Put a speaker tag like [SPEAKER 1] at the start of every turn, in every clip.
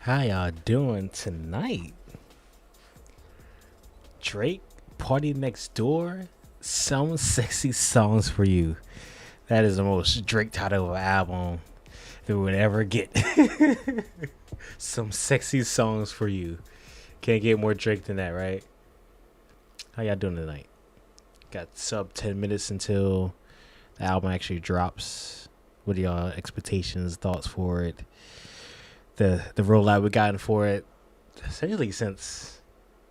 [SPEAKER 1] How y'all doing tonight? Drake, Party Next Door, some sexy songs for you. That is the most Drake title of an album that we would ever get. Some sexy songs for you. Can't get more Drake than that, right? How y'all doing tonight? Got sub 10 minutes until the album actually drops. What are y'all expectations, thoughts for it? The rollout we gotten for it essentially since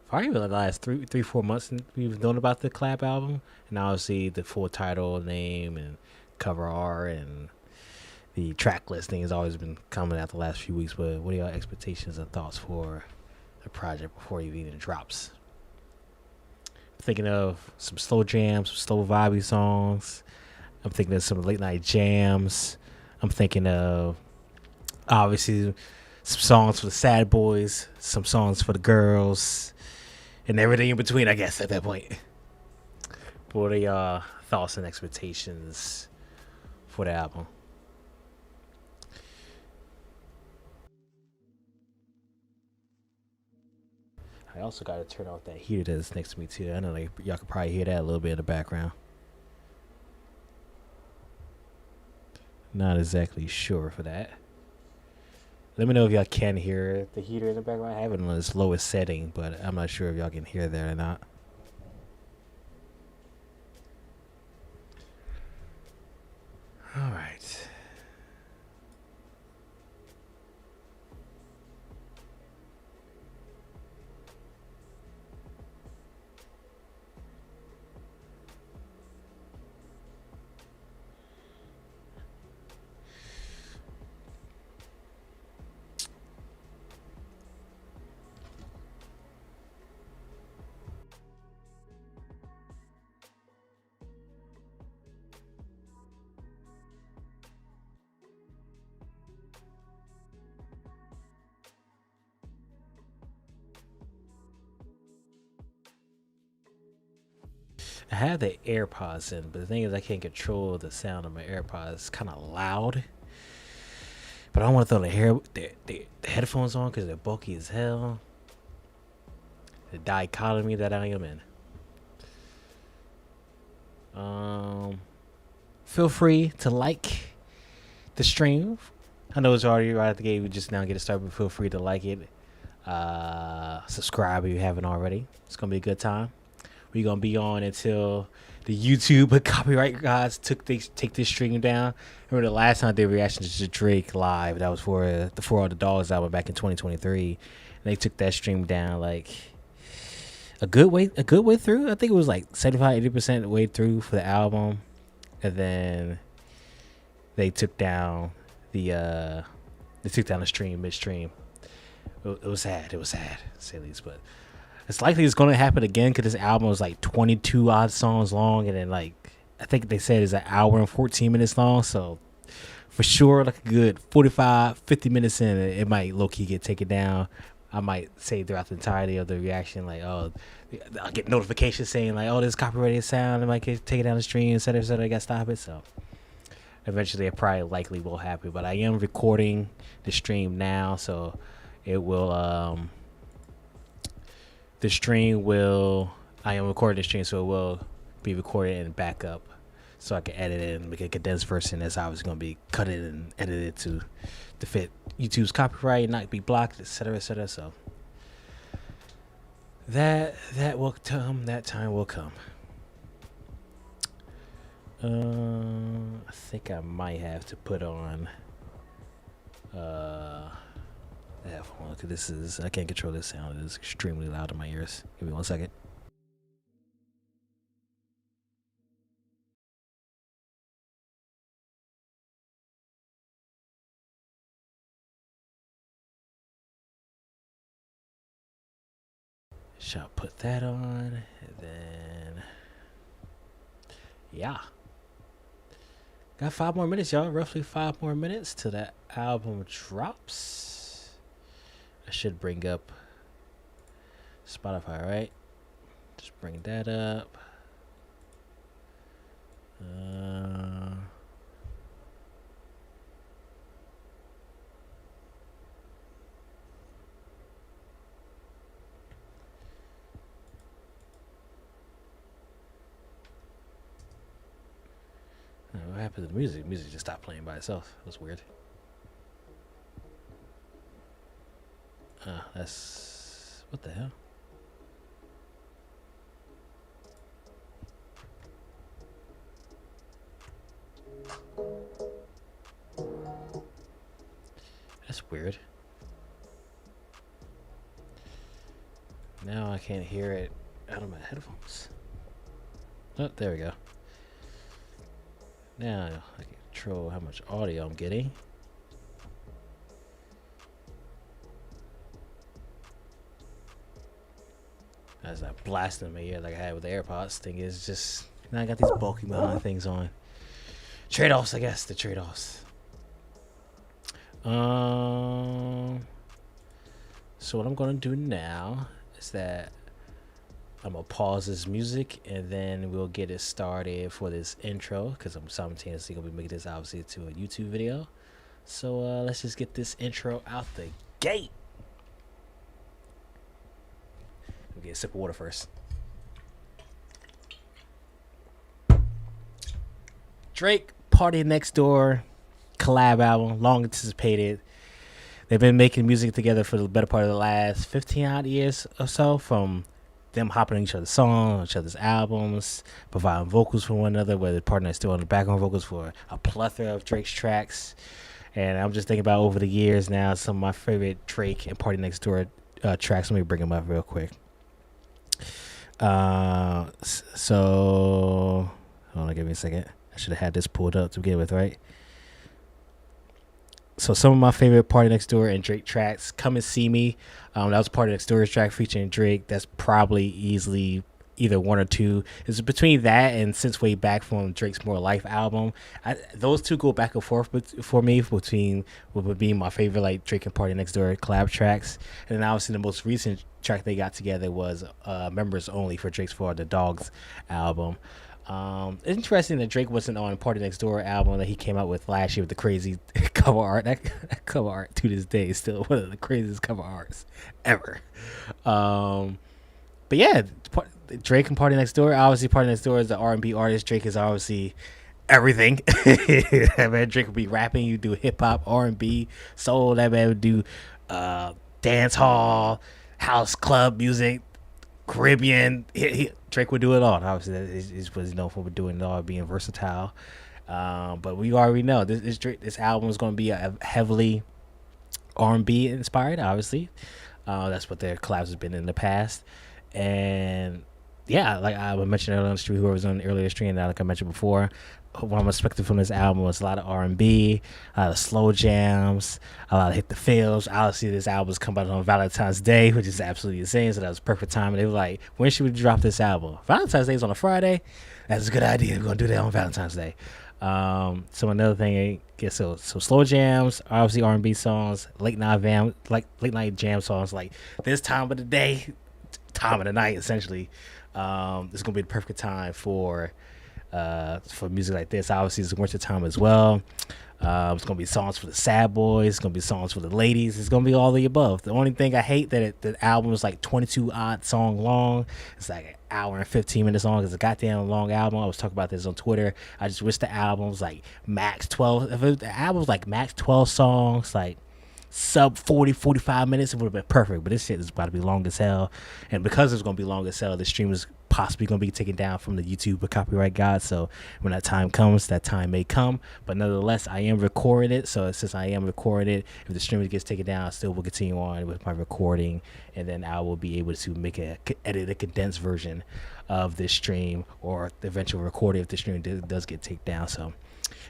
[SPEAKER 1] probably the last three 4 months we've known about the collab album, and obviously the full title, name, and cover art, and the track listing has always been coming out the last few weeks. But what are y'all expectations and thoughts for the project before it even drops? I'm thinking of some slow jams, some slow vibey songs. I'm thinking of some late night jams. I'm thinking of obviously some songs for the sad boys, some songs for the girls, and everything in between, I guess, at that point. What are y'all thoughts and expectations for the album? I also got to turn off that heater that's next to me, too. I know y'all can probably hear that a little bit in the background. Not exactly sure for that. Let me know if y'all can hear the heater in the background. I have it on its lowest setting, but I'm not sure if y'all can hear that or not. All right. I have the AirPods in, but the thing is, I can't control the sound of my AirPods. It's kind of loud, but I don't want to throw the headphones on because they're bulky as hell. The dichotomy that I am in. Feel free to like the stream. I know it's already right at the gate. We just now get it started, but feel free to like it. Subscribe if you haven't already. It's gonna be a good time. We're gonna be on until the YouTube copyright guys take this stream down. Remember the last time they reacted to Drake live? That was for the For All the Dogs album back in 2023. And they took that stream down like a good way through. I think it was like 75-80% way through for the album, and then they took down the stream midstream. It was sad. It was sad, to say the least, but it's likely it's going to happen again because this album was like 22 odd songs long, and then like I think they said it's an hour and 14 minutes long. So for sure, like a good 45-50 minutes in, it might low key get taken down. I might say throughout the entirety of the reaction, like, oh, I'll get notifications saying like, oh, this copyrighted sound, it might get taken down the stream, etc., etc. I got to stop it. So eventually, it probably likely will happen. But I am recording the stream now, so it will the stream will I am recording the stream, so it will be recorded and back up so I can edit it and make a condensed version that's obviously going to be cut in and edited to fit YouTube's copyright and not be blocked, etc., etc. So that will come. That time will come. I think I might have to put on headphone. This is I can't control this sound. It is extremely loud in my ears. Give me 1 second. Shall put that on, and then yeah, got 5 more minutes, y'all. Roughly 5 more minutes till that album drops. I should bring up Spotify, right? Just bring that up. happened to the music? Music just stopped playing by itself. That was weird. That's what the hell. That's weird. Now I can't hear it out of my headphones. Oh, there we go. Now I can control how much audio I'm getting. As I blast in my ear like I had with the AirPods. Thing is just now I got these bulky behind things on. Trade-offs, I guess. The trade-offs. So what I'm gonna do now is that I'm gonna pause this music and then we'll get it started for this intro because I'm simultaneously gonna be making this obviously to a YouTube video. So let's just get this intro out the gate. I'll get a sip of water first. Drake, Party Next Door, collab album, long anticipated. They've been making music together for the better part of the last 15 odd years or so, from them hopping on each other's songs, each other's albums, providing vocals for one another, whether partners still on the background vocals for a plethora of Drake's tracks. And I'm just thinking about over the years now, some of my favorite Drake and Party Next Door tracks. Let me bring them up real quick. So, hold on, give me a second. I should have had this pulled up to begin with, right? So some of my favorite Party Next Door and Drake tracks, Come and See Me. That was Party Next Door's track featuring Drake. That's probably easily either one or two. It's between that and Since Way Back from Drake's More Life album. Those two go back and forth for me between what would be my favorite like Drake and Party Next Door collab tracks. And then obviously the most recent track they got together was Members Only for Drake's For the Dogs album. It's interesting that Drake wasn't on Party Next Door album that he came out with last year with the crazy cover art. That cover art to this day is still one of the craziest cover arts ever. But yeah, Drake and Party Next Door. Obviously, Party Next Door is the R&B artist. Drake is obviously everything. That man Drake would be rapping. You do hip hop, R&B, soul. That man would do dance hall, house, club music, Caribbean. Drake would do it all. Obviously, is what he's known for doing it all, being versatile. But we already know this album is going to be a heavily R&B inspired. Obviously, that's what their collabs has been in the past. And yeah, like I mentioned earlier on the stream, whoever was on the earlier stream, like I mentioned before, what I'm expecting from this album was a lot of R&B, a lot of slow jams, a lot of hit the fields. Obviously, this album was coming out on Valentine's Day, which is absolutely insane. So that was perfect time. And they were like, when should we drop this album? Valentine's Day is on a Friday. That's a good idea. We're going to do that on Valentine's Day. So another thing, so slow jams, obviously R&B songs, late night jam songs, like this time of the day, time of the night, essentially. It's gonna be the perfect time for music like this. Obviously, it's winter time as well. It's gonna be songs for the sad boys. It's gonna be songs for the ladies. It's gonna be all the above. The only thing I hate that the album is like 22 odd song long. It's like an hour and 15 minutes long. It's a goddamn long album. I was talking about this on Twitter. I just wish the album was like max 12. If the album was like max 12 songs, like sub 45 minutes, it would have been perfect. But this shit is about to be long as hell, and because it's going to be long as hell, the stream is possibly going to be taken down from the YouTube with copyright God. So when that time comes, that time may come, but nonetheless I am recording it. So since I am recording it, if the stream gets taken down, I still will continue on with my recording, and then I will be able to edit a condensed version of this stream, or the eventual recording if the stream does get taken down. So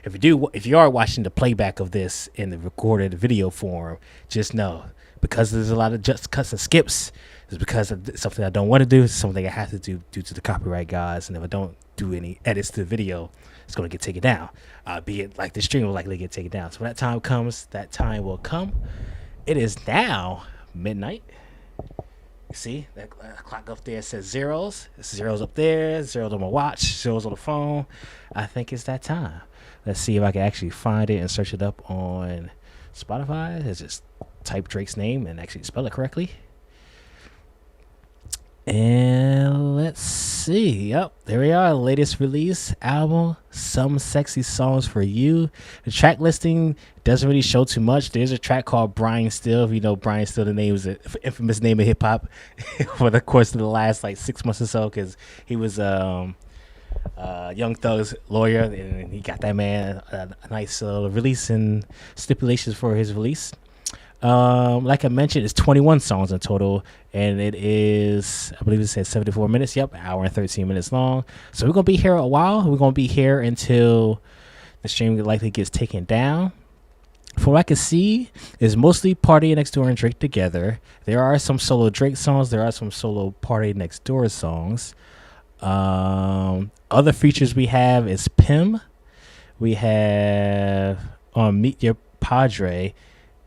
[SPEAKER 1] if you are watching the playback of this in the recorded video form, just know, because there's a lot of just cuts and skips, it's because of something I don't want to do. It's something I have to do due to the copyright guys. And if I don't do any edits to the video, it's going to get taken down. Be it like the stream will likely get taken down. So when that time comes, that time will come. It is now midnight. You see that clock up there says zeros. It's zeros up there, zeros on my watch, zeros on the phone. I think it's that time. Let's see if I can actually find it and search it up on Spotify. Let's just type Drake's name and actually spell it correctly. And let's see. Yep, there we are. Latest release album, Some Sexy Songs for You. The track listing doesn't really show too much. There's a track called Brian Still. If you know Brian Still, the name is an infamous name of hip hop for the course of the last like 6 months or so, because he was Young Thug's lawyer, and he got that man a nice release and stipulations for his release. Like I mentioned, it's 21 songs in total, and it is, I believe it says 74 minutes. Yep, an hour and 13 minutes long. So we're gonna be here a while. We're gonna be here until the stream likely gets taken down. From what I can see, is mostly PARTYNEXTDOOR and Drake together. There are some solo Drake songs. There are some solo PARTYNEXTDOOR songs. Other features we have is Pim. We have on Meet Your Padre.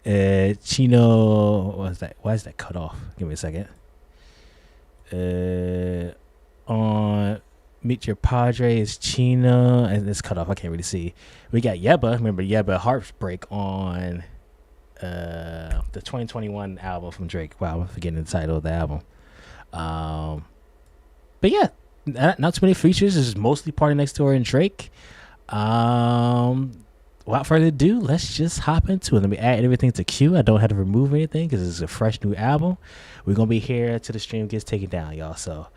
[SPEAKER 1] Chino, what is that? Why is that cut off? Give me a second. On Meet Your Padre is Chino, and it's cut off. I can't really see. We got Yebba. Remember Yebba Heartbreak on the 2021 album from Drake. Wow, I'm forgetting the title of the album. But yeah, not too many features. It's mostly PARTYNEXTDOOR and Drake. Without further ado, let's just hop into it. Let me add everything to queue. I don't have to remove anything because it's a fresh new album. We're going to be here till the stream gets taken down, y'all. So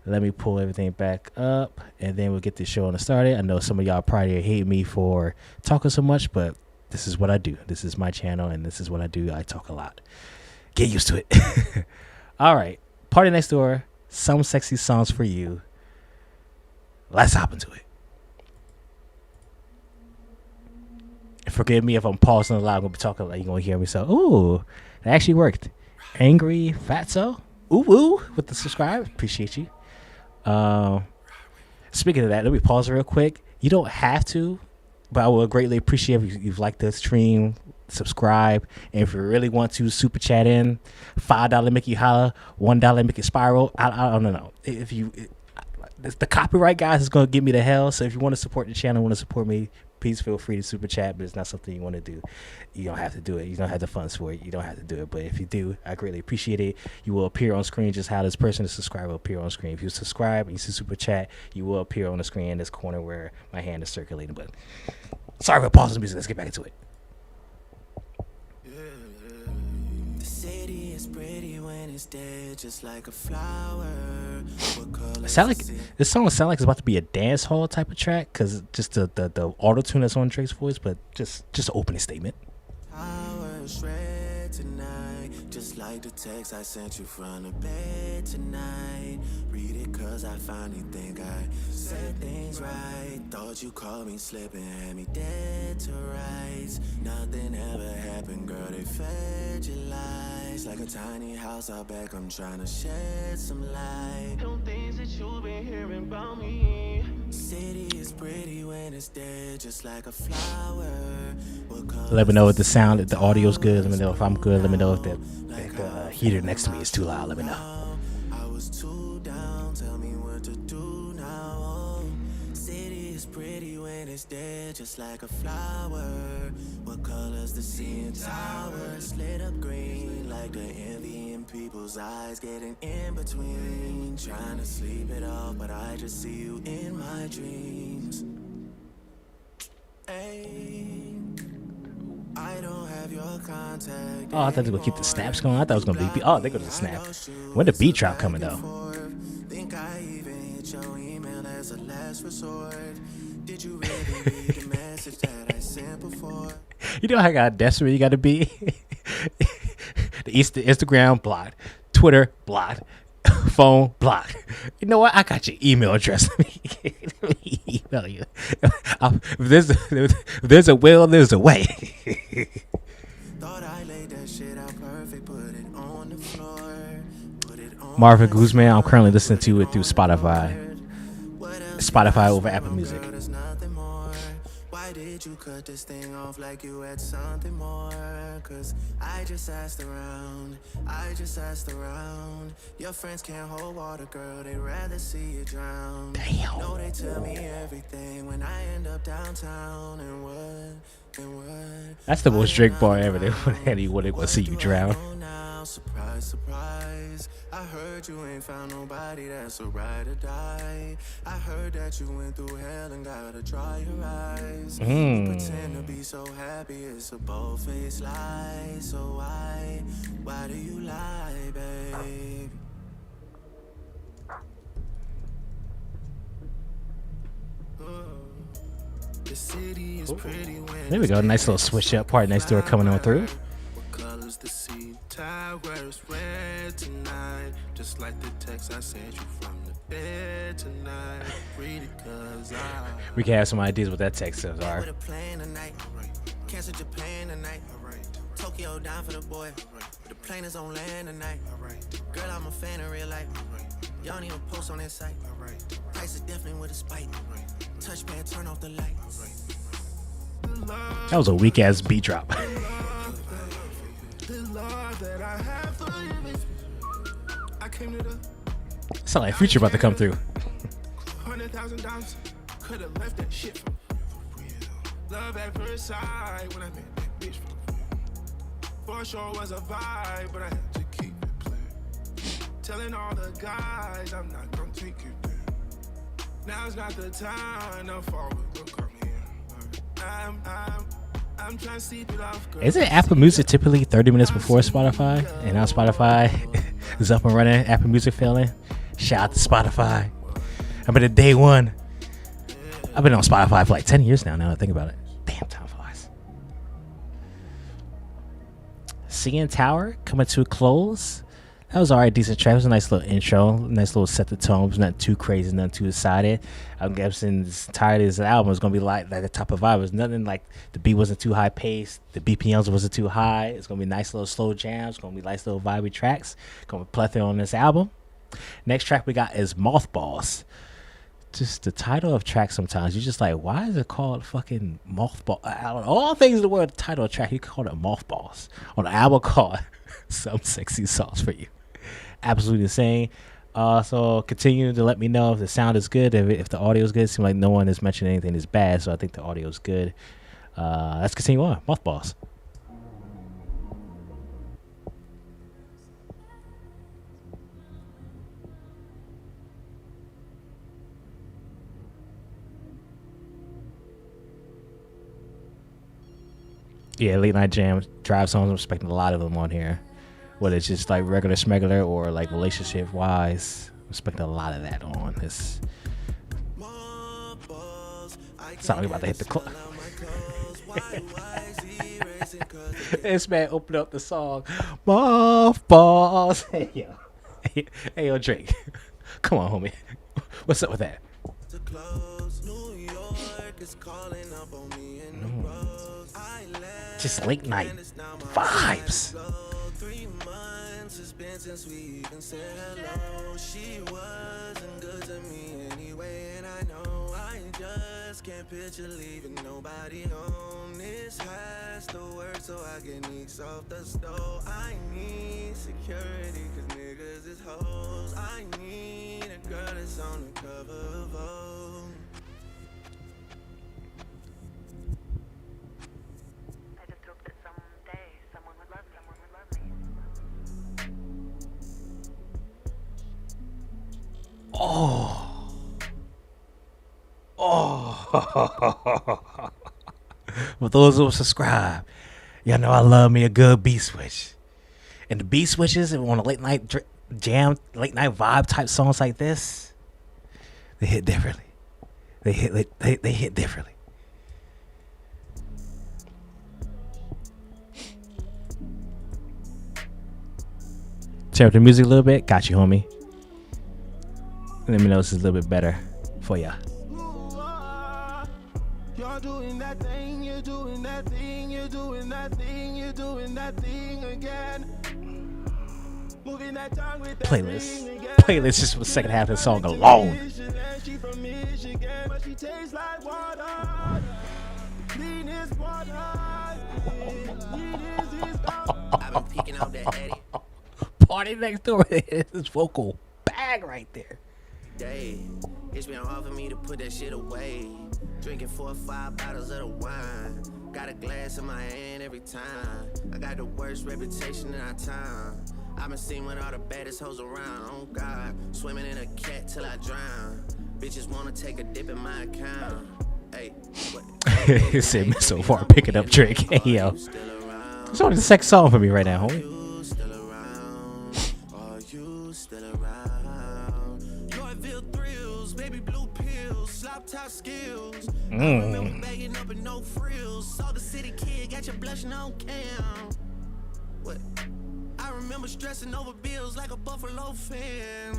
[SPEAKER 1] let me pull everything back up, and then we'll get this show on started. I know some of y'all probably hate me for talking so much, but this is what I do. This is my channel, and this is what I do. I talk a lot. Get used to it. All right. PARTYNEXTDOOR, Some Sexy Songs for You. Let's hop into it. Forgive me if I'm pausing a lot. I'm going to be talking like you're going to hear me. So, ooh, that actually worked. Angry Fatso. Ooh, with the subscribe. Appreciate you. Speaking of that, let me pause real quick. You don't have to, but I would greatly appreciate if you've liked the stream, subscribe, and if you really want to super chat in, $5 Mickey Holla, $1 Mickey Spiral. I don't know. If you, the copyright guys is going to give me the hell. So if you want to support the channel, want to support me, please feel free to super chat, but it's not something you want to do. You don't have to do it. You don't have the funds for it. You don't have to do it. But if you do, I greatly appreciate it. You will appear on screen just how this person to subscribe will appear on screen. If you subscribe and you see super chat, you will appear on the screen in this corner where my hand is circulating. But sorry for pausing the music. Let's get back into it. The city is pretty when it's dead, just like a flower. This song sound like it's about to be a dance hall type of track, because just the auto tune that's on Drake's voice, but just an opening statement. Red tonight, just like the text I sent you from the bed tonight. Read it cause I finally think I said things right. Thought you called me slipping, had me dead to rights. Nothing ever happened, girl, they fed your lies. Like a tiny house out back, I'm trying to shed some light on things that you've been hearing about me. City is pretty when it's dead, just like a flower. Let me know if the sound, if the audio's good. Let me know if I'm good. Let me know if the heater next to me is too loud. Let me know. I was too down. Tell me what to do now. City is pretty when it's dead, just like a flower. What colors the CN Towers? Lit up green, like the envy in people's eyes, getting in between. Trying to sleep it off, but I just see you in my dreams. Hey, I don't have your contact. Oh, I thought they were gonna keep the snaps going. I thought it was gonna be. Oh, they go to the snap. When the beat drop coming though? Think I even hit your email as a last resort. Did you really read the message that I sent before? You know how desperate you gotta be. The Instagram blocked, Twitter blocked, phone blocked. You know what? I got your email address. Let me email you. If there's a will, there's a way. Thought I laid that shit out perfect, put it on the floor. Marvin Guzman, I'm currently listening to it through Spotify. Spotify over Apple Music. Why did you cut this thing off like you had something more? Cause I just asked around. Your friends can't hold water, girl, they rather see you drown. Damn. No, they tell me everything when I end up downtown. And what? That's the most Drake bar ever. They want to see you drown.
[SPEAKER 2] surprise, surprise. I heard you ain't found nobody that's a ride or die. I heard that you went through hell and gotta dry your eyes. You pretend to be so happy, it's a bold-faced lie. So why do you lie, babe? The city is pretty when
[SPEAKER 1] there we go. Nice little switch up. Party Next Door coming on through.
[SPEAKER 2] What colors the sea? Towers red tonight. Just like the text I sent you from the bed tonight. Read it cause
[SPEAKER 1] we can have some ideas what that text says are.
[SPEAKER 2] with a plane tonight. Cancel Japan tonight. Tokyo down for the boy. The plane is on land tonight. Girl, I'm a fan of real life. Y'all need a post on that site. Price is definitely with a spike. Touchpad, turn off the lights.
[SPEAKER 1] That was a weak ass beat drop. Sound like Future about to come through.
[SPEAKER 2] $100,000 could have left that shit for real. Love at first sight when I met that bitch for sure was a vibe, but I had to keep it playing. Telling all the guys I'm not gonna take it there. Now's not the time to forward. Look, I'm here. I'm trying to sleep it off. Girl.
[SPEAKER 1] Isn't Apple Music typically 30 minutes before Spotify? And now Spotify is up and running. Apple Music failing. Shout out to Spotify. I've been at day one. I've been on Spotify for like 10 years now that I think about it. Damn, time flies. CN Tower coming to a close. That was alright, decent track. It was a nice little intro, nice little set the tone. It was not too crazy, nothing too decided. I'm guessing this entirety of this album is gonna be like the type of vibe. It was nothing like the beat wasn't too high paced, the BPMs wasn't too high. It's gonna be nice little slow jams. It's gonna be nice little vibey tracks. Gonna be plethora on this album. Next track we got is Mothballs. Just the title of track. Sometimes you're just like, why is it called fucking Mothball? Out of all things in the world, the title of track you call it Mothballs on an album called Some Sexy Sauce for You. Absolutely insane. So continue to let me know if the sound is good, if the audio is good. It seems like no one has mentioned anything is bad, so I think the audio is good. Let's continue on. Mothballs. Yeah, late night jam drive songs. I'm expecting a lot of them on here. Whether it's just like regular smegular or like relationship wise, I'm expecting a lot of that on this. Sorry, about to hit the clock. This man opened up the song, Mothballs. Hey yo, hey yo, Drake, come on, homie. What's up with that? Just late night vibes.
[SPEAKER 2] 3 months has been since we even said hello. She wasn't good to me anyway, and I know I just can't picture leaving nobody home. This has to work so I can ease off the stove. I need security cause niggas is hoes. I need a girl that's on the cover of Vogue.
[SPEAKER 1] Oh. For those who subscribe, y'all know I love me a good beat switch. And the beat switches on a late night jam, late night vibe type songs like this, they hit differently. They hit differently. Turn up the music a little bit. Got you, homie. Let me know this is a little bit better for ya.
[SPEAKER 2] You're doing that thing, you're doing that thing, you're doing that thing, you're doing that thing again. Moving that tongue with that
[SPEAKER 1] Playlist just for the second half of the song alone.
[SPEAKER 2] She from Michigan, but she tastes like water. Clean is water. I've been peeking out that Eddie.
[SPEAKER 1] Party Next Door is this vocal bag right there.
[SPEAKER 2] Day, it's been hard for me to put that shit away. Drinking 4 or 5 bottles of the wine. Got a glass in my hand every time. I got the worst reputation in our town. I've been seen with all the baddest hoes around. Oh God, swimming in a cat till I drown. Bitches wanna take a dip in my account. Hey,
[SPEAKER 1] He said, "Miss so far picking up Drake." Hey yo, it's only the second song for me right now, homie.
[SPEAKER 2] Top skills. I remember begging up and no frills. Saw the city kid, got your blushing on cam. What? I remember stressing over bills like a Buffalo fan.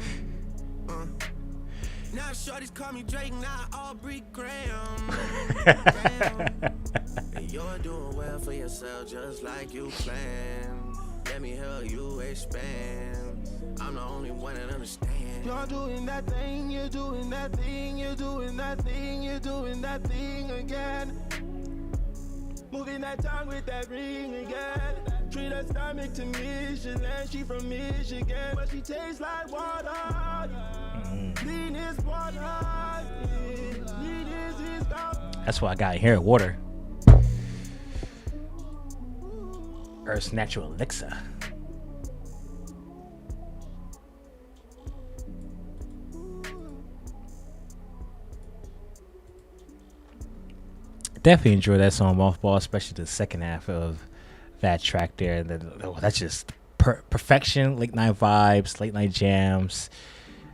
[SPEAKER 2] Now shorties call me Drake, not Aubrey Graham. And you're doing well for yourself, just like you planned. Let me help you expand. I'm the only one that understands. You're doing that thing, you're doing that thing, you're doing that thing, you're doing that thing again. Moving that tongue with that ring again. Treat her stomach to Michelin, she from Michigan, but she tastes like water. Clean is water. Clean is
[SPEAKER 1] That's why I got here water. Earth's natural elixir. Definitely enjoy that song Mothball, especially the second half of that track there. That's just perfection. Late night vibes, late night jams.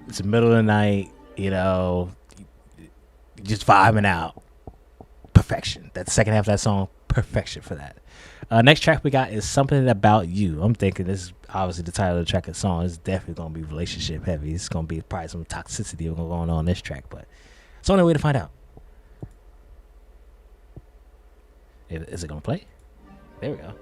[SPEAKER 1] It's the middle of the night, you know, just vibing out. Perfection. That second half of that song, perfection for that. Next track we got is Something About You. I'm thinking this is obviously the title of the track of the song. It's definitely going to be relationship heavy. It's going to be probably some toxicity going on this track, but it's the only way to find out. Is it going to play? There we go.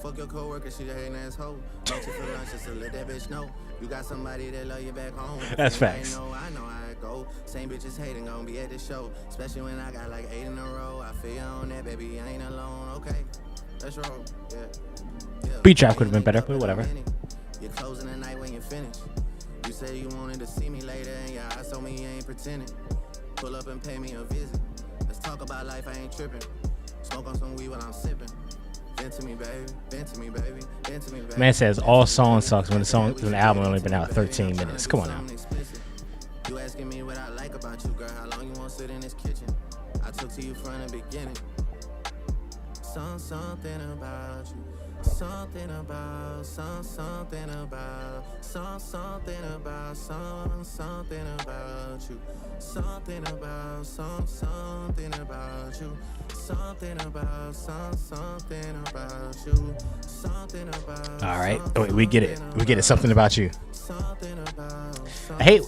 [SPEAKER 2] Fuck your coworker, she a hating asshole. Don't you for lunch just to let that bitch know you got somebody that love you back home.
[SPEAKER 1] That's facts.
[SPEAKER 2] I know how it go. Same bitches hating gonna be at the show, especially when I got like 8 in a row. I feel you on that, baby. I ain't alone. Okay, let's roll. Yeah.
[SPEAKER 1] Beat track would have been better, but whatever.
[SPEAKER 2] You're closing the night when you finish. You say you wanted to see me later, and your eyes told me you ain't pretending. Pull up and pay me a visit. Let's talk about life. I ain't tripping. Smoke on some weed while I'm sipping. Vent to me, baby. Vent to me, baby. Vent to me, baby.
[SPEAKER 1] Man says all song sucks when the album only been out 13 minutes. Come on now.
[SPEAKER 2] You asking me what I like about you, girl? How long you want to sit in this kitchen? I took to you from the beginning. Something about you. Something about, something about, something about, something about you. Something about, something about you. Something about, something about you. Something about.
[SPEAKER 1] All right, we get it. We get it. Something about you. I hate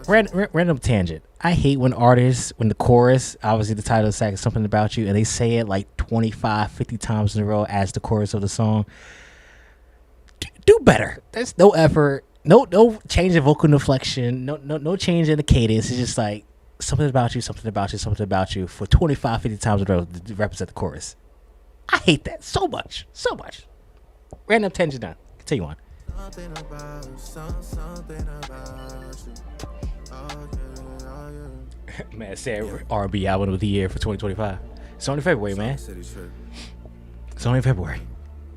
[SPEAKER 1] random tangent. I hate when artists, when the chorus, obviously the title of the track is Something About You, and they say it like 25, 50 times in a row as the chorus of the song. Do better. There's no effort, no change in vocal inflection, no change in the cadence. It's just like something about you, something about you, something about you for 25, 50 times in a row to represent the chorus. I hate that so much. Random tangent done. Continue on.
[SPEAKER 2] Something about, something about you. Oh, yeah.
[SPEAKER 1] Man said R&B album of the year for 2025. It's only February, man. It's only February.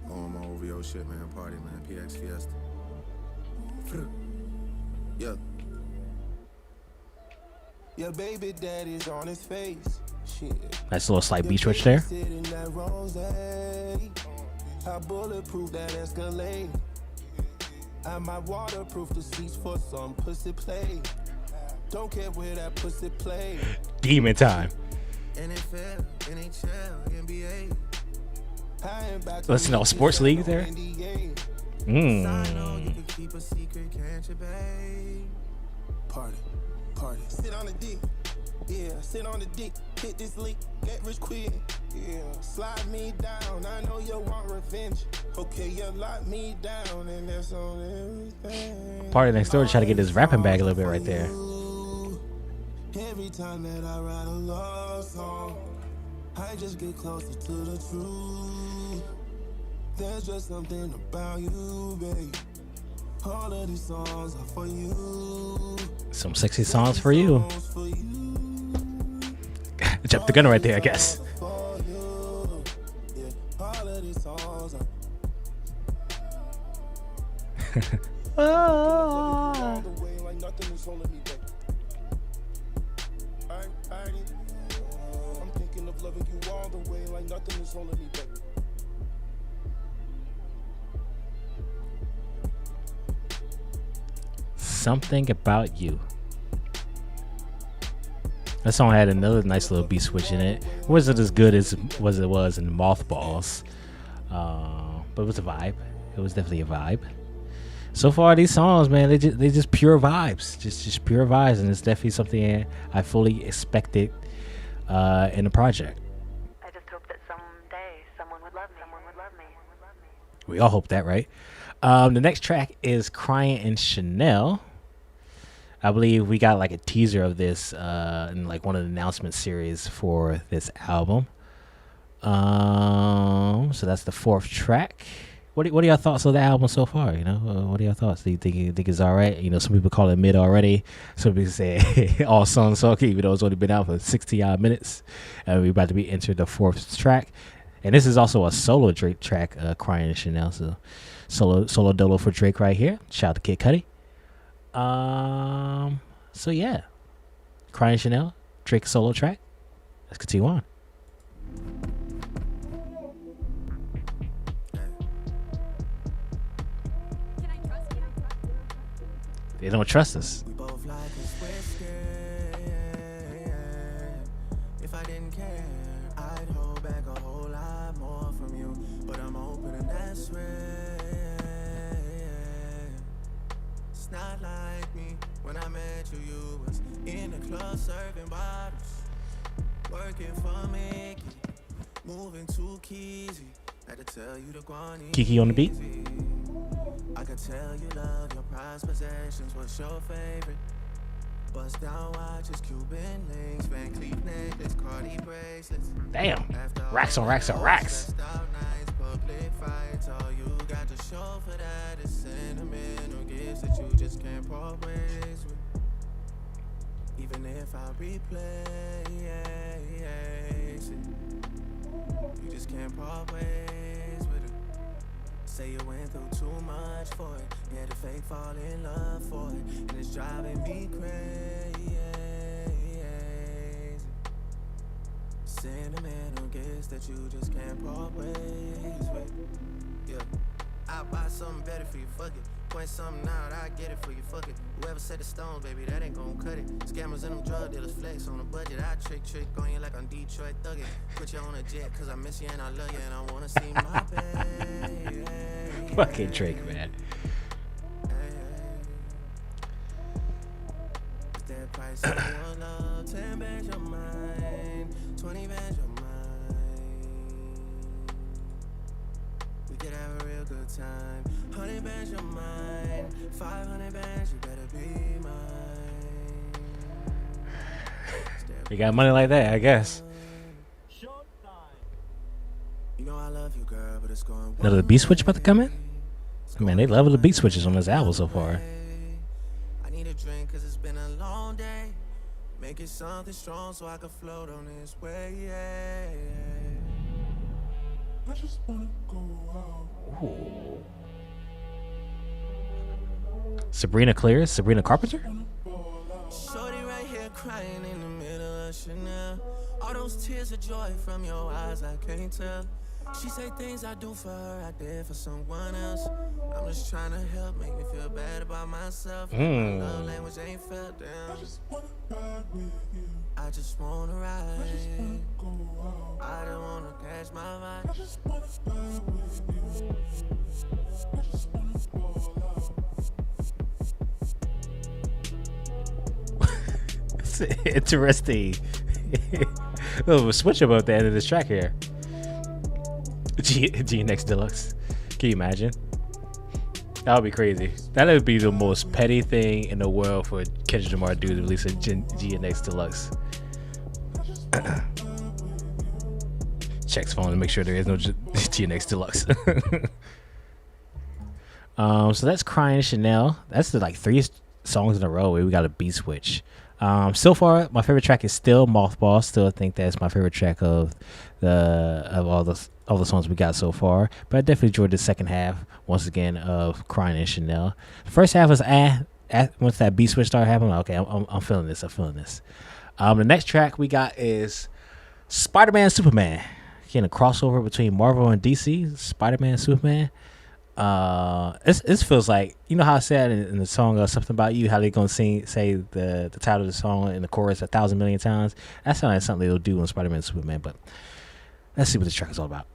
[SPEAKER 2] On my OVO shit, man. Party, man. PX Fiesta. Yeah. Your baby daddy's on his face. Shit.
[SPEAKER 1] Nice little slight beat switch there.
[SPEAKER 2] I bulletproof that Escalade. I might waterproof the seats for some pussy play. Don't care where that pussy play.
[SPEAKER 1] Demon time.
[SPEAKER 2] NFL, NHL, NBA.
[SPEAKER 1] Listen to all sports league there.
[SPEAKER 2] You can keep a secret, can't you, babe? Party. Sit on the dick. Yeah, sit on the dick. Hit this leak. Get rich quick. Yeah, slide me down. I know you want revenge. Okay, you lock me down, and that's on everything.
[SPEAKER 1] Party Next Door try to get his rapping bag a little bit right there.
[SPEAKER 2] Every time that I write a love song, I just get closer to the truth. There's just something about you, babe. All of these songs are for you.
[SPEAKER 1] Some sexy songs for you. Jumped the gun right there, I guess.
[SPEAKER 2] All of these songs are all the way like nothing is holding me back. I'm thinking of loving you all the way like nothing is holding me back.
[SPEAKER 1] Something About You. That song had another nice little beat switch in it. It wasn't as good as it was in Mothballs, but it was a vibe. It was definitely a vibe. So far, these songs, man, they just pure vibes, just pure vibes, and it's definitely something I fully expected in the project.
[SPEAKER 3] I just hope that someday someone would love me. Someone would love me.
[SPEAKER 1] We all hope that, right? The next track is Crying in Chanel. I believe we got like a teaser of this in like one of the announcement series for this album. So that's the fourth track. What are your thoughts on the album so far? You know, what are your thoughts? Do you think it's all right? You know, some people call it mid already. Some people say all songs okay, even though it's only been out for 60 odd minutes. We're about to be entered the fourth track, and this is also a solo Drake track, Crying in Chanel. So solo dolo for Drake right here. Shout out to Kid Cudi. So yeah, Crying Chanel, Drake solo track. Let's continue on. They don't trust us.
[SPEAKER 2] We both like us whiskey. If I didn't care, I'd hold back a whole lot more from you. But I'm open and that's rare. It's not like me. When I met you, you was in the club serving bottles, working for Mickey, moving too keysy. Had to tell you to go on easy.
[SPEAKER 1] Kiki on the beat.
[SPEAKER 2] I could tell you love your prized possessions. What's your favorite? Bust down watches, Cuban links, Van Cleef necklace, Cardi bracelets.
[SPEAKER 1] Damn, racks on racks on racks.
[SPEAKER 2] Public fights, all you got to show for that is sentimental gifts that you just can't part ways with. Even if I replay, you just can't part ways with it. Say you went through too much for it. You had to fake fall in love for it, and it's driving me crazy. Sentimental gifts that you just can't part ways with. Yeah, I'll buy something better for you, fuck it. Point something out, I get it for you, fuck it. Whoever said the stones, baby, that ain't gon' cut it. Scammers and them drug dealers flex on a budget. I trick on you like on Detroit Thugget. Put you on a jet, cause I miss you and I love you and I wanna see my baby.
[SPEAKER 1] Fucking Drake, man.
[SPEAKER 2] That price of your love, 10 bands your mind, 20 bands your mind. We could have a real good time. 100 bands your mind, 500 bands you better be mine.
[SPEAKER 1] You got money like that, I guess.
[SPEAKER 2] You know I love you, girl, but it's going
[SPEAKER 1] Another beat switch about to come in? Man, they love the beat switches on this album so far.
[SPEAKER 2] I need a drink cause it's been a long day. Make it something strong so I can float on this way. I just wanna go out.
[SPEAKER 1] Ooh. Sabrina Carpenter?
[SPEAKER 2] Shorty right here crying in the middle of Chanel. All those tears of joy from your eyes, I can't tell. She say things I do for her, I did for someone else. I'm just trying to help, make me feel bad about myself. My love language ain't felt down. I just wanna ride with you. I just wanna ride. I just wanna go out. I don't wanna catch my vibe. I just wanna ride with you. I just wanna fall out.
[SPEAKER 1] It's interesting. Oh, switch about the end of this track here. GNX Deluxe. Can you imagine? That would be crazy. That would be the most petty thing in the world for Kendrick Lamar to do, to release a GNX Deluxe. checks phone to make sure there is no TNX Deluxe. So that's Crying Chanel. That's the 3 songs in a row where we got a beat switch. So far, my favorite track is still Mothball. Still, I think that's my favorite track of all the songs we got so far. But I definitely enjoyed the second half once again of Crying Chanel. The first half was once that beat switch started happening. Okay, I'm feeling this. The next track we got is Spider-Man Superman. Again, a crossover between Marvel and DC. Spider-Man Superman. This feels like, how I said in the song Something About You, how they gonna say the title of the song in the chorus 1,000 million times. That sounds like something they'll do on Spider-Man Superman. But let's see what this track is all about.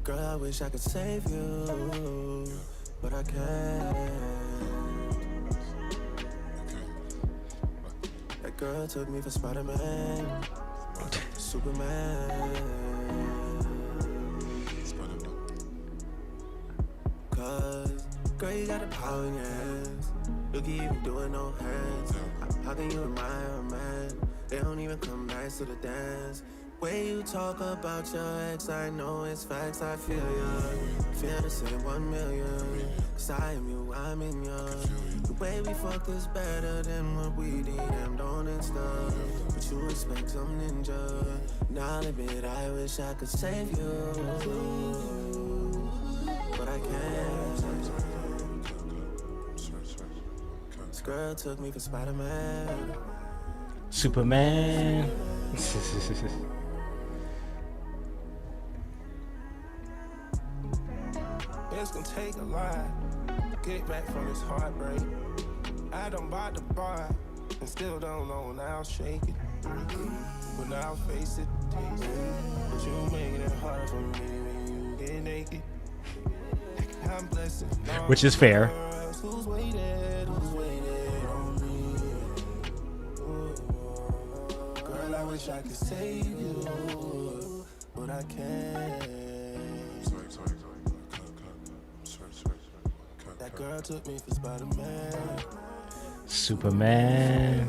[SPEAKER 2] Girl, I wish I could save you, but I can't. That girl took me for Spider-Man, Superman. Cause, girl, you got the power in your hands. You can even do it no hands. How can you admire a man? They don't even come nice to the dance. Way you talk about your ex, I know it's facts, I feel ya. Feel the same 1 million. Cause I am you, I'm in ya. The way we fuck is better than what we DM'd on Insta. But you expect some ninja. Now I'll admit I wish I could save you, but I can't. This girl took me for Spider-Man,
[SPEAKER 1] Superman.
[SPEAKER 4] It's gonna take a lot to get back from this heartbreak. I done bought the bar and still don't know now I'll shake it. But now I'll face it. But you making it hard for me when you get naked. I'm blessed.
[SPEAKER 1] Which is fair.
[SPEAKER 4] Who's waiting on me? Girl, I wish I could save you, but I can't. Sorry. That girl took me for Spider-Man,
[SPEAKER 1] Superman.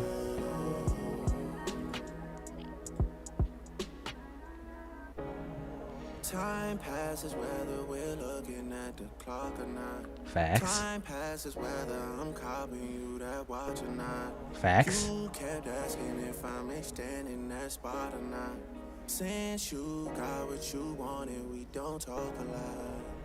[SPEAKER 2] time passes whether we're looking at the clock or not.
[SPEAKER 1] Facts.
[SPEAKER 2] Time passes whether I'm copying you that watch or not.
[SPEAKER 1] Facts.
[SPEAKER 2] You kept asking if I'm extending that spot or not. Since you got what you wanted, we don't talk a lot.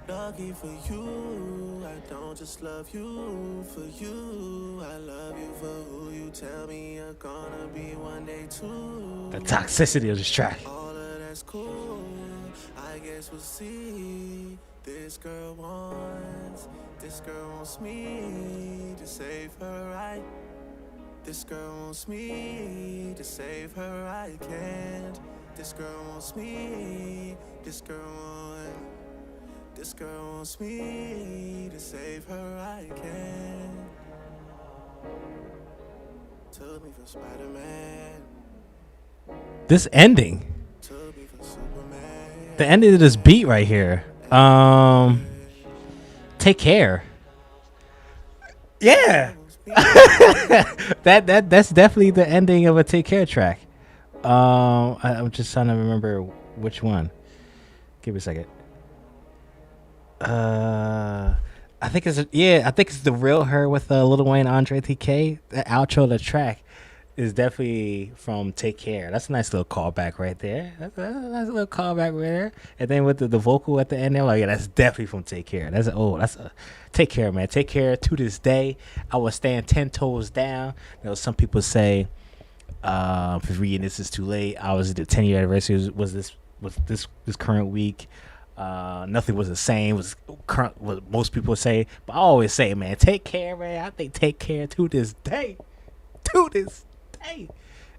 [SPEAKER 2] Lucky for you, I don't just love you for you. I love you for who you tell me you're gonna be one day too.
[SPEAKER 1] The toxicity of this track.
[SPEAKER 2] All of that's cool, I guess we'll see. This girl wants me to save her, right? This girl wants me to save her, I can't. This girl wants me, this girl wants me to save her, I can't. Took me for Spider-Man,
[SPEAKER 1] This ending.
[SPEAKER 2] took me for Superman.
[SPEAKER 1] The ending of this beat right here. Take Care. Yeah. That's definitely the ending of a Take Care track. I'm just trying to remember which one. Give me a second. I think it's the Real Her with Lil Wayne, Andre TK. The outro of the track is definitely from Take Care. That's a nice little callback right there. That's a nice little callback right there. And then with the vocal at the end, they're like, yeah, that's definitely from Take Care. That's a Take Care, man. Take Care. To this day, I would stand 10 toes down. You know, some people say, for reading this is too late. I was at the 10-year anniversary was this current week. Nothing was the same. Was current what most people say, but I always say, man, Take Care, man. I think Take Care to this day.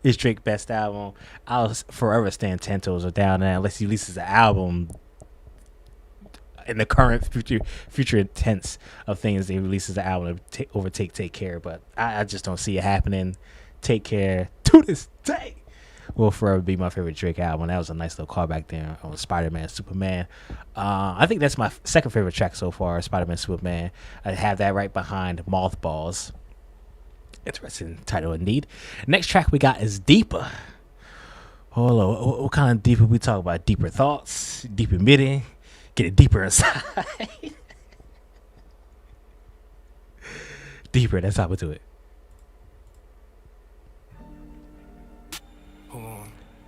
[SPEAKER 1] It's Drake's best album. I'll forever stand 10 toes down now unless he releases an album in the current future tense of things. He releases an album to overtake Take Care, but I just don't see it happening. Take Care to this day. will forever be my favorite Drake album. That was a nice little callback there on Spider-Man, Superman. I think that's my second favorite track so far, Spider-Man, Superman. I have that right behind Mothballs. Interesting title indeed. Next track we got is Deeper. Hold on, what kind of deeper we talk about? Deeper thoughts, deeper meaning, get it deeper inside. Deeper, that's how we do it.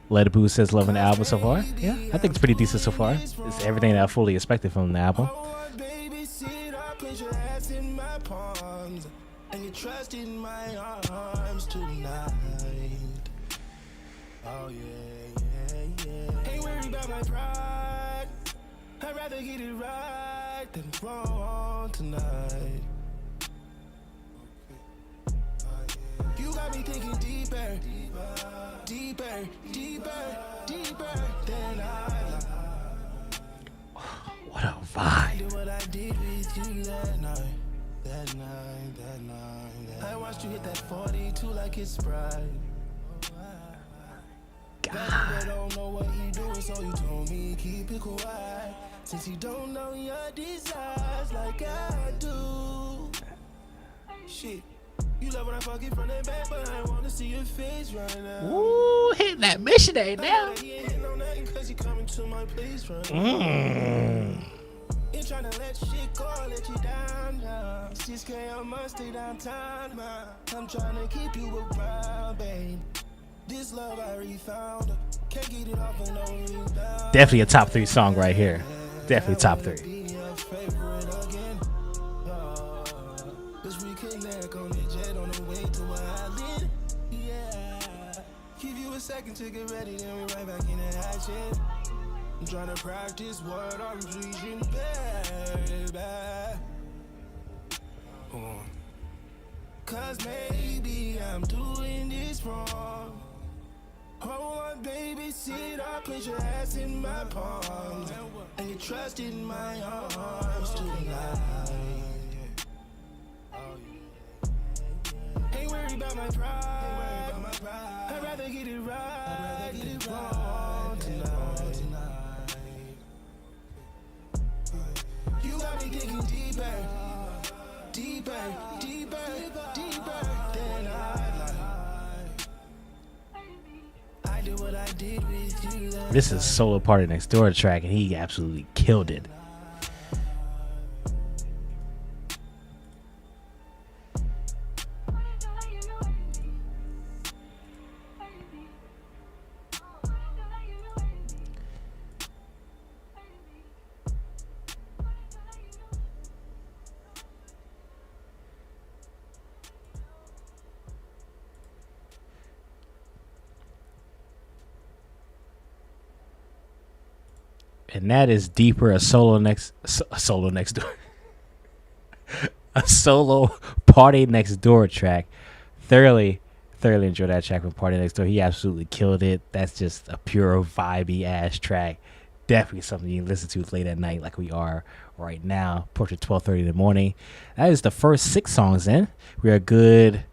[SPEAKER 1] Letter Boo says loving the album so far. Yeah, I think it's pretty decent so far. It's everything that I fully expected from the album.
[SPEAKER 4] And you trust in my arms tonight. Oh yeah. Ain't worried about my pride. I'd rather get it right than wrong tonight. You got me thinking deeper, deeper, deeper, deeper than I.
[SPEAKER 1] What a vibe.
[SPEAKER 4] What I did with you that night. That night. I watched you hit that 42 like it's Sprite. God. I don't know what you doing, so you told me keep it quiet. Since you don't know your desires like I do. Shit, you love when I fuck it from the back, but I wanna see your face right now.
[SPEAKER 1] Ooh, hitting that missionary now.
[SPEAKER 4] You ain't hitting on nothing 'cause you coming to my place right now. Ain't tryna let shit go, let you down now. 6K a month, stay downtown, man. I'm tryna keep you around, babe. This love I already found. Can't get it off and no rebound.
[SPEAKER 1] Definitely a top 3 song right here. Definitely top 3.
[SPEAKER 4] Let's reconnect on the jet on the way to where I live. Yeah. Give you a second to get ready, then we right back in the action. I'm trying to practice what I'm preaching, baby. Hold on. 'Cause maybe I'm doing this wrong. Hold on, baby, sit up, put your ass in my palms. And you trust in my arms tonight. Ain't worried about my pride. I'd rather get it right than wrong tonight. You got me thinking deeper, deeper, deeper, deeper than I did what I did with you.
[SPEAKER 1] This is Solo Party Next Door track, and he absolutely killed it. And that is Deeper, a solo next door. A solo Party Next Door track. Thoroughly enjoyed that track from Party Next Door. He absolutely killed it. That's just a pure vibey ass track. Definitely something you can listen to late at night like we are right now. Approaching 12:30 in the morning. That is the first 6 songs in. We are good.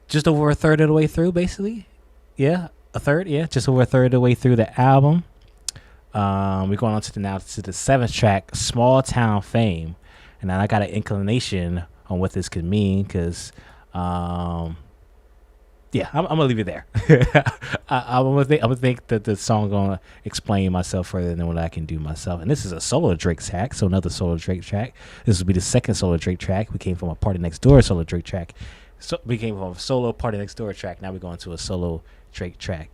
[SPEAKER 1] Just over a third of the way through, basically. Yeah, a third. Yeah, just over a third of the way through the album. We're going on to the 7th track, Small Town Fame. And then I got an inclination on what this could mean because, I'm going to leave it there. I'm gonna think that the song going to explain myself further than what I can do myself. And this is a solo Drake track, so another solo Drake track. This will be the second solo Drake track. We came from a Party Next Door solo Drake track. So we came from a solo Party Next Door track. Now we're going to a solo Drake track,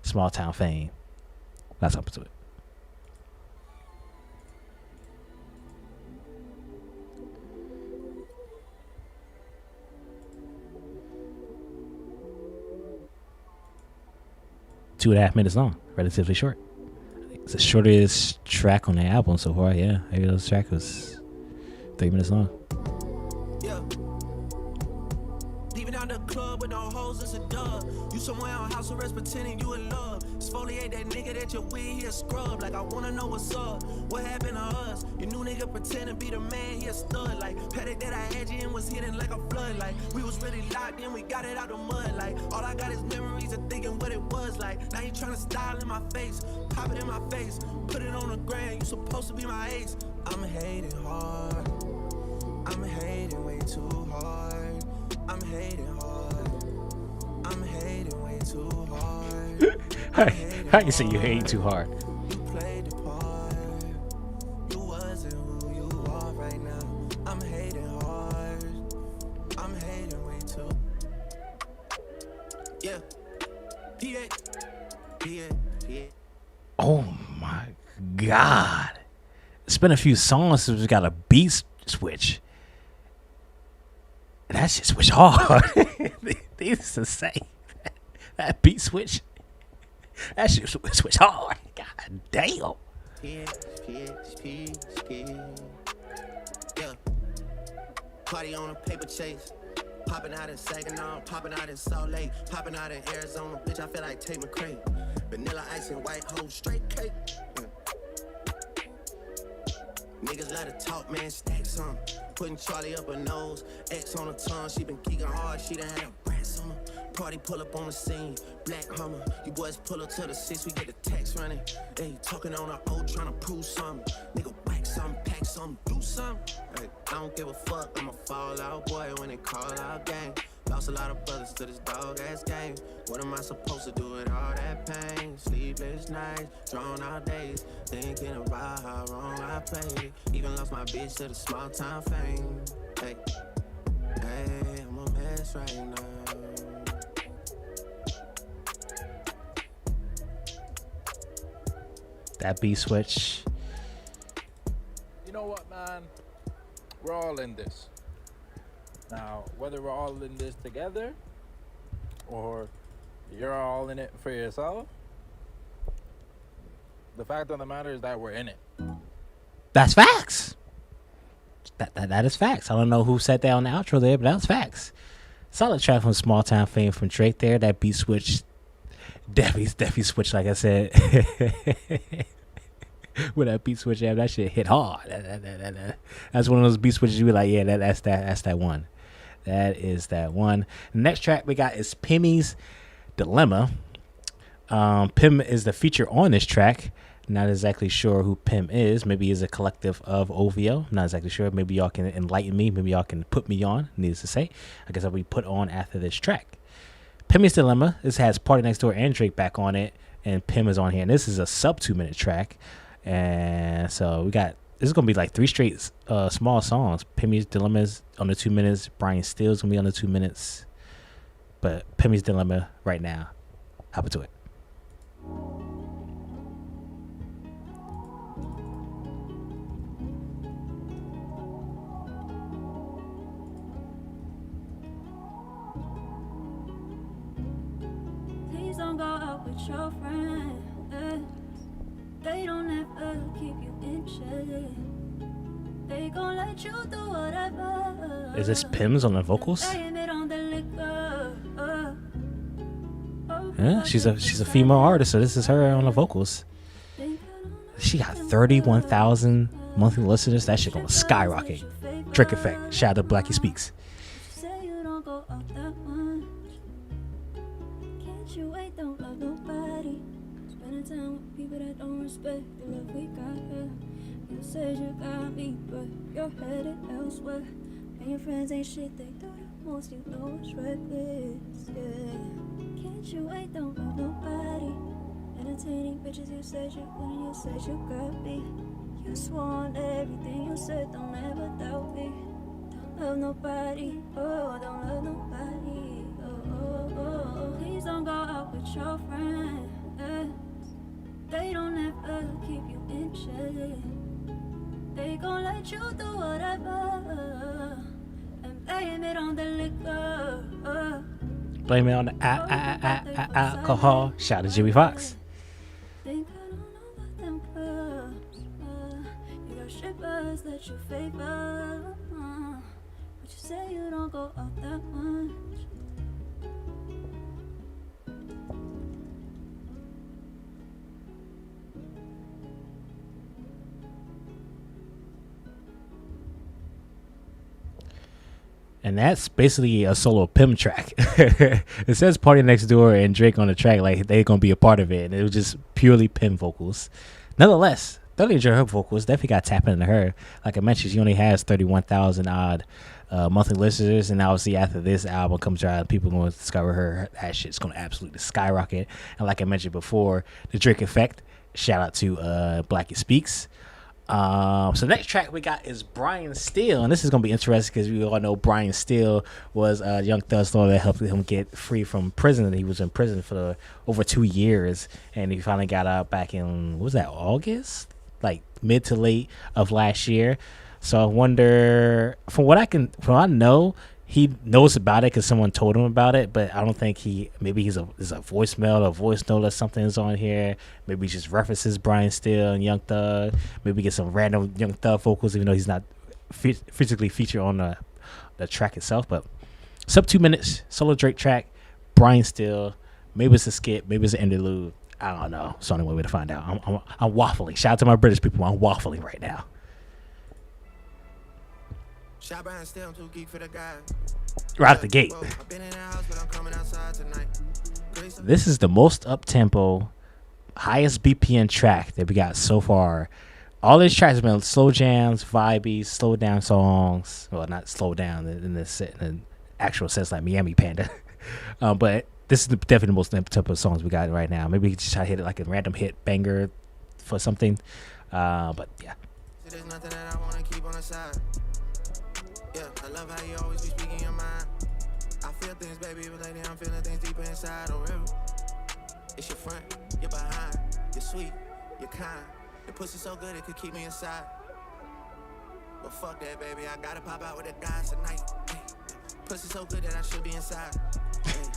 [SPEAKER 1] Small Town Fame. Let's hop into it. Two and a half minutes long, relatively short. It's the shortest track on the album so far. Yeah, maybe this track was 3 minutes long.
[SPEAKER 2] Yeah. Leaving out the club with no hoes, it's a dub. You somewhere on house arrest pretending you in love. It's exfoliate that nigga that you're with, he a scrub. Like I wanna know what's up, what happened to us? Your new nigga pretend to be the man, he a stud. Like paddock that I had you in was hidden like a flood. Like we was really locked in, we got it out the mud. Like all I got is memories of thinking what it was like. Now you tryna style in my face, pop it in my face, put it on the ground. You supposed to be my ace. I'm hating hard, I'm hating way too hard. I'm hating hard, I'm hating way too hard.
[SPEAKER 1] How you say you hate too hard?
[SPEAKER 2] You played the part, you wasn't who you are right now. I'm hating hard, I'm hating way too. Yeah, PA.
[SPEAKER 1] Oh my God. It's been a few songs since we got a beat switch. That shit switch hard. These to say that beat switch. That shit switch hard. God damn.
[SPEAKER 2] Yeah. Party on a paper chase. Popping out in Saginaw, popping out in Salt Lake, popping out in Arizona. Bitch, I feel like Tate McRae. Vanilla ice and white hoe, straight cake. Niggas let her talk, man, stack some. Putting Charlie up her nose, X on her tongue. She been geeking hard, she done had a brass on her. Party pull up on the scene, black Hummer. You boys pull up to the 6, we get the tax running. They talking on our old, trying to prove something. Nigga, whack something, pack something, do something. Hey, I don't give a fuck, I'ma fall out, boy, when they call out gang. Lost a lot of brothers to this dog ass game. What am I supposed to do with all that pain? Sleepless nights, drawn out days, thinking about how wrong I played. Even lost my bitch to the small time fame. Hey, I'm a mess right now.
[SPEAKER 1] That beat switch.
[SPEAKER 5] You know what, man? We're all in this. Now, whether we're all in this together or you're all in it for yourself, the fact of the matter is that we're in it.
[SPEAKER 1] That's facts. That is facts. I don't know who said that on the outro there, but that's facts. Solid track from Small Time Fame from Drake there. That beat switch. Definitely switch, like I said. With that beat switch, yeah, that shit hit hard. That's one of those beat switches you be like, yeah, that's that one. That is that one. The next track we got is Pimmy's Dilemma. Pim is the feature on this track. Not exactly sure who Pim is. Maybe he's a collective of OVO. Not exactly sure. Maybe y'all can enlighten me. Maybe y'all can put me on. Needless to say, I guess I'll be put on after this track. Pimmy's Dilemma. This has PARTYNEXTDOOR and Drake back on it, and Pim is on here. And this is a sub 2-minute track. And so we got, this is gonna be like 3 straight small songs. Pimmy's Dilemma is on the 2 minutes. Brian Steele's gonna be on the 2 minutes. But Pimmy's Dilemma right now. Hop into it.
[SPEAKER 6] Please don't go out with your friends. They don't ever keep you in check. They gon' let you do whatever.
[SPEAKER 1] Is this Pim's on the vocals? Yeah, she's a female artist, so this is her on the vocals. She got 31,000 monthly listeners. That shit gonna skyrocket. Drake effect. Shout out to Blackie Speaks.
[SPEAKER 6] Respect the love we got here. You said you got me, but you're headed elsewhere. And your friends ain't shit, they do the most, you know it's reckless, yeah. Can't you wait, don't love nobody. Entertaining bitches, you said you wouldn't, you said you got me. You swore on everything you said, don't ever doubt me. Don't love nobody, oh, don't love nobody. Oh. Please don't go out with your friends. They don't ever keep you in check. They gon' let you do whatever and blame it on the liquor.
[SPEAKER 1] Blame it on the alcohol. Shout out to Jimmy Fox.
[SPEAKER 6] Think I don't know about them clubs. You got strippers that you favor. But you say you don't go out that much.
[SPEAKER 1] And that's basically a solo Pim track. It says Party Next Door and Drake on the track, like they're gonna be a part of it, and it was just purely Pim vocals. Nonetheless, thoroughly enjoy her vocals. Definitely got tapping into her. Like I mentioned, she only has 31,000 odd monthly listeners, and obviously after this album comes out, people are going to discover her. That shit's going to absolutely skyrocket. And like I mentioned before, the Drake effect. Shout out to Blackie Speaks. So next track we got is Brian Steele, and this is gonna be interesting because we all know Brian Steele was a Young Thug's lawyer that helped him get free from prison. He was in prison for over 2 years, and he finally got out back in, what was that, August, like mid to late of last year. So I wonder, from what I know, he knows about it because someone told him about it, but I don't think maybe there's a voicemail or voice note or something is on here. Maybe he just references Brian Steele and Young Thug. Maybe get some random Young Thug vocals, even though he's not physically featured on the track itself. But sub 2 minutes, solo Drake track, Brian Steele. Maybe it's a skit, maybe it's an interlude. I don't know. It's the only way to find out. I'm waffling. Shout out to my British people. I'm waffling right now. Right out the gate. This is the most up-tempo, highest BPM track that we got so far. All these tracks have been slow jams, vibey, slow down songs. Well, not slow down in the actual sense like Miami Panda. But this is definitely the most up-tempo songs we got right now. Maybe we just try to hit it like a random hit banger for something. But yeah.
[SPEAKER 2] There's nothing that I want to keep on the side. Yeah, I love how you always be speaking your mind. I feel things, baby, but lately I'm feeling things deeper inside. Oh, real. It's your front, you're behind, you're sweet, you're kind. The pussy so good it could keep me inside. But fuck that, baby, I gotta pop out with the guys tonight. Hey, pussy so good that I should be inside. Hey,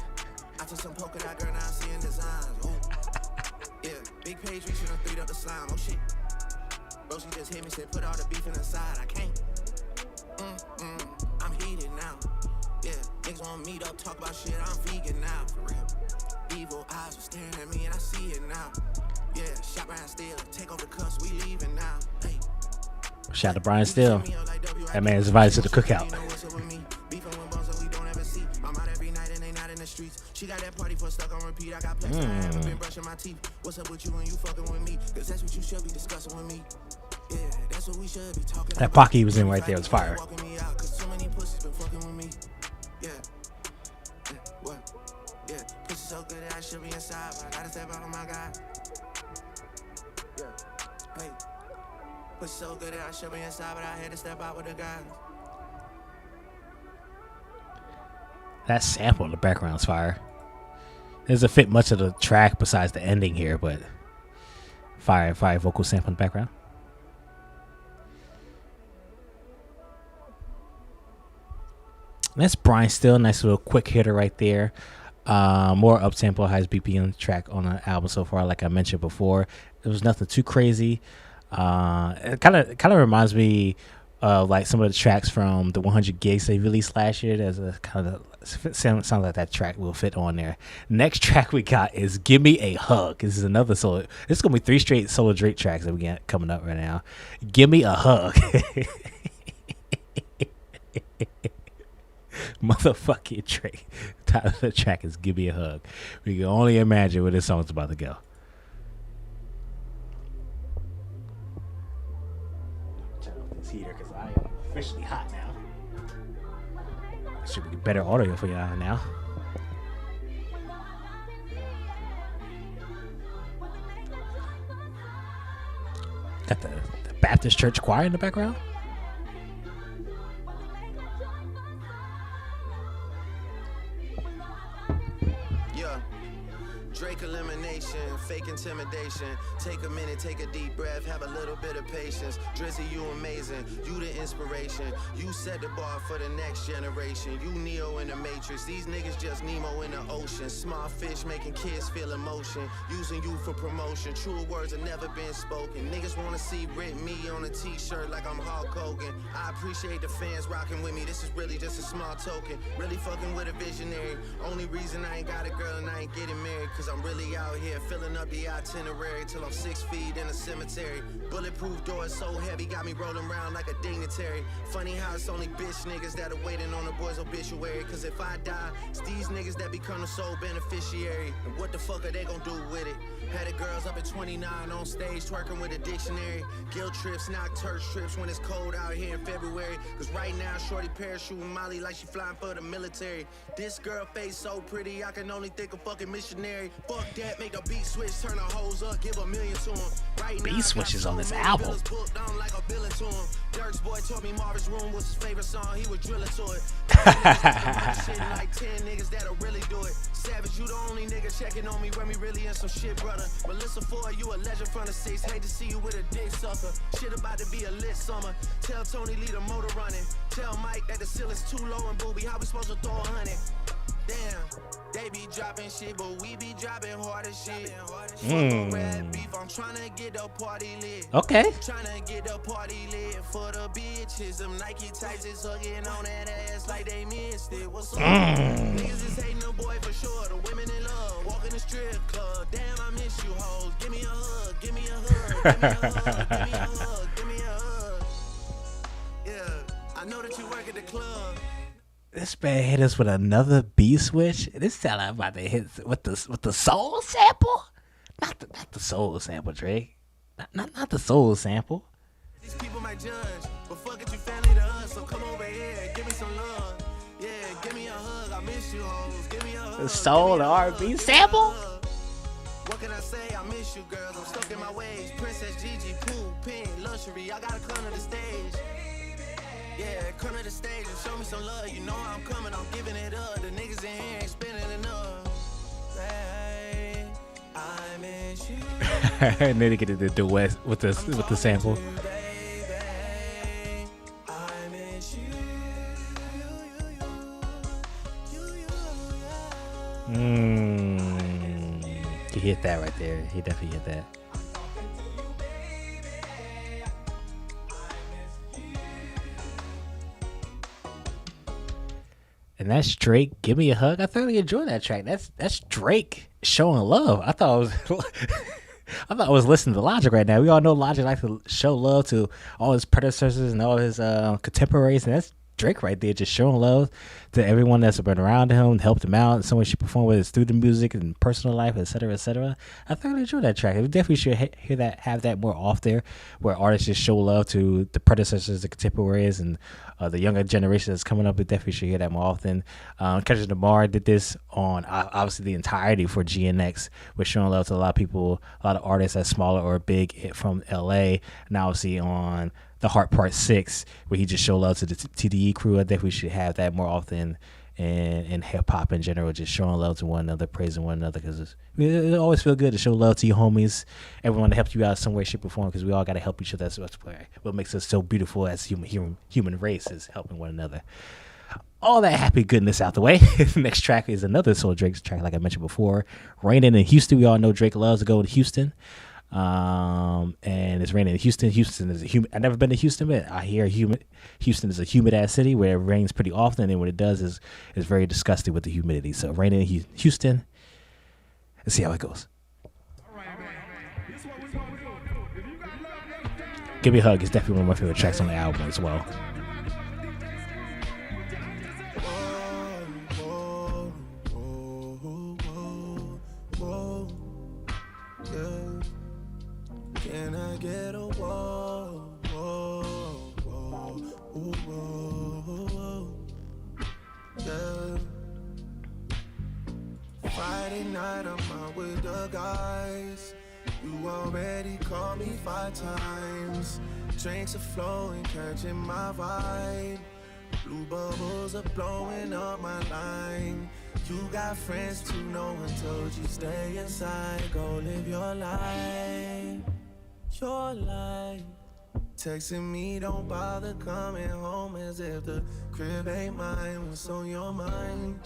[SPEAKER 2] I took some polka dot girl, now I'm seeing designs. Ooh. Yeah, big page reaching and 3'd up the slime. Oh shit. Bro, she just hit me, said put all the beef in the side. I can't. I'm heated now. Yeah, niggas wanna meet up, talk about shit. I'm vegan now, for real. Evil eyes are staring at me and I see it now. Yeah, shot Brian Steele, take over the cuffs, we leaving now. Hey.
[SPEAKER 1] Shout out to Brian Steele. That man is invited to the cookout.
[SPEAKER 2] She got that party for stuck on repeat. I got plethora, I haven't been brushing my teeth. What's up with you and you fucking with me? Cause that's what you should be discussing with me. Yeah, that's what we should be talking
[SPEAKER 1] that
[SPEAKER 2] about.
[SPEAKER 1] pocket he was in right there was fire.
[SPEAKER 2] Cause so many pussies been fucking with me. Yeah. What? Yeah, pussy so good that I should be inside, but I gotta step out on my guy. Yeah. Hey. Pussy so good that I should be inside, but I had to step out with the guys.
[SPEAKER 1] That sample in the background is fire. It doesn't fit much of the track besides the ending here, but fire vocal sample in the background. That's Brian Steele, nice little quick hitter right there. More up-tempo, highest BPM track on the album so far. Like I mentioned before, there was nothing too crazy. It kind of reminds me of like some of the tracks from the 100 gigs they released last year. There's a kind of sounds like that track will fit on there. Next track we got is "Give Me a Hug." This is another solo. This is gonna be 3 straight solo Drake tracks that we got coming up right now. "Give Me a Hug." Motherfucking Drake. Title of the track is "Give Me a Hug." We can only imagine where this song's about to go. Turn off this heater because I am officially hot now. Should be better audio for y'all now. Got the Baptist Church choir in the background.
[SPEAKER 2] Drake elimination, fake intimidation. Take a minute, take a deep breath, have a little bit of patience. Drizzy, you amazing, you the inspiration. You set the bar for the next generation. You Neo in the Matrix, these niggas just Nemo in the ocean. Small fish making kids feel emotion. Using you for promotion, true words have never been spoken. Niggas wanna see Rit me on a t-shirt like I'm Hulk Hogan. I appreciate the fans rocking with me, this is really just a small token. Really fucking with a visionary. Only reason I ain't got a girl and I ain't getting married, cause I'm really out here filling up the itinerary till I'm 6 feet in the cemetery. Bulletproof doors so heavy, got me rolling around like a dignitary. Funny how it's only bitch niggas that are waiting on the boy's obituary. Cause if I die, it's these niggas that become the sole beneficiary. And what the fuck are they gonna do with it? Had the girls up at 29 on stage twerking with a dictionary. Guilt trips, knock church trips when it's cold out here in February. Cause right now, shorty parachuting Molly like she flying for the military. This girl face so pretty, I can only think of fucking missionary. Fuck that, make a beat switch, turn the hoes up, give $1 million to him. Right
[SPEAKER 1] Beat switch is on this album.
[SPEAKER 2] Dirk's boy told me Marvin's Room was his favorite song, he was drilling to it. Shit like 10 niggas that'll really do it. Savage, you the only nigga checking on me when we really in some shit, brother. Melissa Ford, you a legend from the 6. Hate to see you with a dick sucker. Shit about to be a lit summer. Tell Tony leave the motor running. Tell Mike that the ceiling's too low and booby. How we supposed to throw 100? Damn, they be dropping shit, but we be dropping harder shit. Red beef, I'm tryna get the party lit.
[SPEAKER 1] Okay.
[SPEAKER 2] Tryna get the party lit for the bitches. Them Nike tights is hugging on that ass like they missed it. What's up? Niggas is hating the boy for sure. The women in love, walking the strip club. Damn, I miss you hoes. Give me a hug, give me a hug, give me a hug, give me a hug, give me a hug. Yeah, I know that you work at the club.
[SPEAKER 1] This man hit us with another beat switch. This time I'm about to hit with the soul sample. Not the soul sample, Drake. Not the soul sample.
[SPEAKER 2] These people might judge, but fuck it, you family to us. So come over here, give me some love. Yeah, give me a hug. I miss you, hoes. Give me a hug.
[SPEAKER 1] The soul, the R&B sample.
[SPEAKER 2] What can I say? I miss you, girls. I'm stuck in my ways. Princess Gigi, Pooh, Pink, Luxury. I gotta come to the stage. Yeah, come to the stage and show me some love. You know I'm coming, I'm giving it up. The niggas in here ain't spending enough. Hey, I miss you.
[SPEAKER 1] And then they get into the duet with the sample. He hit that right there. He definitely hit that. And that's Drake. Give me a hug. I thoroughly enjoyed that track. That's Drake showing love. I thought I was listening to Logic right now. We all know Logic likes to show love to all his predecessors and all his contemporaries, and that's Drake right there, just showing love to everyone that's been around him, helped him out, someone she performed with through the music and personal life, etc., etc. I thoroughly enjoyed that track. We definitely should hear that, have that more off there, where artists just show love to the predecessors, the contemporaries, and the younger generation that's coming up. We definitely should hear that more often. Kendrick Lamar did this on obviously the entirety for GNX, with showing love to a lot of people, a lot of artists that's smaller or big from LA, and obviously on The Heart Part 6, where he just showed love to the TDE crew. I think we should have that more often in hip-hop in general, just showing love to one another, praising one another, because it always feel good to show love to your homies, everyone that helped you out some way, shape, or form, because we all got to help each other. That's what makes us so beautiful as human race, is helping one another. All that happy goodness out the way. The next track is another Soul Drake's track, like I mentioned before, Raining in Houston. We all know Drake loves to go to Houston. And it's raining in Houston. Houston is I've never been to Houston, but I hear Houston is a humid ass city where it rains pretty often, and what it does is very disgusting with the humidity. So raining in Houston. Let's see how it goes. Give Me a Hug is definitely one of my favorite tracks on the album as well.
[SPEAKER 2] Can I get a whoa, whoa, whoa, whoa, whoa, yeah. Friday night I'm out with the guys. You already called me 5 times. Drinks are flowing, catching my vibe. Blue bubbles are blowing up my line. You got friends too, no one told you stay inside. Go live your life. Your life. Texting me, don't bother coming home, as if the crib ain't mine. What's on your mind?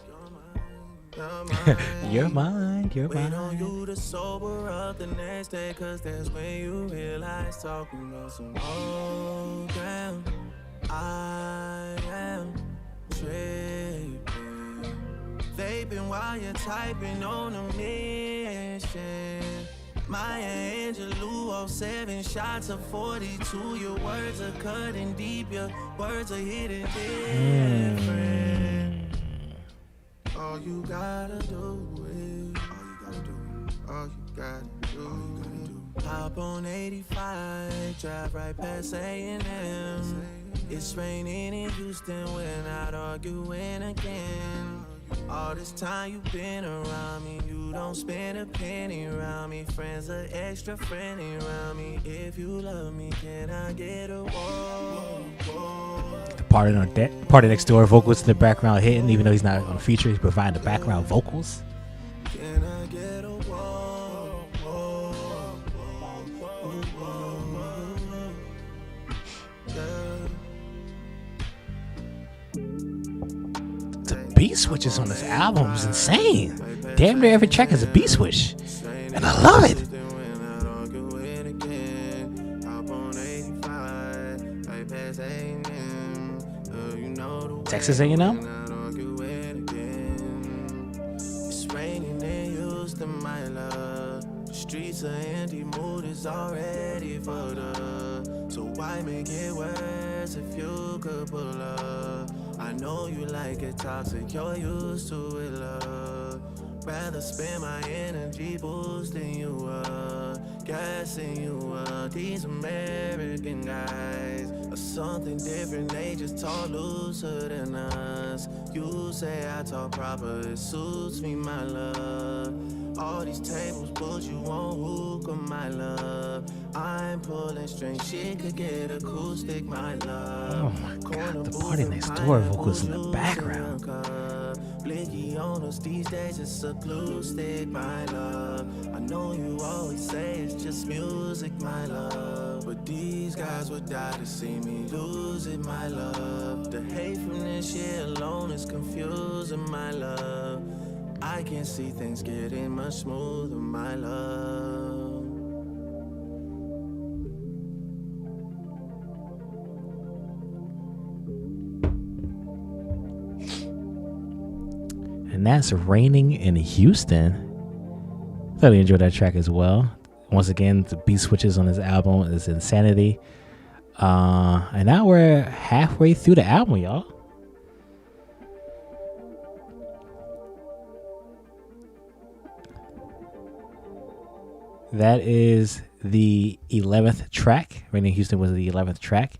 [SPEAKER 1] You're mine.
[SPEAKER 2] Wait on you to sober up the next day, cause that's when you realize talking about some old ground. I am tripping. Vaping while you're typing on a mission. Maya Angelou, 07 shots of 42. Your words are cutting deep, your words are hitting different. All you gotta do is, all you gotta do. Hop on 85, drive right past A&M. It's raining in Houston, we're not arguing again. All this time you been around me, you don't spend a penny around me. Friends are extra friendly around me. If you love me, can I get a whoa, whoa?
[SPEAKER 1] Party Next Door vocals in the background hitting, even though he's not on the feature, he's providing the background vocals.
[SPEAKER 2] Can I get a whoa, whoa, whoa, whoa, whoa, yeah.
[SPEAKER 1] The beat switches on this album is insane. Damn near every track has a beat switch, and I love it. Texas A&M.
[SPEAKER 2] It's raining in Houston, my love. The streets are empty, mood is already fucked up. So why make it worse if you could pull up? I know you like it toxic, you're used to it, love. Rather spend my energy boosting you up, gassing you up. These American guys are something different, they just talk looser than us. You say I talk proper, it suits me, my love. All these tables put you on hookah, my love. I'm pulling strings, shit could get acoustic, my love.
[SPEAKER 1] Oh my god, the Party Next Door vocals in the background.
[SPEAKER 2] Blicky on us these days, it's a glue stick, my love. I know you always say it's just music, my love. But these guys would die to see me lose it, my love. The hate from this year alone is confusing, my love. I can see things getting much smoother, my love.
[SPEAKER 1] And that's Raining in Houston. Thoroughly enjoyed that track as well. Once again, the beat switches on this album is insanity. And now we're halfway through the album, y'all. That is the 11th track. Raining in Houston was the 11th track.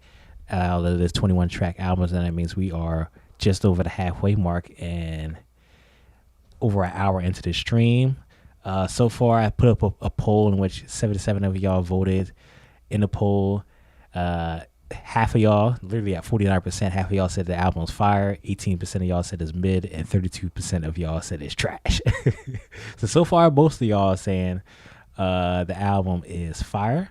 [SPEAKER 1] There's 21 track albums, and that means we are just over the halfway mark and over an hour into the stream. So far, I put up a poll in which 77 of y'all voted in the poll. Half of y'all, literally at 49%, half of y'all said the album's fire, 18% of y'all said it's mid, and 32% of y'all said it's trash. So far, most of y'all are saying the album is fire.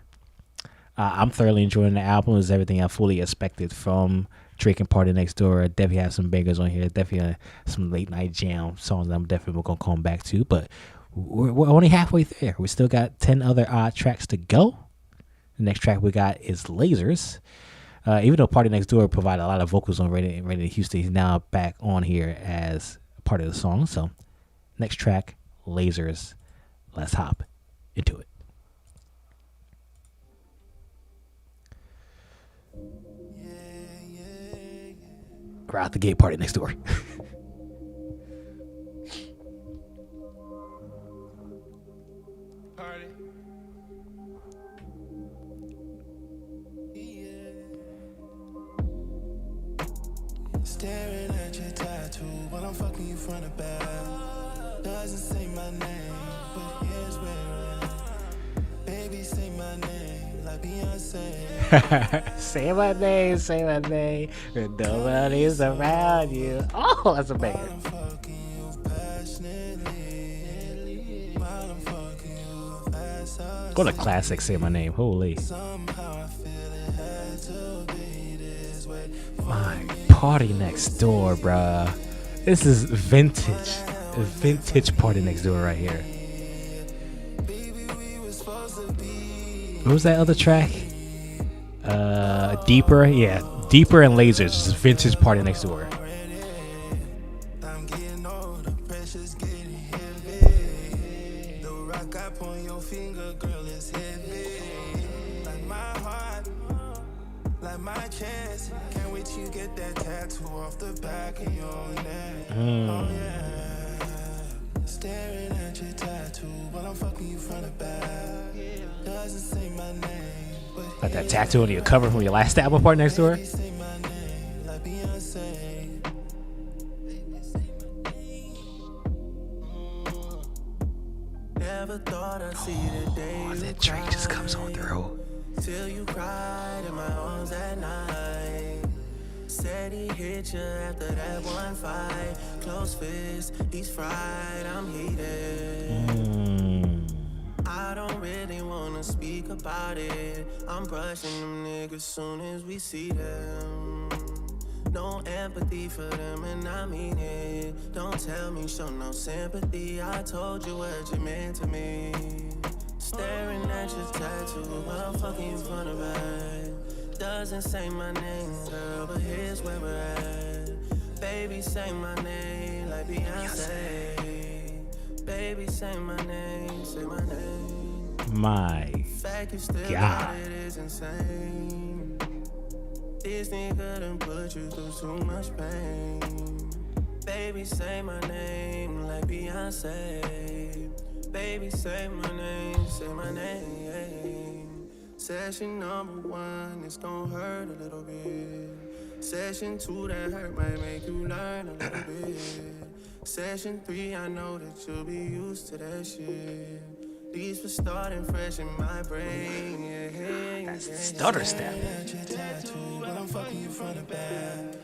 [SPEAKER 1] I'm thoroughly enjoying the album. It's everything I fully expected from Drake and Party Next Door. Definitely have some bangers on here. Definitely some late night jam songs that I'm definitely going to come back to. But we're only halfway there. We still got 10 other odd tracks to go. The next track we got is Lasers. Even though Party Next Door provided a lot of vocals on Raining in Houston, he's now back on here as part of the song. So next track, Lasers. Let's hop into it. Right out the gate, Party Next Door.
[SPEAKER 4] Party. Yeah. Staring at your tattoo while I'm fucking you from the back. Doesn't say my name, but here's where I'm at. Baby, say my name like Beyonce.
[SPEAKER 1] Say my name, say my name. When nobody's around you. Oh, that's a banger. What a classic, Say My Name. Holy. My Party Next Door, bruh. This is vintage. Vintage Party Next Door right here. What was that other track? Deeper. Yeah, Deeper and Lasers. Just vintage Party Next Door.
[SPEAKER 4] The rock up on your finger, girl. like my chance. Can't wait till you get that tattoo off the back of your neck. Oh yeah. Staring at your tattoo while I'm fucking you from the back. Doesn't say my name, but
[SPEAKER 1] Got that tattoo on your cover from your last album, Party Next Door.
[SPEAKER 4] say my name like Beyonce.
[SPEAKER 2] Never thought I'd see the day
[SPEAKER 1] Oh,
[SPEAKER 2] you
[SPEAKER 1] that Drake just comes on
[SPEAKER 2] cried.
[SPEAKER 1] through.
[SPEAKER 2] Till you cried in my arms at night. Said he hit you after that one fight. Close fist, he's fried, I'm heated. I don't really wanna speak about it. I'm brushing them niggas soon as we see them. No empathy for them and I mean it. Don't tell me, show no sympathy. I told you what you meant to me. Staring at your tattoo while I'm fucking you from the back. Doesn't say my name, girl, but here's where we're at. Baby, say my name like Beyonce. Baby, say my name, say my name.
[SPEAKER 1] My
[SPEAKER 2] Fact you still
[SPEAKER 1] God.
[SPEAKER 2] got it is insane. This nigga done put you through too much pain. Baby, say my name like Beyonce. Baby, say my name, say my name. Session number 1, it's gon' hurt a little bit. Session 2, that hurt might make you learn a little bit. Session 3, I know that you'll be used to that shit. These for starting fresh in my brain, yeah.
[SPEAKER 1] That's the stutter step.
[SPEAKER 4] I'm fucking you from the back.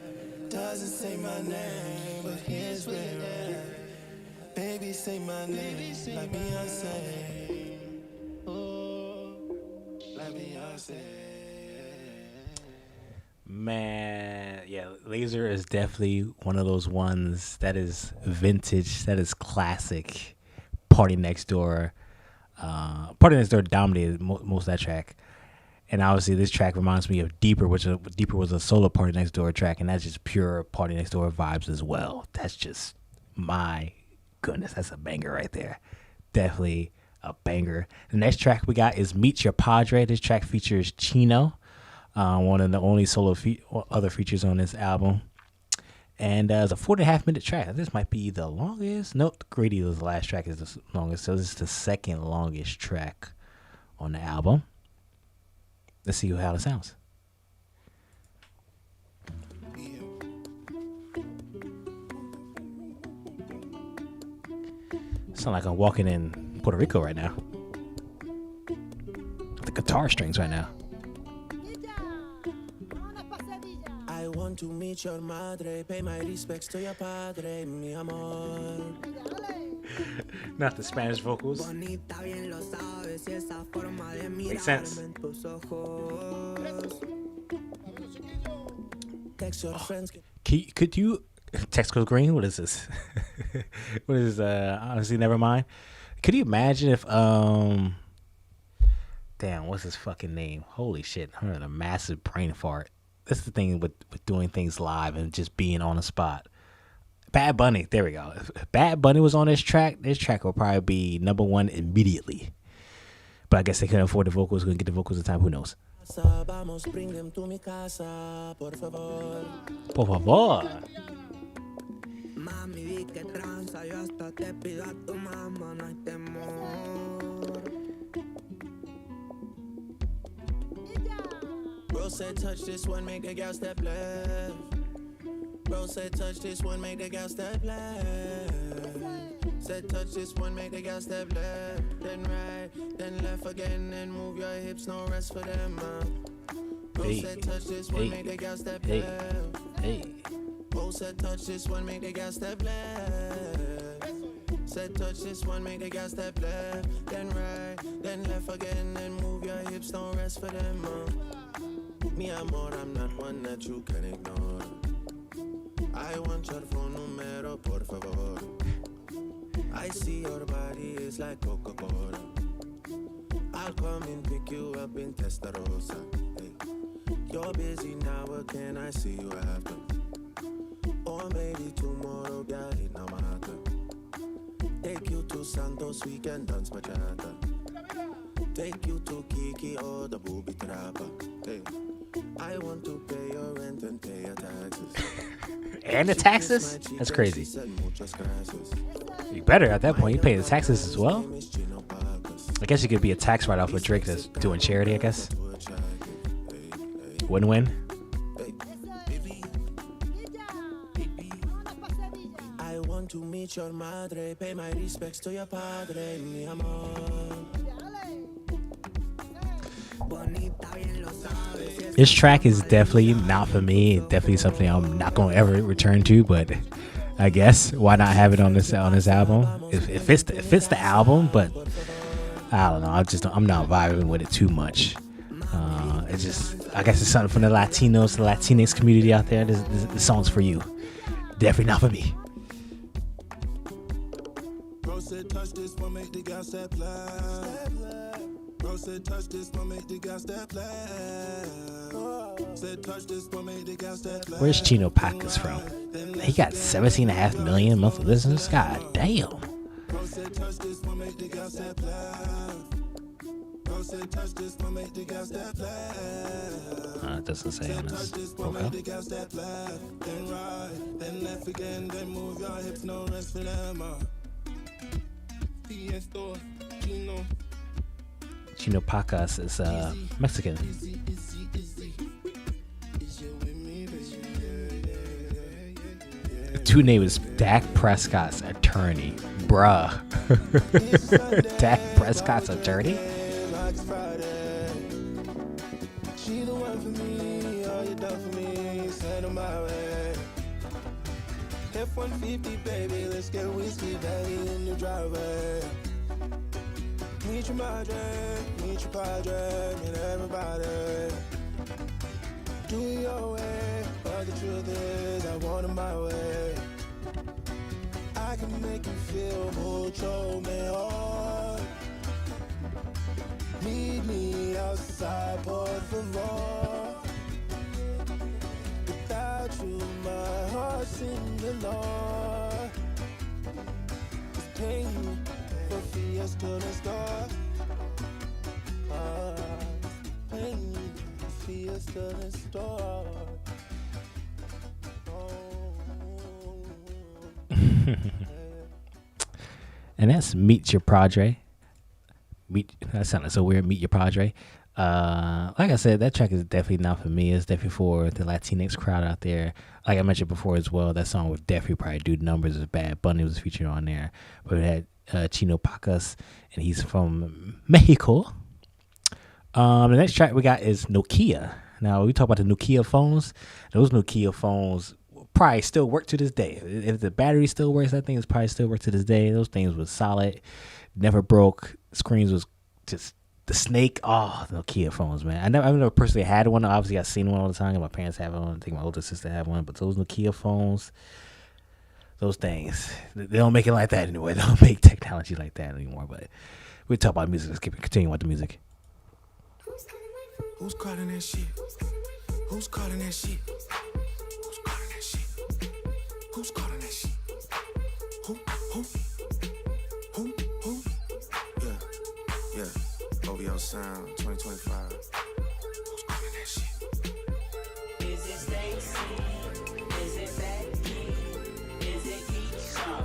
[SPEAKER 4] Doesn't say my name, but here's where we're at. Baby, say my name like Beyonce. Oh, like Beyonce.
[SPEAKER 1] Man, yeah, Laser is definitely one of those ones that is vintage, that is classic. Party Next Door. Party Next Door dominated most of that track. And obviously this track reminds me of Deeper, which Deeper was a solo Party Next Door track, and that's just pure Party Next Door vibes as well. That's just, my goodness, that's a banger right there. Definitely a banger. The next track we got is Meet Your Padre. This track features Chino, one of the only solo other features on this album. And it's a 4.5-minute track. This might be the longest. Nope, Grady was the last track is the longest. So this is the second longest track on the album. Let's see how it sounds. Sound like I'm walking in Puerto Rico right now. The guitar strings right now.
[SPEAKER 2] I want to meet your madre, pay my respects to your padre, mi amor.
[SPEAKER 1] Not the Spanish vocals. Makes sense.
[SPEAKER 2] Text your friends.
[SPEAKER 1] Could you text Coach Green? What is this? What is this? Honestly, never mind. Could you imagine if damn, what's his fucking name? Holy shit! I'm having a massive brain fart. That's the thing with doing things live and just being on the spot. Bad Bunny, there we go. If Bad Bunny was on this track will probably be number 1 immediately. But I guess they couldn't afford the vocals, couldn't get the vocals at the time, who knows?
[SPEAKER 2] Vamos, bring them to mi casa, por favor.
[SPEAKER 1] Por favor.
[SPEAKER 2] Mami, vi que tranza, yo hasta te pido a tu mamá, no hay temor. Bro said touch this one, make the gal step left. Bro said touch this one, make the gal step left. Said touch this one, make the gal step left. Then right, then left again, and move your hips, no rest for them. Bro said touch this one, make the gal step left. Bro said touch this one, make the gal step left. Said touch this one, make the gal step left. Then right, then left again, and move your hips, no rest for them. Mi amor, I'm not one that you can ignore. I want your phone numero, por favor. I see your body is like Coca-Cola. I'll come and pick you up in Testarossa. Hey. You're busy now, but can I see you after? Or maybe tomorrow, girl, it no matter. Take you to Santos, we can dance bachata. Take you to Kiki or the booby trapper. Hey. I want to pay your rent and pay your taxes.
[SPEAKER 1] And the taxes? That's crazy. You better at that point. You pay the taxes as well. I guess you could be a tax write-off with Drake that's doing charity, I guess. Win-win.
[SPEAKER 2] I want to meet your madre, pay my respects to your padre, mi amor.
[SPEAKER 1] This track is definitely not for me. Definitely something I'm not gonna ever return to. But I guess why not have it on this album? It fits the album, but I don't know. I'm not vibing with it too much. It's just, I guess it's something from the Latinos, the Latinx community out there. This song's for you. Definitely not for me.
[SPEAKER 4] Bro said touch this one, make the gas step left. Bro said touch this one, make the gas step left. Said touch this one, make the gas step left.
[SPEAKER 1] Where's Chino Pacas from? He got 17.5 million monthly listeners. God damn.
[SPEAKER 4] Bro said touch this one, make the gas step left. Bro said touch this one, make the gas step left.
[SPEAKER 1] It doesn't say on
[SPEAKER 4] Touch
[SPEAKER 1] this
[SPEAKER 4] this one,
[SPEAKER 1] profile.
[SPEAKER 4] make the gas step left. Then right, then left again, then move your hips, no rest for them. Tiesto, Chino.
[SPEAKER 1] Chino Pacas is Mexican. The two name is Dak Prescott's attorney. Bruh. Dak Prescott's attorney?
[SPEAKER 4] She the one for me, all you done for me, send her my way. F-150, baby, let's get whiskey, baby, in the driveway. Meet your madre, meet your padre, meet everybody. Do it your way, but the truth is, I want it my way. I can make you feel mucho mejor. Meet me outside, por favor. Without you, my heart sings alone. It's pain for fiesta, let's go. Pain for fiesta, let's go.
[SPEAKER 1] And that's Meet Your Padre. That sounded so weird. Meet Your Padre. Like I said, that track is definitely not for me. It's definitely for the Latinx crowd out there. Like I mentioned before as well, that song would definitely probably do numbers as Bad Bunny was featured on there. But it had Chino Pacas, and he's from Mexico. The next track we got is Nokia. Now, we talk about the Nokia phones. Those Nokia phones probably still work to this day. If the battery still works, I think it's probably still work to this day. Those things was solid, never broke. Screens was just the snake. Oh, the Nokia phones, man. I've never personally had one. Obviously, I've seen one all the time. My parents have one. I think my older sister had one. But those Nokia phones, those things, they don't make it like that anymore. They don't make technology like that anymore. But we talk about music. Let's continue with the music.
[SPEAKER 2] Who's calling that shit? Who's calling that shit? Who's calling that shit? Who's calling that shit? Who? Yeah. OVO Sound 2025. Who's calling that shit?
[SPEAKER 7] Is it Stacy? Is it Becky? Is it Keisha?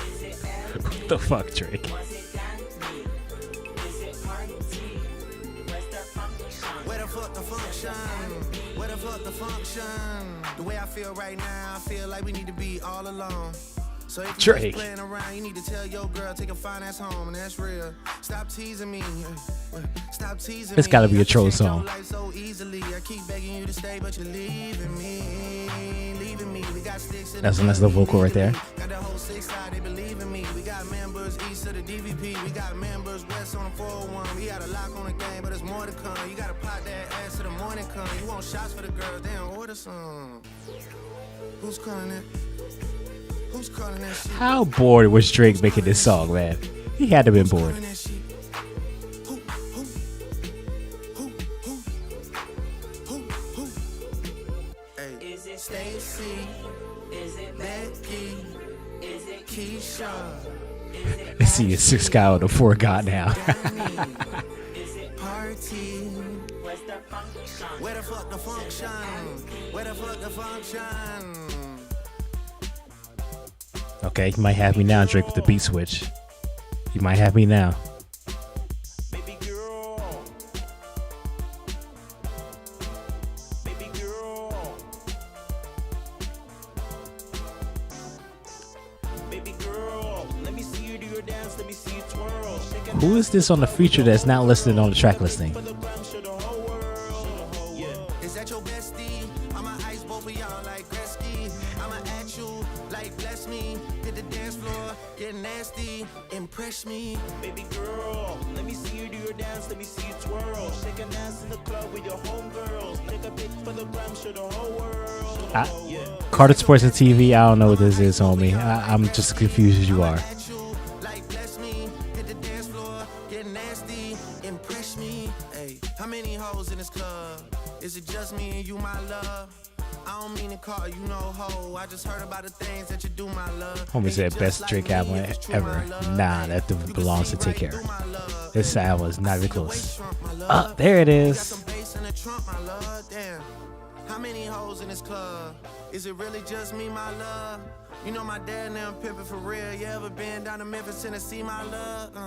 [SPEAKER 7] Is it Abby?
[SPEAKER 1] What the fuck, Drake?
[SPEAKER 7] Was it Danny? Is it Party? Where's the function?
[SPEAKER 2] Where the fuck the function? Where the fuck the function? The way I feel right now, I feel like we need to be all alone. So if you're
[SPEAKER 1] Drake.
[SPEAKER 2] just playing around, you need to tell your girl, take a fine ass home, and that's real. Stop teasing me. Stop teasing me.
[SPEAKER 1] It's gotta be a
[SPEAKER 2] I
[SPEAKER 1] troll
[SPEAKER 2] can change your
[SPEAKER 1] song.
[SPEAKER 2] life so easily. I keep begging you to stay, but you're leaving me. Leaving me. We got sticks in
[SPEAKER 1] That's a nice little vocal right there.
[SPEAKER 2] Got the whole 6 side, they believe in me. We got members east of the DVP. We got members west on the 401. We got a lock on the game, but there's more to come. You gotta pot that ass till the morning come. You want shots for the girls, damn, order some. Who's calling it? Who's calling that shit?
[SPEAKER 1] How bored was Drake making this song, man? He had to have been bored.
[SPEAKER 2] Calling that shit? Who? Hey,
[SPEAKER 7] Is it
[SPEAKER 2] Stacy?
[SPEAKER 7] Is it
[SPEAKER 2] Becky?
[SPEAKER 7] Is it
[SPEAKER 2] Keisha?
[SPEAKER 7] Is it
[SPEAKER 1] Let's see, it's 6 guy on the 4 god now.
[SPEAKER 7] Is it
[SPEAKER 2] Party? party?
[SPEAKER 7] Where's the function?
[SPEAKER 2] Where the fuck the function? Where the fuck the function?
[SPEAKER 1] Okay, you might have me now, Drake, with the beat switch. You might have me now.
[SPEAKER 2] Baby girl. Baby girl. Baby girl. Let me see you do your dance. Let me see you twirl.
[SPEAKER 1] Who is this on the feature that's not listed on the track listing?
[SPEAKER 2] For the gram, show the whole world. Yeah. Is that your bestie? I'ma ice both of y'all like Gretzky. I'ma at you like bless me. Hit the dance floor, get nasty, impress me. Baby girl, let me see you do your dance, let me see you twirl. Shake a dance in the club with your homegirls. Take a pic for the gram, show the whole world.
[SPEAKER 1] Carter Sports and TV, I don't know what this is, homie. I'm just as confused as you are.
[SPEAKER 2] At you like bless me. Hit the dance floor, get nasty, impress me. Hey, how many hoes in this club? Is it just me and you, my love? I don't mean to call you no hoe. I just heard about the things that you do, my love.
[SPEAKER 1] Homie said best Drake album ever. Nah, that belongs to Take Care. This album is not even close. There it is.
[SPEAKER 2] How many hoes in this club? Is it really just me, my love? You know my dad now pimping for real. You ever been down to Memphis, Tennessee, my love?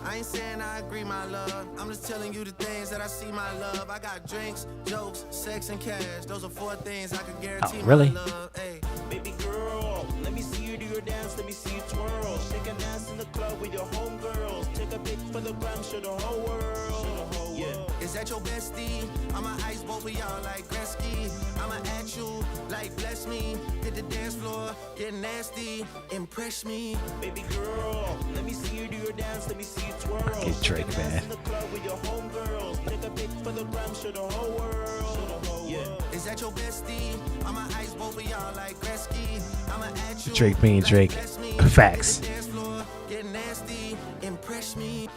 [SPEAKER 2] I ain't saying I agree, my love. I'm just telling you the things that I see, my love. I got drinks, jokes, sex, and cash. Those are 4 things I can guarantee,
[SPEAKER 1] really?
[SPEAKER 2] my love. Hey, baby girl, let me see you do your dance. Let me see you twirl. Shake a dance in the club with your homegirls. Take a pic for the gram, show the whole world. Yeah. Is that your bestie? I'ma ice both of y'all like Gretzky. I'ma at you like bless me. Hit the dance floor, get nasty, impress me. Baby girl, let me see you do your dance, let me see you twirl.
[SPEAKER 1] Get Drake, man.
[SPEAKER 2] In the club with your homegirls. Take a pic for the gram, show the whole world. Yeah. Is that your bestie? I'ma ice both of y'all like Gretzky. I'ma at you
[SPEAKER 1] Drake being Drake.
[SPEAKER 2] bless me.
[SPEAKER 1] Facts.
[SPEAKER 2] Hit the dance floor, get nasty, impress me.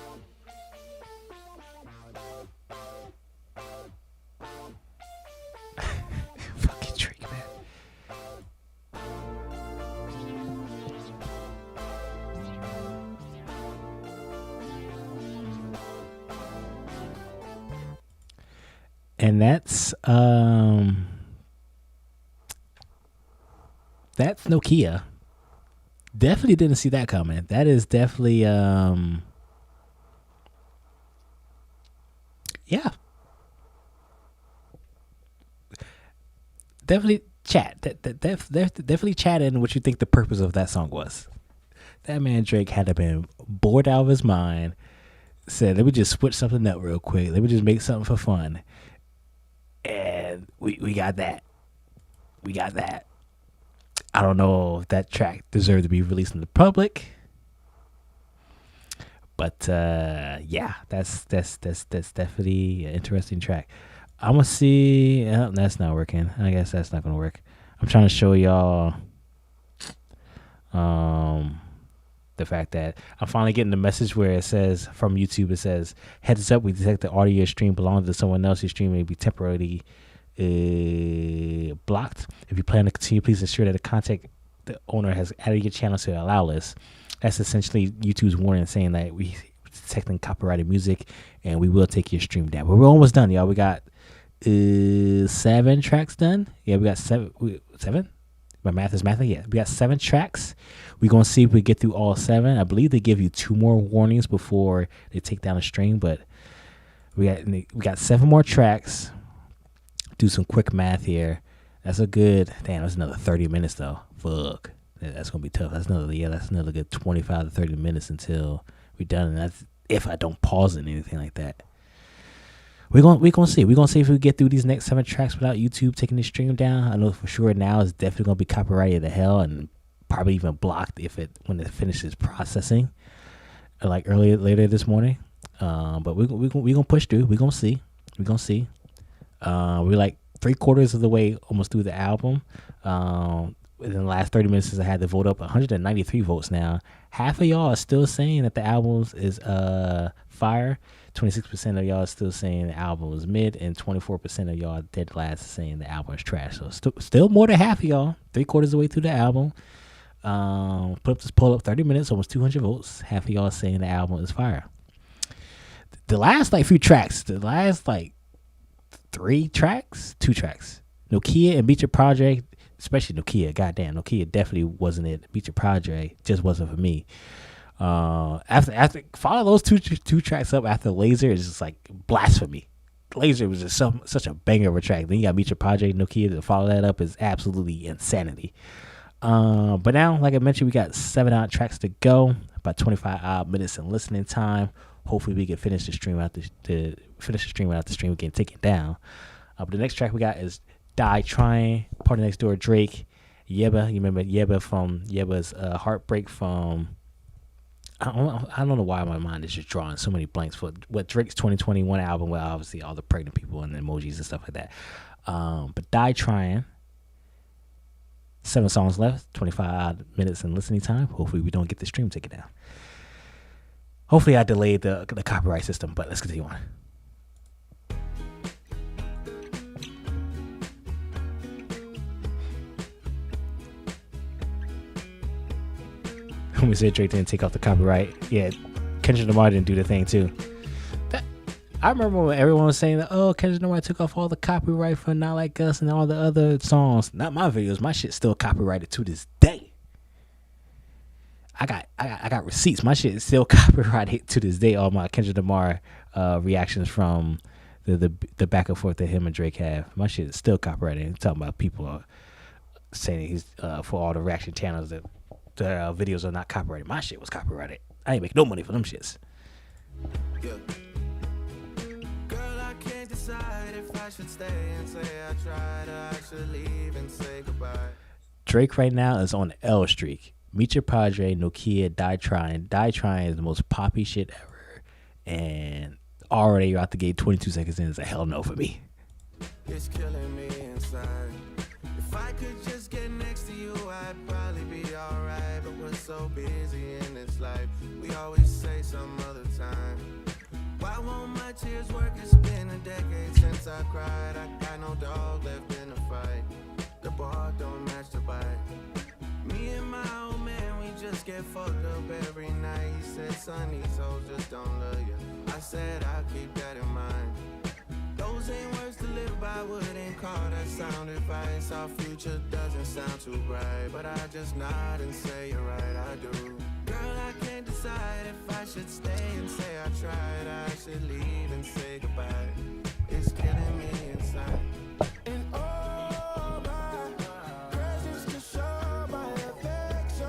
[SPEAKER 1] Fucking Drake, man. And that's Nokia. Definitely didn't see that coming. That is definitely yeah. Definitely chat. Definitely chat in what you think the purpose of that song was. That man Drake had to been bored out of his mind. Said, let me just switch something up real quick. Let me just make something for fun. And we got that. We got that. I don't know if that track deserved to be released in the public. But yeah, that's definitely an interesting track. I'm gonna see. That's not working. I guess that's not gonna work. I'm trying to show y'all the fact that I'm finally getting the message where it says from YouTube. It says, "Heads up, we detect the audio stream belongs to someone else. Your stream may be temporarily blocked. If you plan to continue, please ensure that the owner has added your channel to the allow list." That's essentially YouTube's warning saying that we detecting copyrighted music and we will take your stream down. But we're almost done, y'all. We got 7 tracks done. Yeah, we got 7. My math is math. Yeah, we got 7 tracks. We're gonna see if we get through all 7. I believe they give you 2 more warnings before they take down the stream, but we got 7 more tracks. Do some quick math here. That's a good. Damn, that's another 30 minutes though. Fuck. That's gonna be tough. That's another good 25 to 30 minutes until we're done. And that's if I don't pause it or anything like that. We're gonna see. We're gonna see if we get through these next 7 tracks without YouTube taking the stream down. I know for sure now it's definitely gonna be copyrighted to hell and probably even blocked when it finishes processing, like later this morning. But we gonna push through. We're gonna see. We're like 3/4 of the way almost through the album. In the last 30 minutes since I had to vote up 193 votes now. Half of y'all are still saying that the album is fire. 26% of y'all are still saying the album is mid, and 24% of y'all dead last saying the album is trash. So still more than half of y'all, 3/4 of the way through the album. Put up this poll up 30 minutes, almost 200 votes. Half of y'all saying the album is fire. the last like few tracks, the last like 2 tracks, Nokia and Beat Your Project, especially Nokia. Goddamn, Nokia definitely wasn't it. Beat Your Project just wasn't for me. After follow those two tracks up after Laser is just like blasphemy. Laser was just such a banger of a track. Then you got Meet Your Project, Nokia to follow that up is absolutely insanity. But now, like I mentioned, we got 7 odd tracks to go, about 25 odd minutes in listening time. Hopefully, we can finish the stream without the stream getting taken down. But the next track we got is Daytwan, Party Next Door, Drake, Yebba. You remember Yebba from Yebba's Heartbreak from. I don't know why my mind is just drawing so many blanks for what Drake's 2021 album. Well, obviously all the pregnant people and the emojis and stuff like that. But Daytwan, 7 songs left, 25 minutes in listening time. Hopefully we don't get the stream taken down. Hopefully I delayed the copyright system, but let's continue on. When we said Drake didn't take off the copyright, yeah, Kendrick Lamar didn't do the thing too. I remember when everyone was saying that, oh, Kendrick Lamar took off all the copyright for Not Like Us and all the other songs. Not my videos. My shit's still copyrighted to this day. I got receipts. My shit is still copyrighted to this day. All my Kendrick Lamar reactions from the back and forth that him and Drake have. My shit is still copyrighted. I'm talking about people saying he's for all the reaction channels that the videos are not copyrighted. My shit was copyrighted. I ain't make no money for them shits.
[SPEAKER 2] Yeah. Girl, I can't decide if I should stay and say I tried, or I should leave and say goodbye.
[SPEAKER 1] Drake right now is on the L streak. Meet Your Project, Nokia, Daytwan. Daytwan is the most poppy shit ever. And already out the gate 22 seconds in is a hell no for me.
[SPEAKER 2] It's killing me inside. If I could just get next to you, I'd probably be alright. But we're so busy in this life. We always say some other time. Why won't my tears work? It's been a decade since I cried. I got no dog left in the fight. The bar don't match the bite. Me and my old man, we just get fucked up every night. He said, son, these hoes just don't love you. I said, I'll keep that in mind. Those ain't words to live by, wouldn't call that sound advice. Our future doesn't sound too bright, but I just nod and say you're right, I do. Girl, I can't decide if I should stay and say I tried, I should leave and say goodbye. It's killing me inside. And all my presents to show my affection.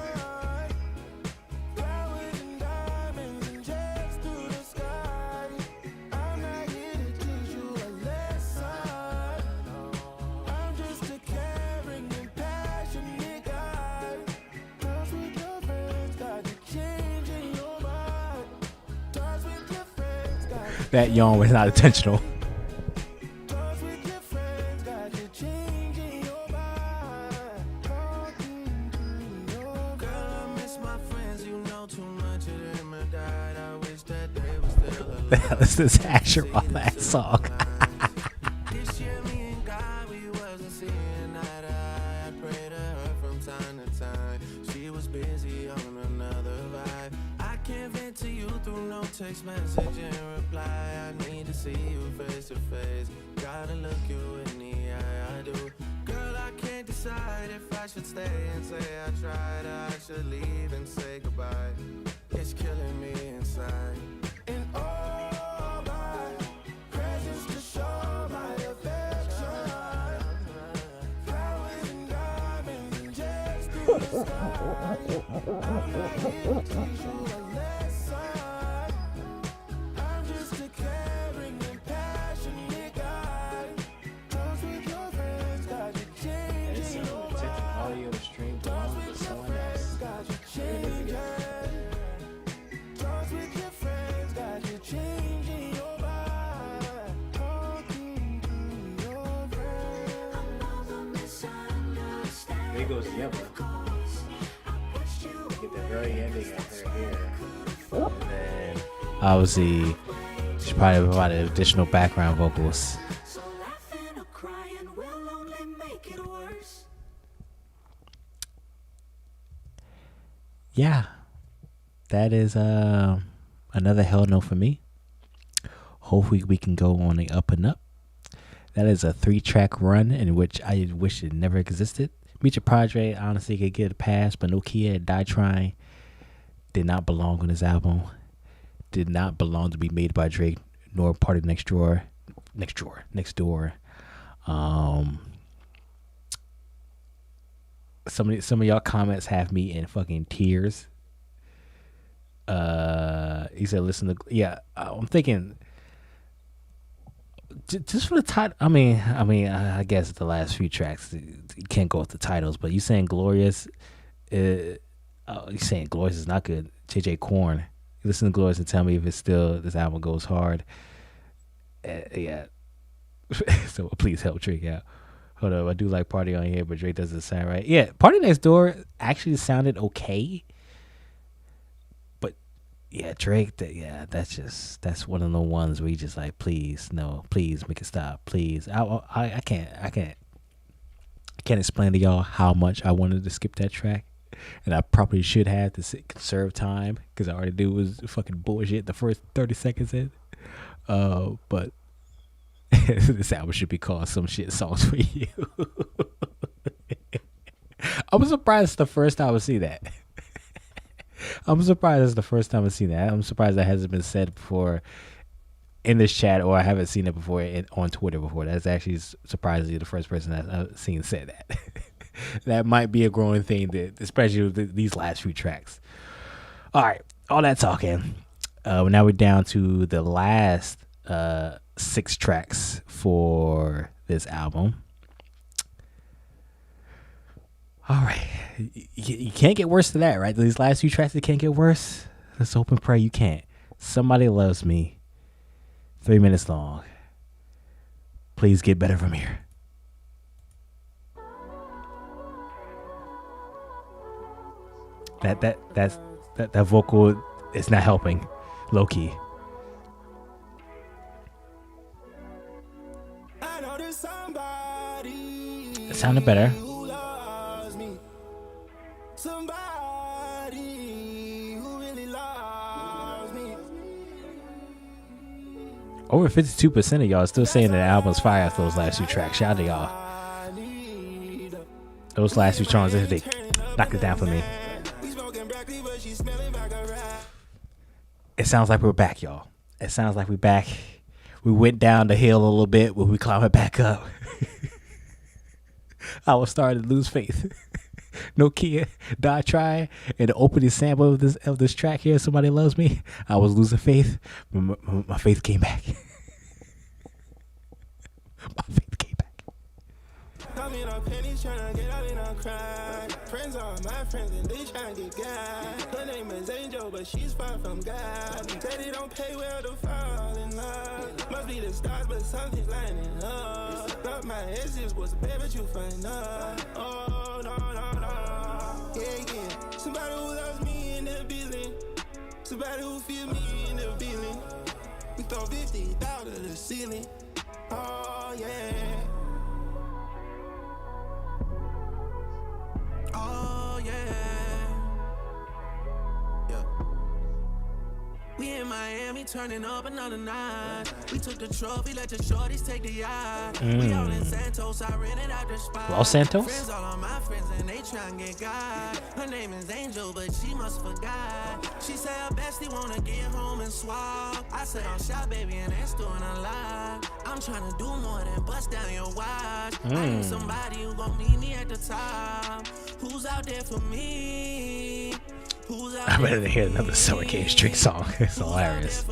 [SPEAKER 2] Flowers and diamonds and jets through the sky. I'm not here to teach you a lesson. I'm just a caring and passionate guy. Talks with your friends, got you changing your mind. Talks with your friends, got you
[SPEAKER 1] That yawn was not intentional.
[SPEAKER 2] talks with your friends, got you changing your mind. Talking to your girl, I miss my friends. You know too much of them have died. I wish that they were still alive.
[SPEAKER 1] The hell is this Asher on that song?
[SPEAKER 2] This year, me and God, we wasn't seeing eye to eye. I pray to her from time to time. She was busy on another vibe. I can't vent to you through no text message and reply. I need to see you face to face. Gotta look you in the eye, I do. Girl, I can't decide if I should stay and say I tried, or I should leave and say goodbye. It's killing me inside. And all my presents to show my affection. Flowers and diamonds and jets through the sky. I'm not here to teach you a lesson. I'm just a caring and passionate guy. Talks with your friends, got you changing your mind.
[SPEAKER 1] Audio stream
[SPEAKER 2] Talks with your friends, got you changing. Talks with your friends, got you changing your mind. Talking to your friends.
[SPEAKER 1] There goes Yebba. Get the very ending of her here. And then obviously she probably provided additional background vocals.
[SPEAKER 2] So laughing or crying will only make it worse.
[SPEAKER 1] Yeah. That is another hell no for me. Hopefully we can go on the up and up. That is a 3-track run in which I wish it never existed. Meet Your Padre honestly could get a pass, but Nokia and Daytwan did not belong on this album. Did not belong to be made by Drake nor Party Next Door. Some of y'all comments have me in fucking tears. He said, "Listen to I'm thinking just for the title. I guess the last few tracks you can't go with the titles, but you saying Glorious? You saying Glorious is not good? JJ Korn, you listen to Glorious and tell me if it's still this album goes hard. Yeah. So please help Drake out. Hold up, I do like Party on here, but Drake doesn't sound right. Yeah, Party Next Door actually sounded okay. But yeah, Drake, that's one of the ones where you just like, please, no, please make it stop. Please. I can't explain to y'all how much I wanted to skip that track. And I probably should have to conserve time because I already knew it was fucking bullshit the first 30 seconds in. But this album should be called Some Shit Songs for You. I'm surprised it's the first time I see that. I'm surprised it's the first time I see that. I'm surprised that hasn't been said before in this chat, or I haven't seen it before on Twitter before. That's actually surprisingly the first person that I've seen say that. That might be a growing thing, that especially with these last few tracks. All right, all that talking. Now we're down to the last 6 tracks for this album. All right, you can't get worse than that, right? These last few tracks, it can't get worse. Let's hope and pray you can't. Somebody Loves Me, 3 minutes long. Please get better from here. That vocal is not helping, low key. It sounded better. Over 52% of y'all still saying that the album's fire after those last 2 tracks. Shout out to y'all. Those last 2 songs, they knocked it down for me. It sounds like we're back, y'all. It sounds like we're back. We went down the hill a little bit, but we climbed it back up. I was starting to lose faith. Nokia, Daytwan, and the opening sample of this track here, Somebody Loves Me. I was losing faith, but my faith came back. My faith came back. I'm in a penny trying to get out and I'm crying. Friends are my friends and they trying to get God. Her name is Angel, but she's far from God. Said it don't pay well to fall in love. Must be the stars, but something's lining up. Thought my exes was bad, but you find out. Oh, no. Yeah. Somebody who loves me in the building. Somebody who feels me in the building. We throw 50 out of the ceiling. Oh, yeah.
[SPEAKER 2] Oh yeah. We in Miami turning up another night. We took the trophy, let the shorties take the yacht. We all in Santos, I rented out the spot.
[SPEAKER 1] Los Santos?
[SPEAKER 2] Friends, all of my friends, and they try and get God. Her name is Angel, but she must forgot. She said her bestie wanna get home and swap. I said I'm shy, baby, and that's doing a lot. I'm trying to do more than bust down your watch. I need somebody who gon' meet me at the top. Who's out there for me? I'm ready to hear another Summer Cage Drake song. It's hilarious.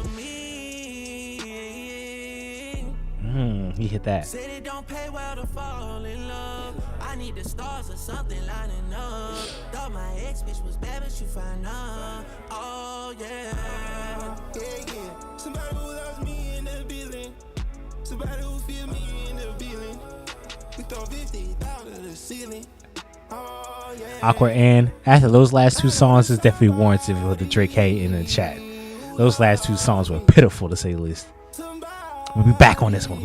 [SPEAKER 2] He hit that. Said it don't pay well to fall in love. I need the stars or something lining up. Thought my ex bitch was bad, but you find her. Oh yeah. Yeah. Somebody who loves me in the building. Somebody who feels me in the building. We throw 50 out of the ceiling. Oh, yeah. Awkward and after those last 2 songs is definitely warranted with the Drake hate in the chat. Those last 2 songs were pitiful to say the least. We'll be back on this one.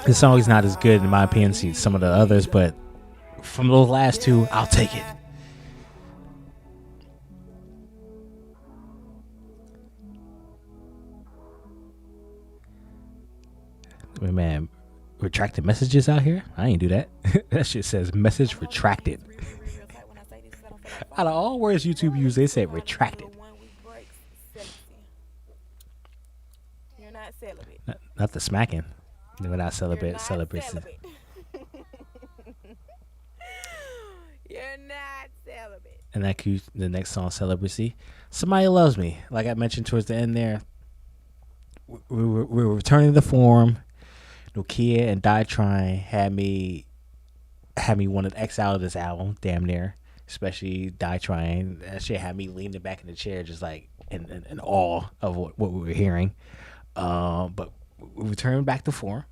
[SPEAKER 2] This song is not as good in my opinion as some of the others, but from those last 2, I'll take it.
[SPEAKER 1] Wait, man, retracted messages out here? I ain't do that. That shit says message retracted. Out of all words YouTube use, they said retracted.
[SPEAKER 8] You're not celibate.
[SPEAKER 1] Not the smacking. We're not celibate. Celibacy.
[SPEAKER 8] You're not celibate.
[SPEAKER 1] And that the next song, Celibacy. Somebody Loves Me. Like I mentioned towards the end there, we're returning to form. Nokia and Daytwan had me want to X out of this album, damn near. Especially Daytwan. That shit had me leaning back in the chair just like in awe of what we were hearing. But we returned back to form.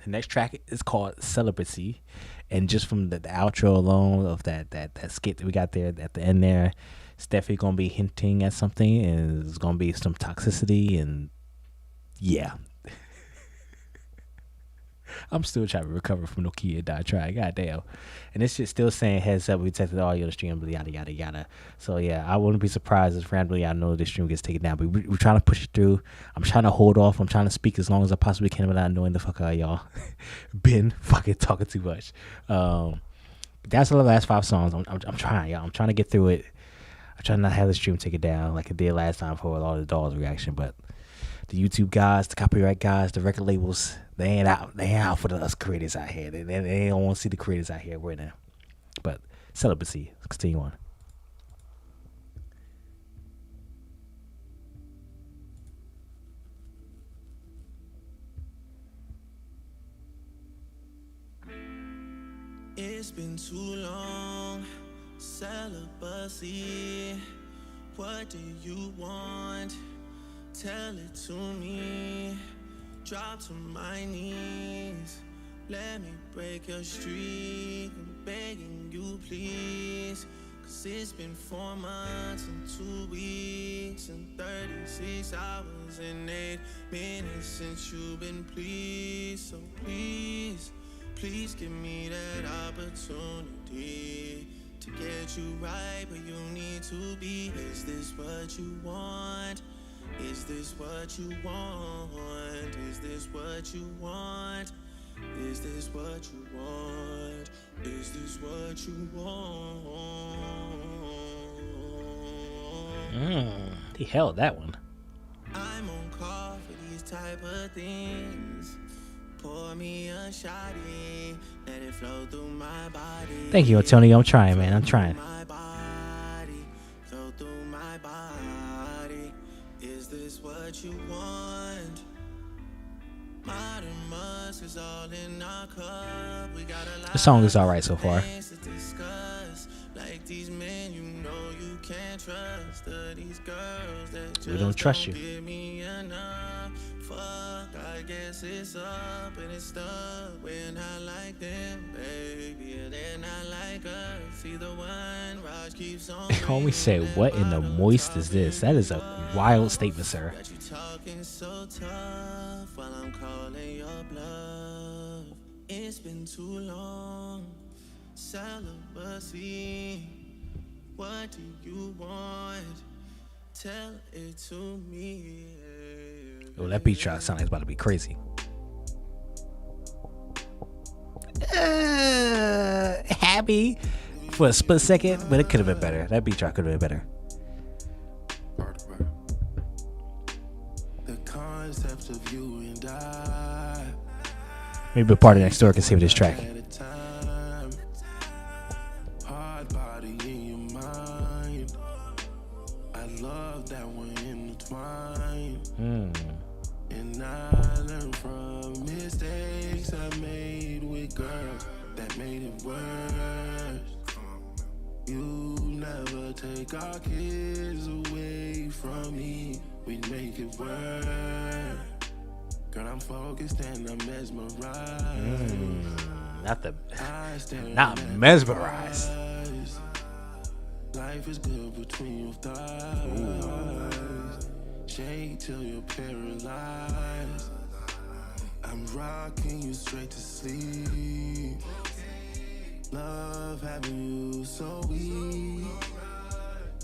[SPEAKER 1] The next track is called Celibacy. And just from the outro alone of that skit that we got there at the end there, it's definitely going to be hinting at something. And there's going to be some toxicity. And yeah. I'm still trying to recover from Nokia Daytwan. Goddamn. And this shit still saying heads up, we tested all your stream, yada, yada, yada. So yeah, I wouldn't be surprised if randomly I know this stream gets taken down. But we're trying to push it through. I'm trying to hold off. I'm trying to speak as long as I possibly can without knowing the fuck out of y'all. Been fucking talking too much. That's the last 5 songs. I'm trying, y'all. I'm trying to get through it. I'm trying not to have the stream take it down like it did last time for all the dolls reaction. But the YouTube guys, the copyright guys, the record labels, they ain't out for us creators out here. They don't want to see the creators out here right now. But Celibacy. Let's continue on.
[SPEAKER 2] It's been too long, celibacy. What do you want? Tell it to me. Drop to my knees. Let me break your streak. I'm begging you, please. Cause it's been 4 months and 2 weeks and 36 hours and 8 minutes since you've been pleased. So please, please give me that opportunity to get you right where you need to be. Is this what you want? Is this what you want? Is this what you want? Is this what you want? Is this what you want?
[SPEAKER 1] He held that one.
[SPEAKER 2] I'm on call for these type of things. Pour me a shotty, let it flow through my body.
[SPEAKER 1] Thank you, Antonio. I'm trying, man. I'm trying.
[SPEAKER 2] My body, flow through my body. Is this what you want? Modern Musk is all in our cup. We got a lot.
[SPEAKER 1] The song is alright so far.
[SPEAKER 2] Like these men, you know you can't trust. These girls that just
[SPEAKER 1] We don't trust you.
[SPEAKER 2] give me enough. Fuck, I guess it's up and it's stuck. We're not like them, baby. They're not like us. Either one, Raj keeps on.
[SPEAKER 1] Homie said, what in the moist is this? That is a wild statement, sir.
[SPEAKER 2] Got you talking so tough while I'm calling your bluff. It's been too long. Celibacy. What do you want? Tell it to me.
[SPEAKER 1] Oh, that beat track sounds like it's about to be crazy. Happy for a split second, but it could have been better. That beat track could have been better.
[SPEAKER 4] The concept of you and I.
[SPEAKER 1] Maybe a party next door can save this track.
[SPEAKER 4] Hard body in your mind. I love that one intertwined. And I learned from mistakes I made with girls that made it worse. You never take our kids away from me. We'd make it work. Girl, I'm focused and I'm mesmerized.
[SPEAKER 1] Not mesmerized.
[SPEAKER 4] Life is good between your thighs. Shake till you're paralyzed. I'm rocking you straight to sleep. Love having you so weak.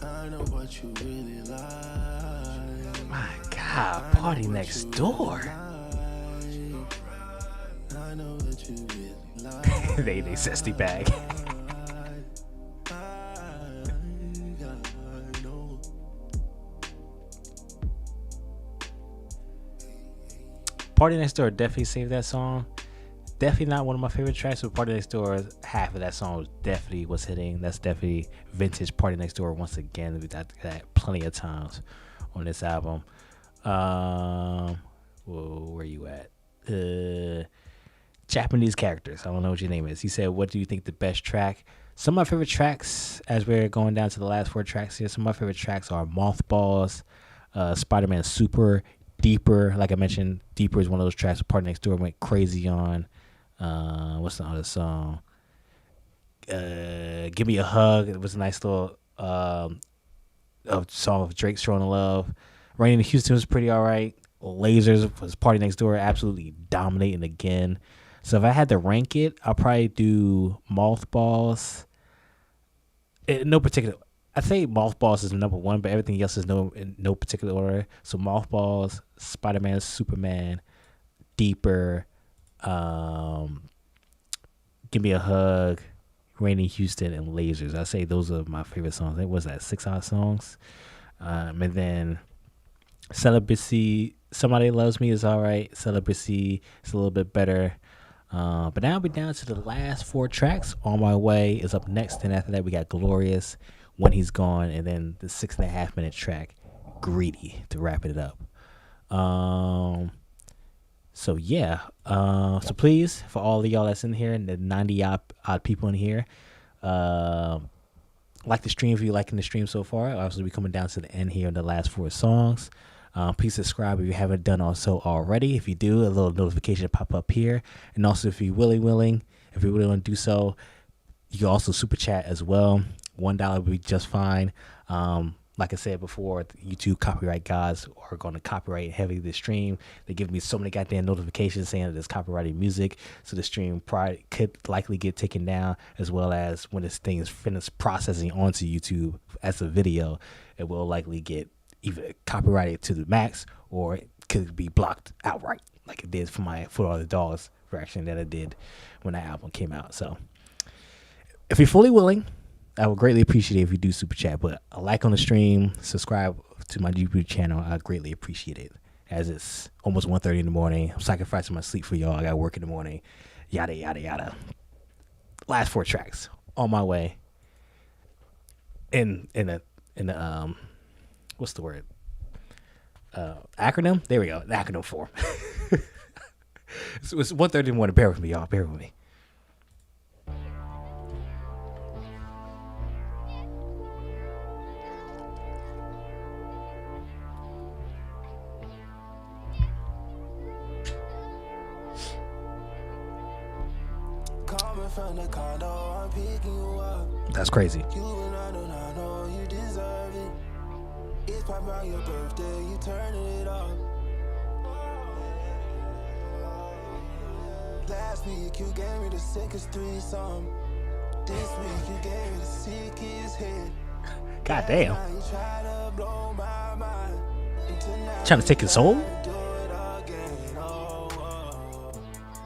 [SPEAKER 4] I know what you really like.
[SPEAKER 1] My God, Party Next Door. they zesty bag. Party Next Door definitely saved that song. Definitely not one of my favorite tracks, but Party Next Door, half of that song was definitely was hitting. That's definitely vintage Party Next Door once again. We got that plenty of times on this album. Whoa, where you at? Japanese characters. I don't know what your name is. He said, what do you think the best track? Some of my favorite tracks, as we're going down to the last 4 tracks here, some of my favorite tracks are Mothballs, Spider-Man Super, Deeper. Like I mentioned, Deeper is one of those tracks Party Next Door went crazy on. What's the other song? Give Me a Hug. It was a nice little song of Drake showing love. Raining in Houston was pretty alright. Lasers was Party Next Door, absolutely dominating again. So if I had to rank it, I'll probably do Mothballs. In no particular, I say Mothballs is number 1, but everything else is in no particular order. So Mothballs, Spider-Man, Superman, Deeper, Give Me a Hug, Raining Houston, and Lasers. I say those are my favorite songs. What was that, 6 odd songs? And then Celibacy, Somebody Loves Me is alright. Celibacy is a little bit better. But now we're down to the last 4 tracks. On My Way is up next, and after that we got Glorious, When He's Gone, and then the 6.5 minute track, Greedy, to wrap it up. So yeah, so please, for all of y'all that's in here and the 90 odd people in here, like the stream if you're liking the stream so far. Obviously, we're coming down to the end here in the last 4 songs. Please subscribe if you haven't done so already. If you do, a little notification pop up here. And also, if you're willing to do so, you can also super chat as well. $1 would be just fine. Like I said before, the YouTube copyright guys are going to copyright heavy the stream. They give me so many goddamn notifications saying that there's copyrighted music, so the stream probably could likely get taken down, as well as when this thing is finished processing onto YouTube as a video, it will likely get either copyrighted to the max or it could be blocked outright, like it did for my For All the Dogs reaction that I did when that album came out. So if you're fully willing, I would greatly appreciate it if you do super chat, but a like on the stream, subscribe to my YouTube channel. I greatly appreciate it, as it's almost 1:30 in the morning. I'm sacrificing my sleep for y'all. I got work in the morning, yada yada yada. Last 4 tracks, On My Way. In the what's the word? Acronym? There we go. The acronym form. It's 1:30 in the morning. Bear with me, y'all. Bear with me. That's crazy. Your birthday, you turn it up. Last week you gave me the sickest threesome. This week you gave me the sickest hit. God damn. Trying to take his soul?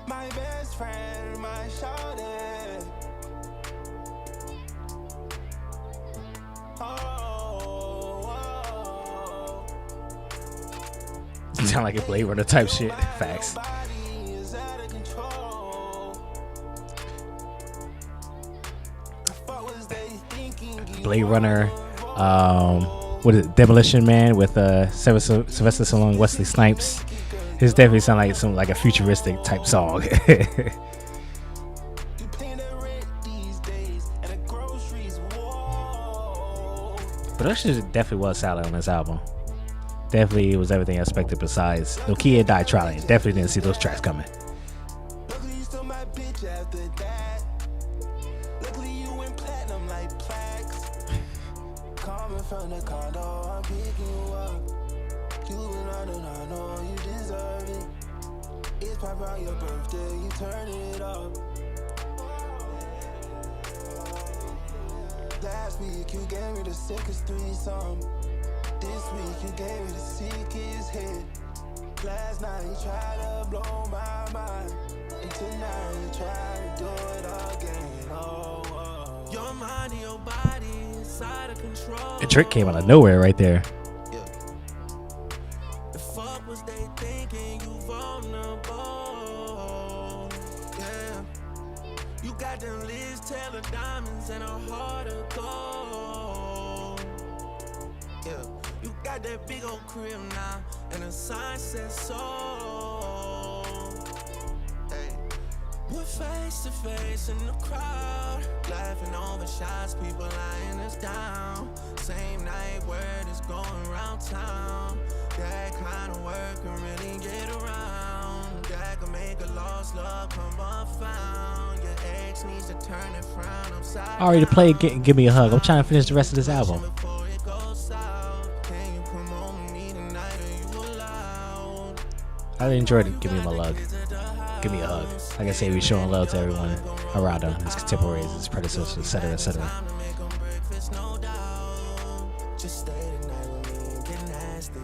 [SPEAKER 1] My best friend, my shawty. Sound like a Blade Runner type shit. Facts. Blade Runner. What is it? Demolition Man with Sylvester Stallone, Wesley Snipes. His definitely sound like a futuristic type song. Production definitely was solid on this album. Definitely was everything I expected besides Nokia died trying. Definitely didn't see those tracks coming. Last week you gave me the sickest threesome. This week you gave me the sickest hit.
[SPEAKER 4] Last night he tried to blow my mind, and tonight he tried to do it again. Oh, oh.
[SPEAKER 2] Your mind and your body inside of control.
[SPEAKER 1] The trick came out of nowhere right there.
[SPEAKER 2] Yeah. The fuck was they thinking you vulnerable? Yeah. You got them Liz Taylor diamonds and a heart of gold. Yeah. You got that big old crib now and a sign says so. Hey. We're face to face in the crowd, laughing over shots, people eyeing us down. Same night, word is going around town. That kind of work can really get around. That can make a lost love come unfound. Your ex needs to turn and frown upside down.
[SPEAKER 1] Already played Give Me a Hug. I'm trying to finish the rest of this album.
[SPEAKER 2] Before it goes south, can you come home with me tonight? Are you allowed?
[SPEAKER 1] I enjoyed it. Give me my love. Give me a hug. Like I say, we're showing love to everyone around him, his contemporaries, his predecessors, etc., etc.
[SPEAKER 2] Just stay the night with me and get nasty.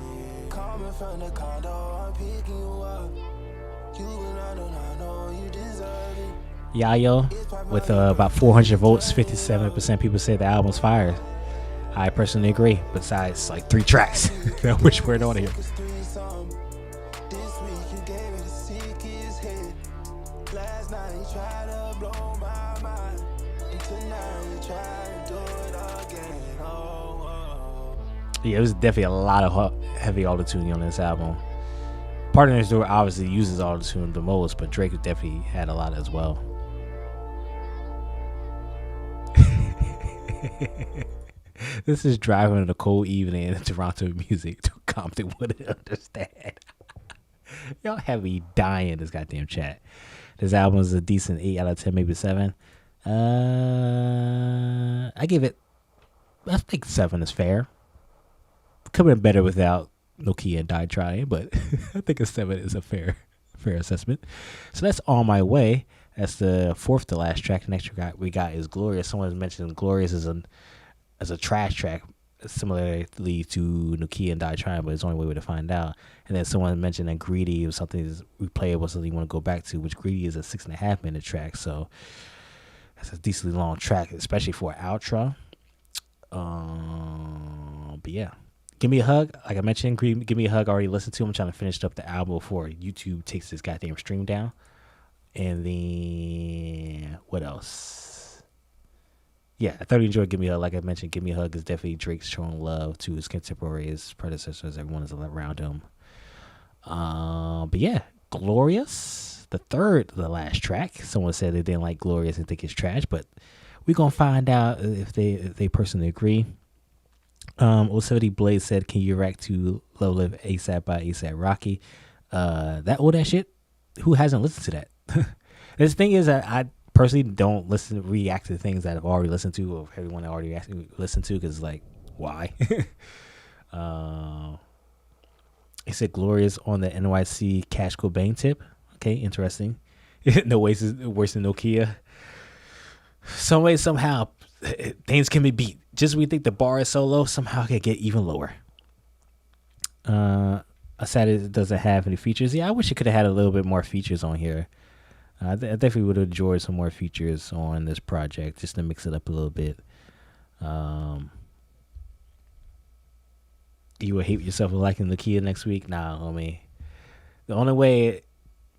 [SPEAKER 4] Coming from the condo, I'm picking you up. You and I know you deserve it.
[SPEAKER 1] Yayo, with about 400 votes, 57% people say the album's fire. I personally agree. Besides, like 3 tracks, which weren't on here.
[SPEAKER 4] This week you gave me the sickest hit. Last night you tried to blow my mind, and tonight you try to do it again. Oh, oh.
[SPEAKER 1] Yeah, it was definitely a lot of heavy autotune on this album. PARTYNEXTDOOR obviously uses autotune the most, but Drake definitely had a lot as well. This is driving on a cold evening in Toronto music to Compton wouldn't understand. Y'all have me dying in this goddamn chat. This album is a decent 8 out of 10, maybe 7. I give it, I think 7 is fair. Could have been better without Nokia and Daytwan, but I think a 7 is a fair assessment. So that's On My Way. That's the 4th to last track. The next track we got is Glorious. Someone mentioned Glorious as a trash track, similarly to Nokia and Daytwan, but it's the only way to find out. And then someone mentioned that Greedy was something that's replayable, something you want to go back to, which Greedy is a 6.5 minute track. So that's a decently long track, especially for an outro. But yeah. Give Me a Hug, like I mentioned, Give Me a Hug, I already listened to. I'm trying to finish up the album before YouTube takes this goddamn stream down. And then, what else? Yeah, I thoroughly enjoyed Give Me a Hug. Like I mentioned, Give Me a Hug is definitely Drake showing love to his contemporaries, predecessors, everyone is around him. But yeah, Glorious, the 3rd to the last track. Someone said they didn't like Glorious and think it's trash, but we're going to find out if they personally agree. 070 Blaze said, can you react to Low Live ASAP by ASAP Rocky? That old ass shit? Who hasn't listened to that? This thing is that I personally don't react to things that I've already listened to or everyone already listened to, because like, why? He said Glorious on the NYC Cash Cobain tip. Okay, interesting. No ways is worse than Nokia. Some way, somehow, things can be beat. Just when we think the bar is so low, somehow it can get even lower. I said it doesn't have any features. Yeah, I wish it could have had a little bit more features on here. I definitely would have enjoyed some more features on this project, just to mix it up a little bit. You will hate yourself for liking Nokia next week? Nah, homie. The only way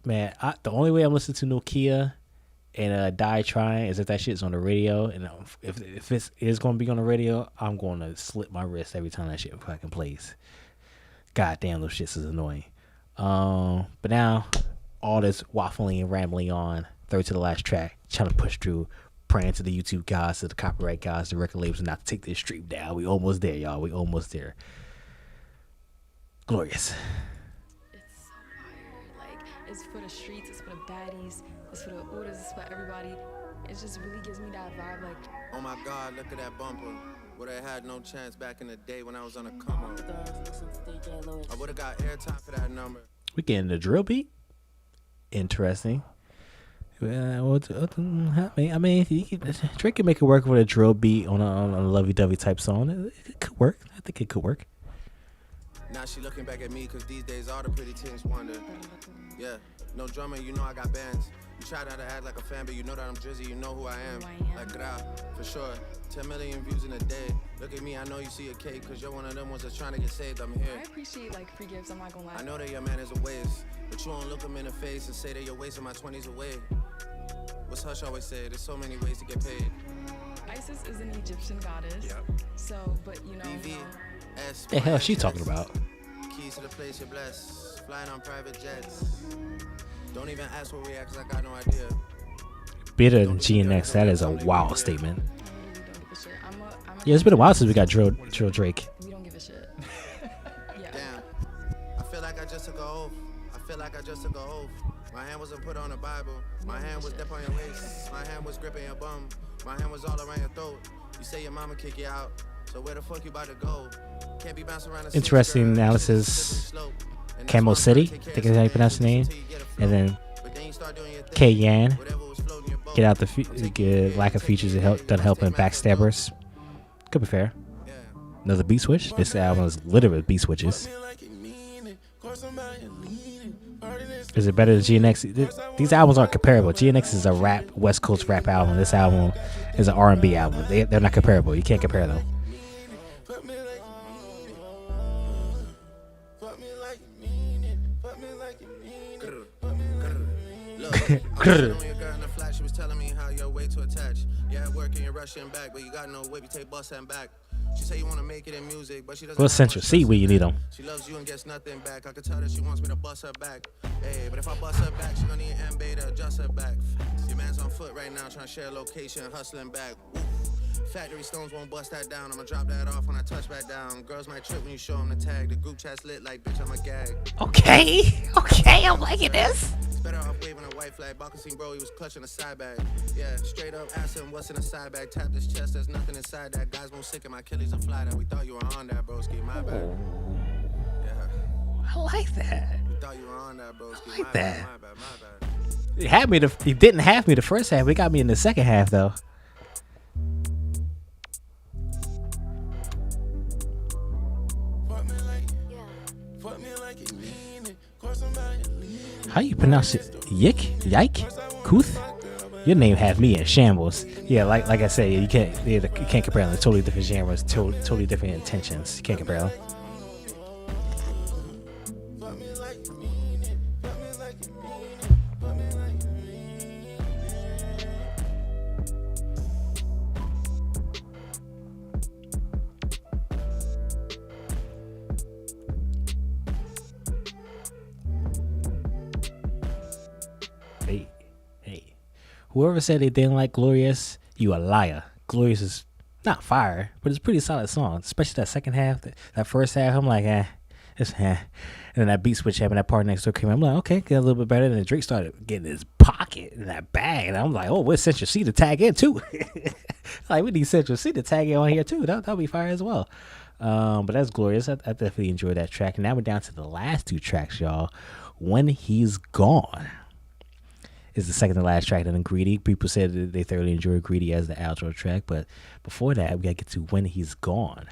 [SPEAKER 1] I'm listening to Nokia and Daytwan is if that shit's on the radio, and if it is going to be on the radio, I'm going to slip my wrist every time that shit fucking plays. God damn, those shits is annoying. But now, all this waffling and rambling on, 3rd to the last track, trying to push through, praying to the YouTube gods, to the copyright gods, the record labels, not to take this stream down. We almost there, y'all. We almost there. Glorious.
[SPEAKER 9] It's so fire. Like, it's for the streets, it's for the baddies, it's for the orders, it's for everybody. It just really gives me that vibe, like,
[SPEAKER 2] Oh my God, look at that bumper. Would have had no chance back in the day when I was on a come up. I would have got airtime for that number.
[SPEAKER 1] We getting the drill beat. Interesting. I mean, Drake can make it work with a drill beat on a lovey-dovey type song. It could work. I think it could work.
[SPEAKER 2] Now she looking back at me, cause these days all the pretty things wonder. Yeah, no drummer, you know I got bands. You try not to act like a fan, but you know that I'm Drizzy, you know who I am. Like Gra, for sure. 10 million views in a day. Look at me, I know you see a cake, cause you're one of them ones that's trying to get saved. I'm here.
[SPEAKER 9] I appreciate like free gifts, I'm not gonna lie.
[SPEAKER 2] I know that your man is a waste, but you won't look him in the face and say that you're wasting my 20s away. What's Hush always say? There's so many ways to get paid.
[SPEAKER 9] Isis is an Egyptian goddess.
[SPEAKER 2] Yep.
[SPEAKER 9] So, but you know.
[SPEAKER 1] The hell is she talking about?
[SPEAKER 2] Keys to the place you're blessed. Flying on private jets. Don't even ask where we at, cause I got no idea.
[SPEAKER 1] Better than GNX. That is a wild statement. Yeah, it's been a while since we got Drill Drake.
[SPEAKER 9] We don't give a shit. Yeah.
[SPEAKER 2] Damn. I feel like I just took a oath. My hand wasn't put on the Bible. My hand was dip on your waist. My hand was gripping your bum. My hand was all around your throat. You say your mama kick you out. So where the fuck you about to go? Can't be bouncing around the
[SPEAKER 1] interesting analysis. Camo City, I think is how you pronounce the name. And then K Yan. Get out the lack of features that doesn't help in backstabbers. Could be fair. Another beat switch. This album is littered with beat switches. Is it better than GNX? These albums aren't comparable. GNX is a rap, West Coast rap album. This album is an R&B album. They're not comparable. You can't compare them.
[SPEAKER 2] She was telling me how you're way too attached. Yeah, at work and you're rushing back, but you got no whip, you take bus and back. She say you want to make it in music, but she doesn't.
[SPEAKER 1] What's Central C where you need them?
[SPEAKER 2] She loves you and gets nothing back. I could tell that she wants me to bust her back. Hey, but if I bust her back, she gonna need an MB to adjust her back. Your man's on foot right now, trying to share location, hustling back. Oof. Factory stones won't bust that down. I'ma drop that off when I touch back down. Girls might trip when you show them the tag. The group chat's lit like, bitch, I'm a gag.
[SPEAKER 1] Okay, I'm liking this.
[SPEAKER 2] It's better off waving a white flag. Boxing bro, he was clutching a side bag. Yeah, straight up ask him what's in a side bag. Tap his chest, there's nothing inside that. Guys won't sick in my Achilles and fly that. We thought you were on that, broski, my bad. Yeah.
[SPEAKER 1] I like that.
[SPEAKER 2] We thought you were on that, broski.
[SPEAKER 1] I like that.
[SPEAKER 2] My bad.
[SPEAKER 1] He didn't have me the first half. He got me in the second half though. How you pronounce it? Yike? Kuth? Your name had me in shambles. Yeah, like I said, you can't compare them. They're totally different genres, totally different intentions. You can't compare them. Hey. Whoever said they didn't like Glorious, you a liar. Glorious is not fire, but it's a pretty solid song, especially that second half. That first half, I'm like, it's And then that beat switch happened, that PARTYNEXTDOOR came out. I'm like, okay, get a little bit better. And then Drake started getting his pocket in that bag. And I'm like, oh, where's Central C to tag in too? Like, we need Central C to tag in on here too. That'll be fire as well. But that's Glorious. I definitely enjoyed that track. And now we're down to the last two tracks, y'all. When He's Gone is the second to last track. And then Greedy. People said that they thoroughly enjoyed Greedy as the outro track. But before that, we got to get to When He's Gone.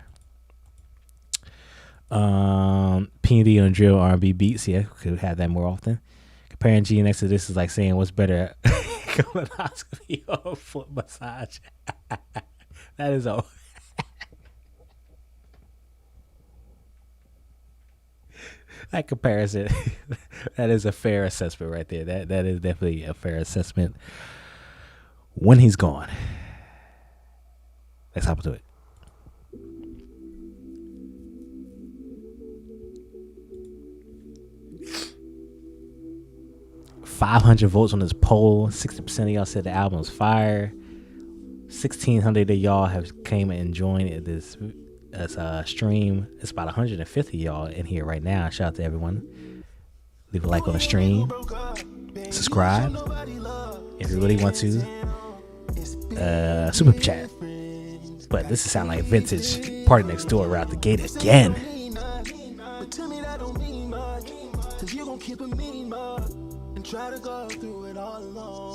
[SPEAKER 1] P&D on drill R&B beats. Yeah, could have that more often. Comparing GNX to this is like saying what's better, colonoscopy or foot massage. That is all. That comparison, that is a fair assessment right there. That is definitely a fair assessment. When He's Gone. Let's hop into it. $500 votes on this poll. 60% of y'all said the album's fire. 1,600 of y'all have came and joined this stream. It's about 150 y'all in here right now. Shout out to everyone. Leave a like on the stream. Subscribe if you really want to. Super chat. But this is sound like vintage PARTYNEXTDOOR right out the gate again.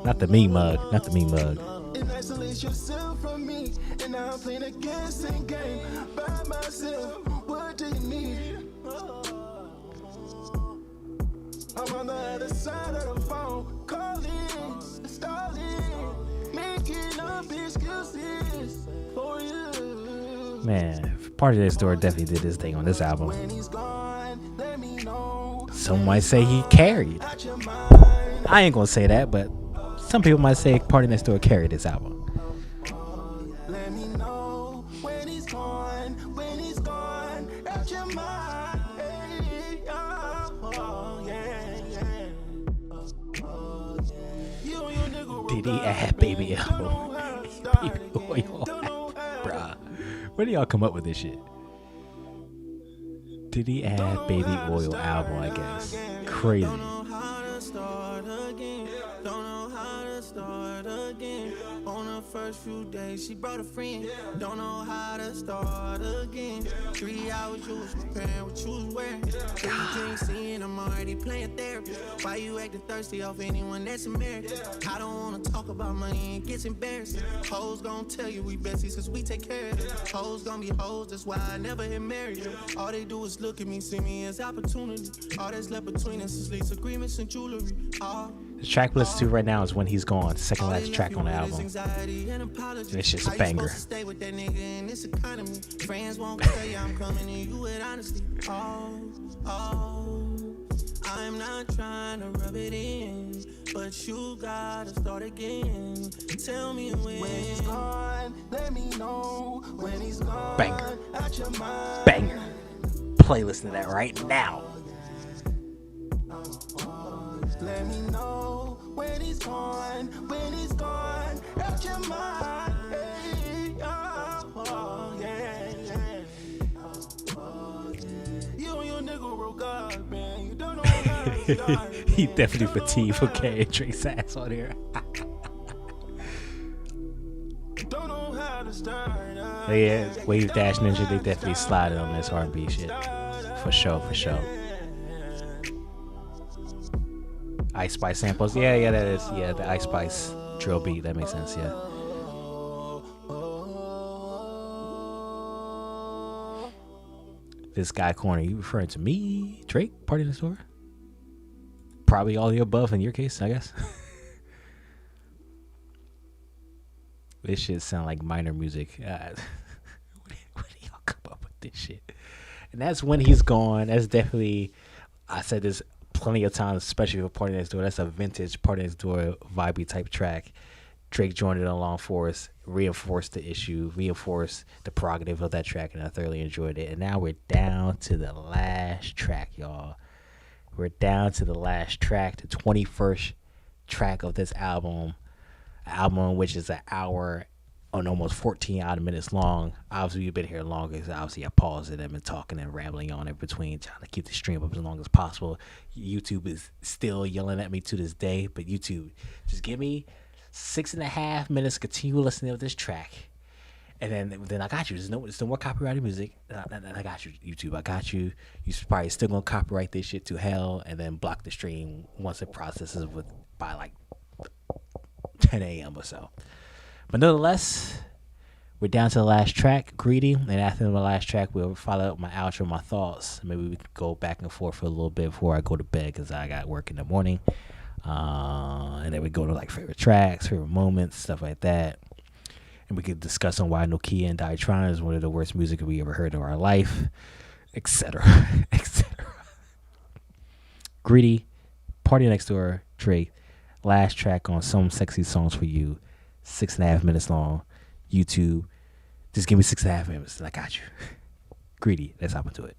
[SPEAKER 1] Not the me mug. Not the me mug.
[SPEAKER 4] Isolate yourself from me, and now I'm playing a guessing game by myself. What do you need? I'm on the other side of the phone, calling, stalling, making up excuses for you.
[SPEAKER 1] Man, Party Next Door definitely did his thing on this album.
[SPEAKER 4] When he's gone, let me know.
[SPEAKER 1] Some might say he carried.
[SPEAKER 4] Out your mind.
[SPEAKER 1] I ain't gonna say that, but some people might say Party Next Door carried this album.
[SPEAKER 4] Let me know when he's gone, out your mind. Hey, oh, yeah, yeah. You and your nigga
[SPEAKER 1] Did he add Baby L? Baby Oil. Bruh. Where do y'all come up with this shit? Did he add Baby Oil album, I guess? Crazy.
[SPEAKER 2] Don't know how to start again. On the first few days, she brought a friend. Don't know how to start again. 3 hours you was preparing what you was wearing. 3 drinks in, I'm already playing therapy. Why you acting thirsty off anyone that's married? I don't wanna talk about money, it gets embarrassing. Hoes gon' tell you we besties cause we take care of it. Hoes gon' be hoes, that's why I never hit married. All they do is look at me, see me as opportunity. All that's left between us is lease agreements and jewelry.
[SPEAKER 1] The track we listen to right now is When He's Gone, the second last track on the album. It's just a banger.
[SPEAKER 2] Stay with that nigga in this economy. Friends won't tell you I'm coming to you with honesty. I'm not trying to rub it in, but you gotta start again. Tell me when he's gone, let me know when he's gone.
[SPEAKER 1] Banger.
[SPEAKER 2] Out your mind.
[SPEAKER 1] Banger. Playlist to that right now.
[SPEAKER 2] Let me know when he's gone, out your mind. Hey, oh, yeah, yeah. You and your nigga broke up, man. You don't know how to start.
[SPEAKER 1] He definitely fatigued for carrying Drake's ass on here.
[SPEAKER 2] Don't know how to start.
[SPEAKER 1] Yeah, Wave Dash Ninja, they definitely slided on this R&B shit. For sure. Ice Spice samples. Yeah, that is. Yeah, the Ice Spice drill beat. That makes sense, yeah. This guy corner, you referring to me, Drake, Party Next Door? Probably all the above in your case, I guess. This shit sound like minor music. Where do y'all come up with this shit? And that's When He's Gone. That's definitely, I said this plenty of times, especially for Party Next Door. That's a vintage Party Next Door vibey type track. Drake joined it along for us, reinforced the issue, reinforced the prerogative of that track, and I thoroughly enjoyed it. And now we're down to the last track, y'all. We're down to the last track, the 21st track of this album which is an hour and almost 14 odd minutes long. Obviously, you've been here longer, because obviously I paused it and been talking and rambling on it between, trying to keep the stream up as long as possible. YouTube is still yelling at me to this day, but YouTube, just give me 6.5 minutes, continue listening to this track, and then I got you. There's no more copyrighted music. I got you, YouTube. I got you. You're probably still gonna copyright this shit to hell, and then block the stream once it processes by like 10 a.m. or so. But nonetheless, we're down to the last track, Greedy, and after the last track, we'll follow up my outro, my thoughts. Maybe we can go back and forth for a little bit before I go to bed, because I got work in the morning. And then we go to like favorite tracks, favorite moments, stuff like that. And we could discuss on why Nokia and Daytwan is one of the worst music we ever heard in our life, etc. etc. Greedy, Party Next Door, Drake. Last track on Some Sexy Songs for You. 6.5 minutes long. YouTube. Just give me 6.5 minutes and I got you. Greedy. Let's hop into it.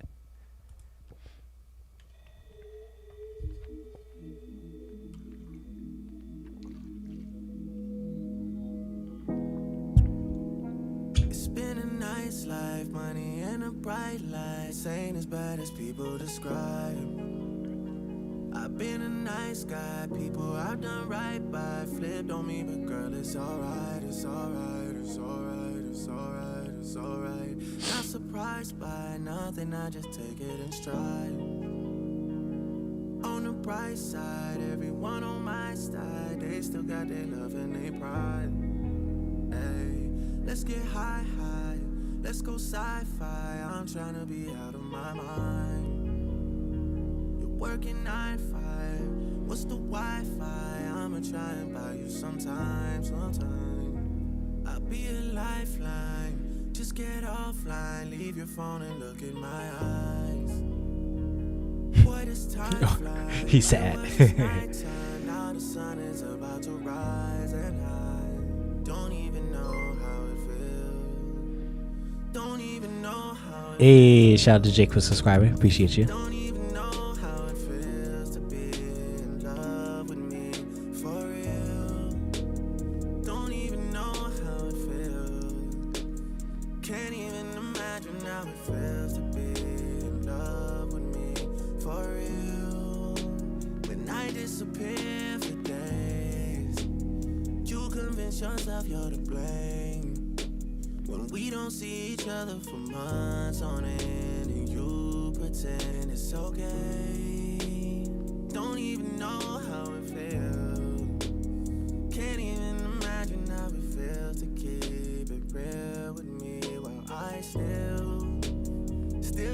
[SPEAKER 2] It's been a nice life, money and a bright light. Ain't as bad as people describe. I've been a nice guy, people I've done right by. Flipped on me, but girl, it's alright, it's alright, it's alright, it's alright, it's alright. Not surprised by nothing, I just take it in stride. On the bright side, everyone on my side, they still got their love and their pride. Hey, let's get high, let's go sci-fi. I'm trying to be out of my mind. working 9 to 5. What's the Wi-Fi? I'ma try and buy you sometime. I'll be a lifeline. Just get offline, leave your phone and look in my eyes. Boy, this time flies.
[SPEAKER 1] He's sad.
[SPEAKER 2] Now the sun is about to rise, and I don't even know how it feels. Don't even know how it
[SPEAKER 1] Hey, shout out to Jake for subscribing. Appreciate you.
[SPEAKER 2] don't even know how it feels to be in love with me for real. Don't even know how it feels. Can't even imagine how it feels to be in love with me for real. When I disappear for days, you convince yourself you're to blame. When we don't see each other for months on end, and you pretend it's okay. Don't even know how it feels. Can't even imagine how it feels to keep it real with me while I still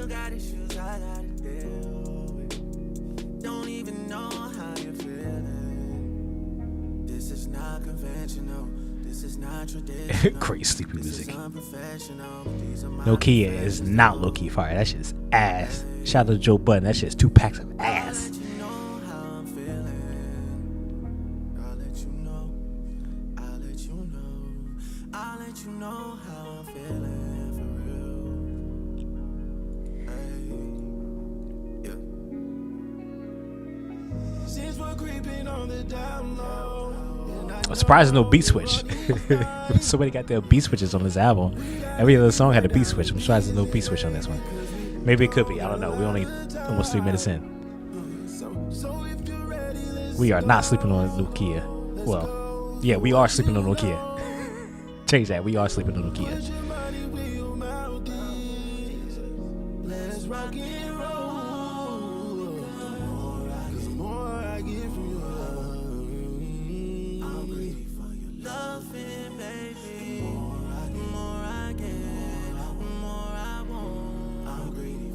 [SPEAKER 2] got issues I gotta deal with. Don't even know how you're feeling. This is not conventional. This is not traditional.
[SPEAKER 1] Great sleepy
[SPEAKER 2] This
[SPEAKER 1] music.
[SPEAKER 2] is unprofessional. These are my
[SPEAKER 1] Nokia is not low-key fire. That shit's ass. Shout out to Joe Budden. That shit's 2 packs of ass.
[SPEAKER 2] I'll let you know how I'm feeling. I'll let you know. I'll let you know. I'll let you know how I'm feeling for real. Hey, yeah. Since we're creeping on the down low,
[SPEAKER 1] I'm surprised no beat switch. Somebody got their beat switches on this album. Every other song had a beat switch. I'm surprised there's no beat switch on this one. Maybe it could be. I don't know. We're only almost 3 minutes in. We are not sleeping on Nokia. Well, yeah, we are sleeping on Nokia. Change that. We are sleeping on Nokia.
[SPEAKER 2] let's rock and roll. The more I get from you, I'm greedy for your loving, baby. The more I get, the more I want. I'm greedy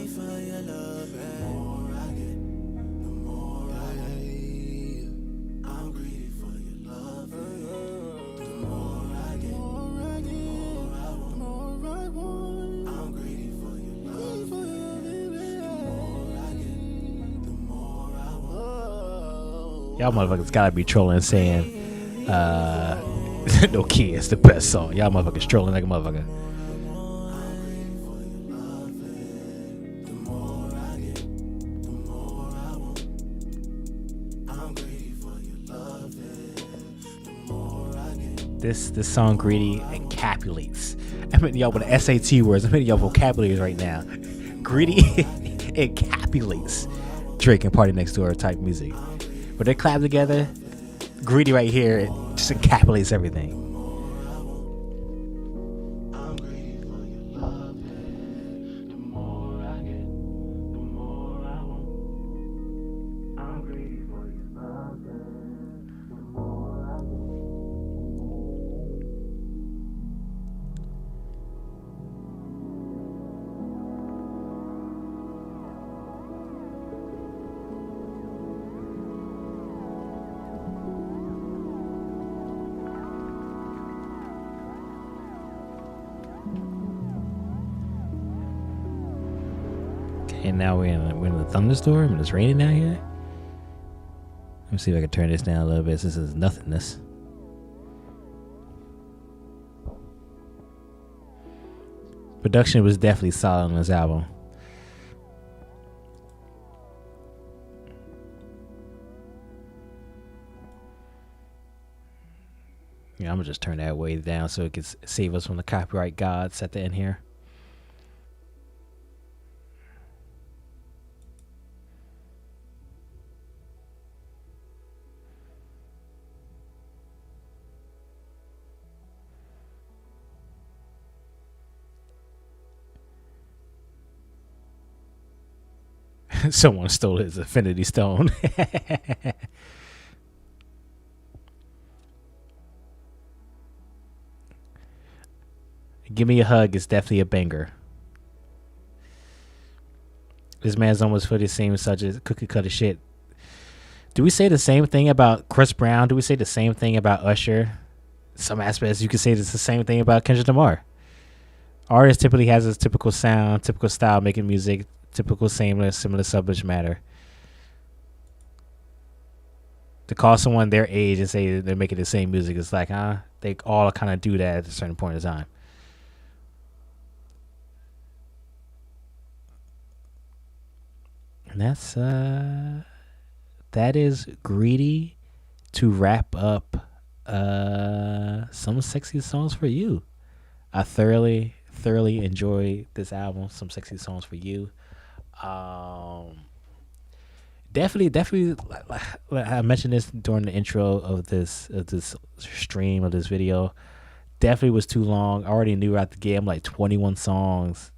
[SPEAKER 2] for your love, baby. The more I get, the more I get. I'm greedy for your love, baby. The more I get, the more I want. I'm greedy for your love, baby. The more I get, the more I want.
[SPEAKER 1] Y'all motherfuckers gotta be trolling saying Nokia is the best song. Y'all motherfuckers trolling like a motherfucker. This song Greedy encapsulates. I'm hitting y'all with the SAT words. I'm hitting y'all vocabularies right now. Greedy encapsulates Drake and Party Next Door type music. When they clap together, Greedy right here, it just encapsulates everything.
[SPEAKER 2] I'm greedy for your love, the more I get, the more I want. I'm greedy for your love, the more I get.
[SPEAKER 1] And now we're in the thunderstorm and it's raining down here. Let me see if I can turn this down a little bit. This is nothingness. Production was definitely solid on this album. Yeah, I'm gonna just turn that way down so it can save us from the copyright gods at the end here. Someone stole his Infinity Stone. Give Me a Hug is definitely a banger. This man's almost for the same such as cookie cutter shit. Do we say the same thing about Chris Brown? Do we say the same thing about Usher? Some aspects you could say it's the same thing about Kendrick Lamar. Artist typically has his typical sound, typical style making music, typical similar subject matter. To call someone their age and say they're making the same music, it's like, they all kind of do that at a certain point in time. And that is Greedy to wrap up Some Sexy Songs for You. I thoroughly enjoy this album, Some Sexy Songs for You. Definitely I mentioned this during the intro of this stream, of this video. Definitely was too long. I already knew out the gate I'm like 21 songs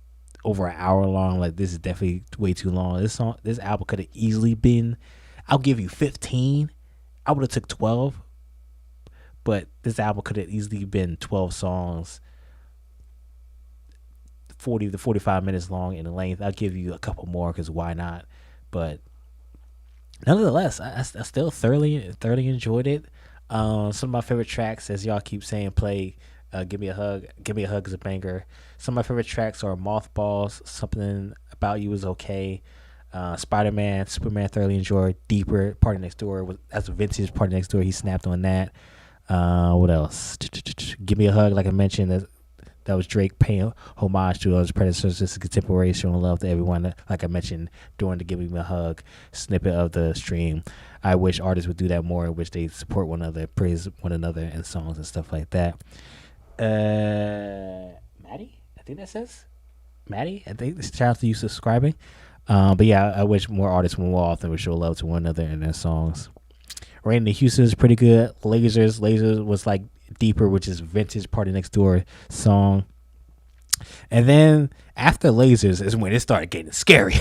[SPEAKER 1] over an hour long. Like, this is definitely way too long. This album could have easily been, I'll give you 15. I would have took 12, but this album could have easily been 12 songs, 40 to 45 minutes long in length. I'll give you a couple more because why not? But nonetheless, I still thoroughly enjoyed it. Some of my favorite tracks, as y'all keep saying, play Give Me a Hug. Give Me a Hug is a banger. Some of my favorite tracks are Mothballs, Something About You Is Okay, Spider-Man, Superman, thoroughly enjoyed. Deeper, Party Next Door. That's a vintage Party Next Door. He snapped on that. What else? Give Me a Hug, like I mentioned, that was Drake paying homage to his predecessors, contemporary, showing love to everyone. Like I mentioned during the Give Me a Hug snippet of the stream. I wish artists would do that more, in which they support one another, praise one another in songs and stuff like that. Maddie, I think that says Maddie. I think this shout out to you subscribing. But yeah, I wish more artists more often would show love to one another in their songs. Rain in Houston is pretty good. Lasers was like Deeper, which is vintage Party Next Door song. And then after Lasers is when it started getting scary.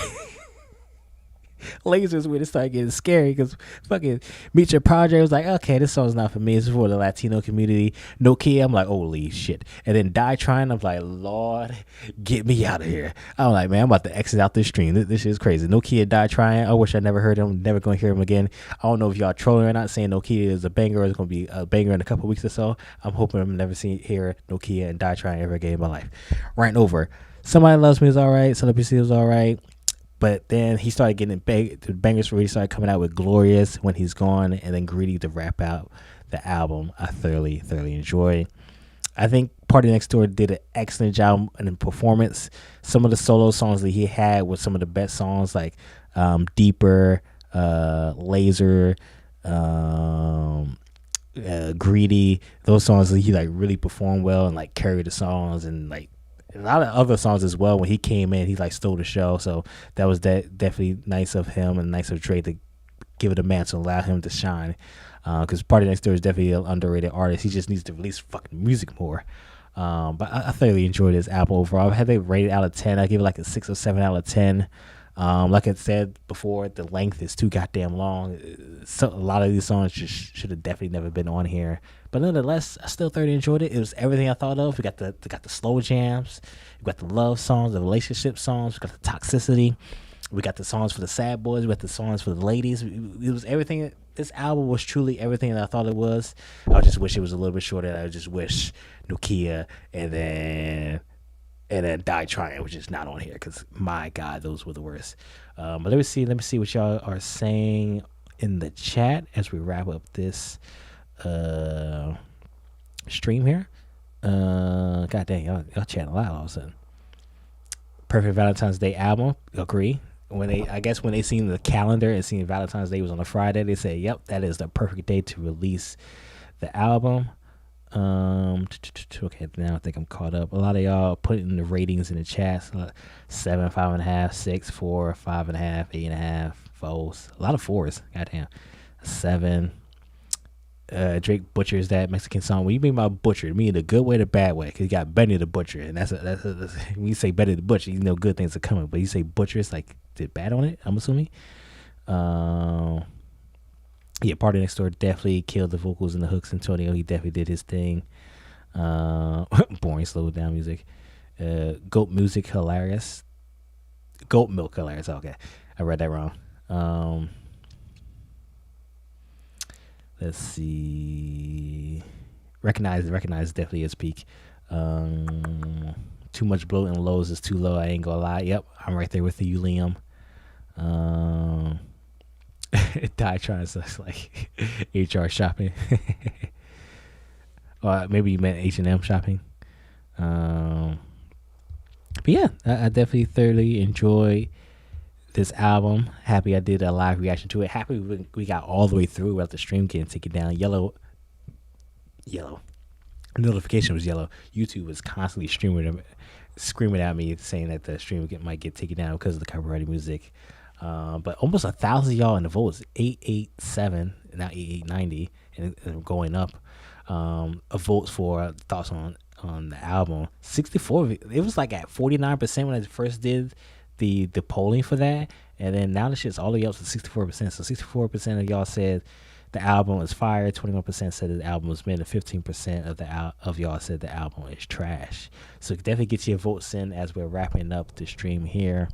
[SPEAKER 1] Lasers when it started getting scary because fucking Meet Your Project was like, okay, this song's not for me. This is for the Latino community. Nokia, I'm like, holy shit. And then Die Trying, I'm like, Lord, get me out of here. I'm like, man, I'm about to exit out this stream. This shit is crazy. Nokia, Die Trying. I wish I never heard him. Never gonna hear him again. I don't know if y'all trolling or not, saying Nokia is a banger or it's gonna be a banger in a couple weeks or so. I'm hoping I'm never hear Nokia and Die Trying ever again in my life. Right over. Somebody Loves Me is all right. Celebrity was all right. But then he started getting the bangers really started coming out with Glorious, When He's Gone, and then Greedy to wrap out the album. I thoroughly enjoy. I think Party Next Door did an excellent job in performance. Some of the solo songs that he had were some of the best songs, like Deeper, Laser, Greedy. Those songs he like really performed well and like carried the songs, and like a lot of other songs as well. When he came in, he like stole the show. So that was definitely nice of him and nice of Drake to give it a mantle, allow him to shine. Because Party Next Door is definitely an underrated artist. He just needs to release fucking music more. But I thoroughly enjoyed this album overall. I had it rated out of 10. I give it like a 6 or 7 out of 10. Like I said before, the length is too goddamn long. So a lot of these songs just should have definitely never been on here. But nonetheless, I still thoroughly enjoyed it. It was everything I thought of. We got the slow jams. We got the love songs, the relationship songs. We got the toxicity. We got the songs for the sad boys. We got the songs for the ladies. It was everything. This album was truly everything that I thought it was. I just wish it was a little bit shorter. I just wish Nokia and then Die Trying, which is not on here, because my God, those were the worst. But let me see what y'all are saying in the chat as we wrap up this stream here. God dang, y'all chatting a lot all of a sudden. Perfect Valentine's Day album, agree. When they seen the calendar and seen Valentine's Day was on a Friday, they said, yep, that is the perfect day to release the album. Okay, now I think I'm caught up. A lot of y'all putting the ratings in the chat. 7, 5.5, 6, 4, 5.5, 8.5, 4s. A lot of 4s. Goddamn. 7. Drake butchers that Mexican song. What you mean by butcher? Me in the good way or the bad way? Because you got Benny the Butcher, and that's when you say Benny the Butcher, you know good things are coming. But you say butcher, it's like did bad on it. I'm assuming. Yeah, Party Next Door definitely killed the vocals and the hooks. Antonio, he definitely did his thing. Boring, slow down music. Goat music, hilarious. Goat milk colors. Okay, I read that wrong. Let's see. Recognize definitely is peak. Too much bloat and lows is too low. I ain't gonna lie. Yep, I'm right there with you, Liam. Daytwan sucks like HR shopping. Or maybe you meant H&M shopping. But yeah, I definitely thoroughly enjoy this album. Happy I did a live reaction to it. Happy we got all the way through without the stream getting taken down. Yellow. Notification was yellow. YouTube was constantly screaming at me saying that the stream might get taken down because of the copyrighted music. But almost 1,000 y'all in the votes, 887, now 8890, and going up. Votes for thoughts on the album. 64. It was like at 49% when I first did the polling for that, and then now the shit's all the way up to 64%. So 64% of y'all said the album is fire. 21% said the album was mid, and 15% of y'all said the album is trash. So definitely get your votes in as we're wrapping up the stream here.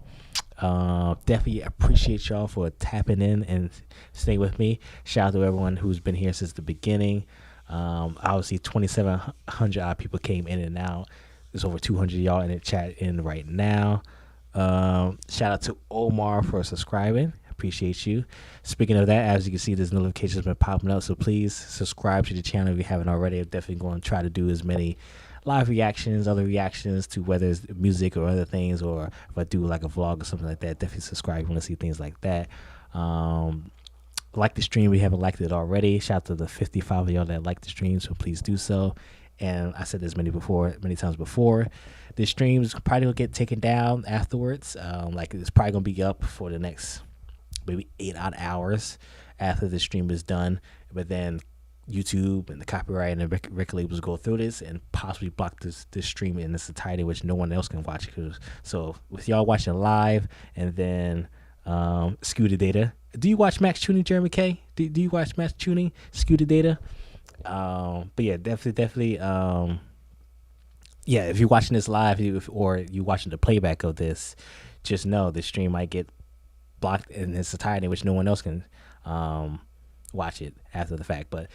[SPEAKER 1] Definitely appreciate y'all for tapping in and staying with me. Shout out to everyone who's been here since the beginning. Obviously 2,700 odd people came in and out. There's over 200 y'all in the chat in right now. Shout out to Omar for subscribing. Appreciate you. Speaking of that, as you can see, there's notifications been popping up, so please subscribe to the channel if you haven't already. I'm definitely going to try to do as many live reactions, other reactions to whether it's music or other things, or if I do like a vlog or something like that. Definitely subscribe if you want to see things like that. Like the stream, we haven't liked it already. Shout out to the 55 of y'all that like the stream, so please do so. And I said this many times before, the streams probably will get taken down afterwards. Like it's probably gonna be up for the next maybe 8 odd hours after the stream is done. But then YouTube and the copyright and the record labels go through this and possibly block this stream in its entirety, which no one else can watch. So with y'all watching live and then skew the data. Do you watch Max Tuning, Jeremy K? Do you watch Max Tuning, skew the data? But yeah, definitely. Yeah, if you're watching this live or you're watching the playback of this, just know the stream might get blocked in its entirety, which no one else can watch it after the fact. But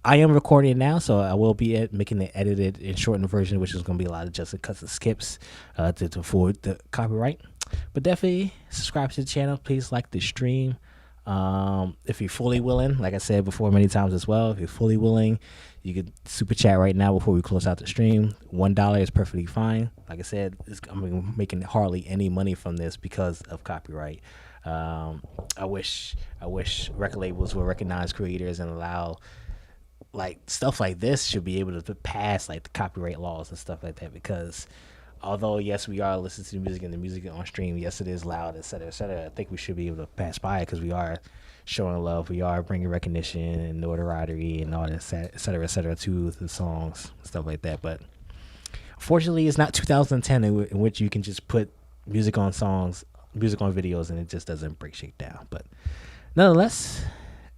[SPEAKER 1] I am recording it now, so I will be making the edited and shortened version, which is going to be a lot of just cuts and skips to avoid the copyright. But definitely subscribe to the channel. Please like the stream. If you're fully willing, like I said before many times as well, if you're fully willing, you could super chat right now before we close out the stream. $1 is perfectly fine. Like I said, I'm making hardly any money from this because of copyright. I wish record labels would recognize creators and allow like stuff like this should be able to pass like the copyright laws and stuff like that, because although yes, we are listening to the music and the music on stream, yes, it is loud, etc., etc., I think we should be able to pass by it because we are showing love, we are bringing recognition and notoriety and all that, etc., etc., to the songs, stuff like that. But unfortunately, it's not 2010 in which you can just put music on songs, music on videos, and it just doesn't break shit down. But nonetheless,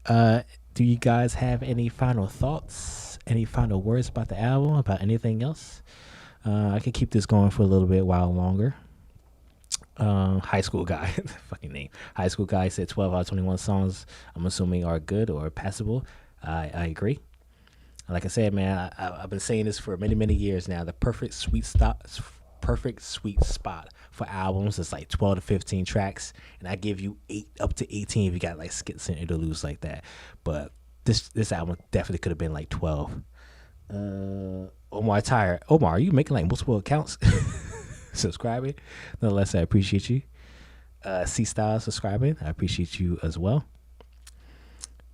[SPEAKER 1] do you guys have any final thoughts, any final words about the album, about anything else? I could keep this going for a little bit while longer. High School Guy, fucking name. High School Guy said 12 out of 21 songs I'm assuming are good or passable. I agree. Like I said, man, I've been saying this for many years now. The perfect sweet spot for albums is like 12 to 15 tracks, and I give you 8 up to 18 if you got like skits and interludes like that. But this album definitely could have been like 12. Omar Tire. Omar, are you making like multiple accounts? Subscribing. Nonetheless, I appreciate you. C Style subscribing. I appreciate you as well.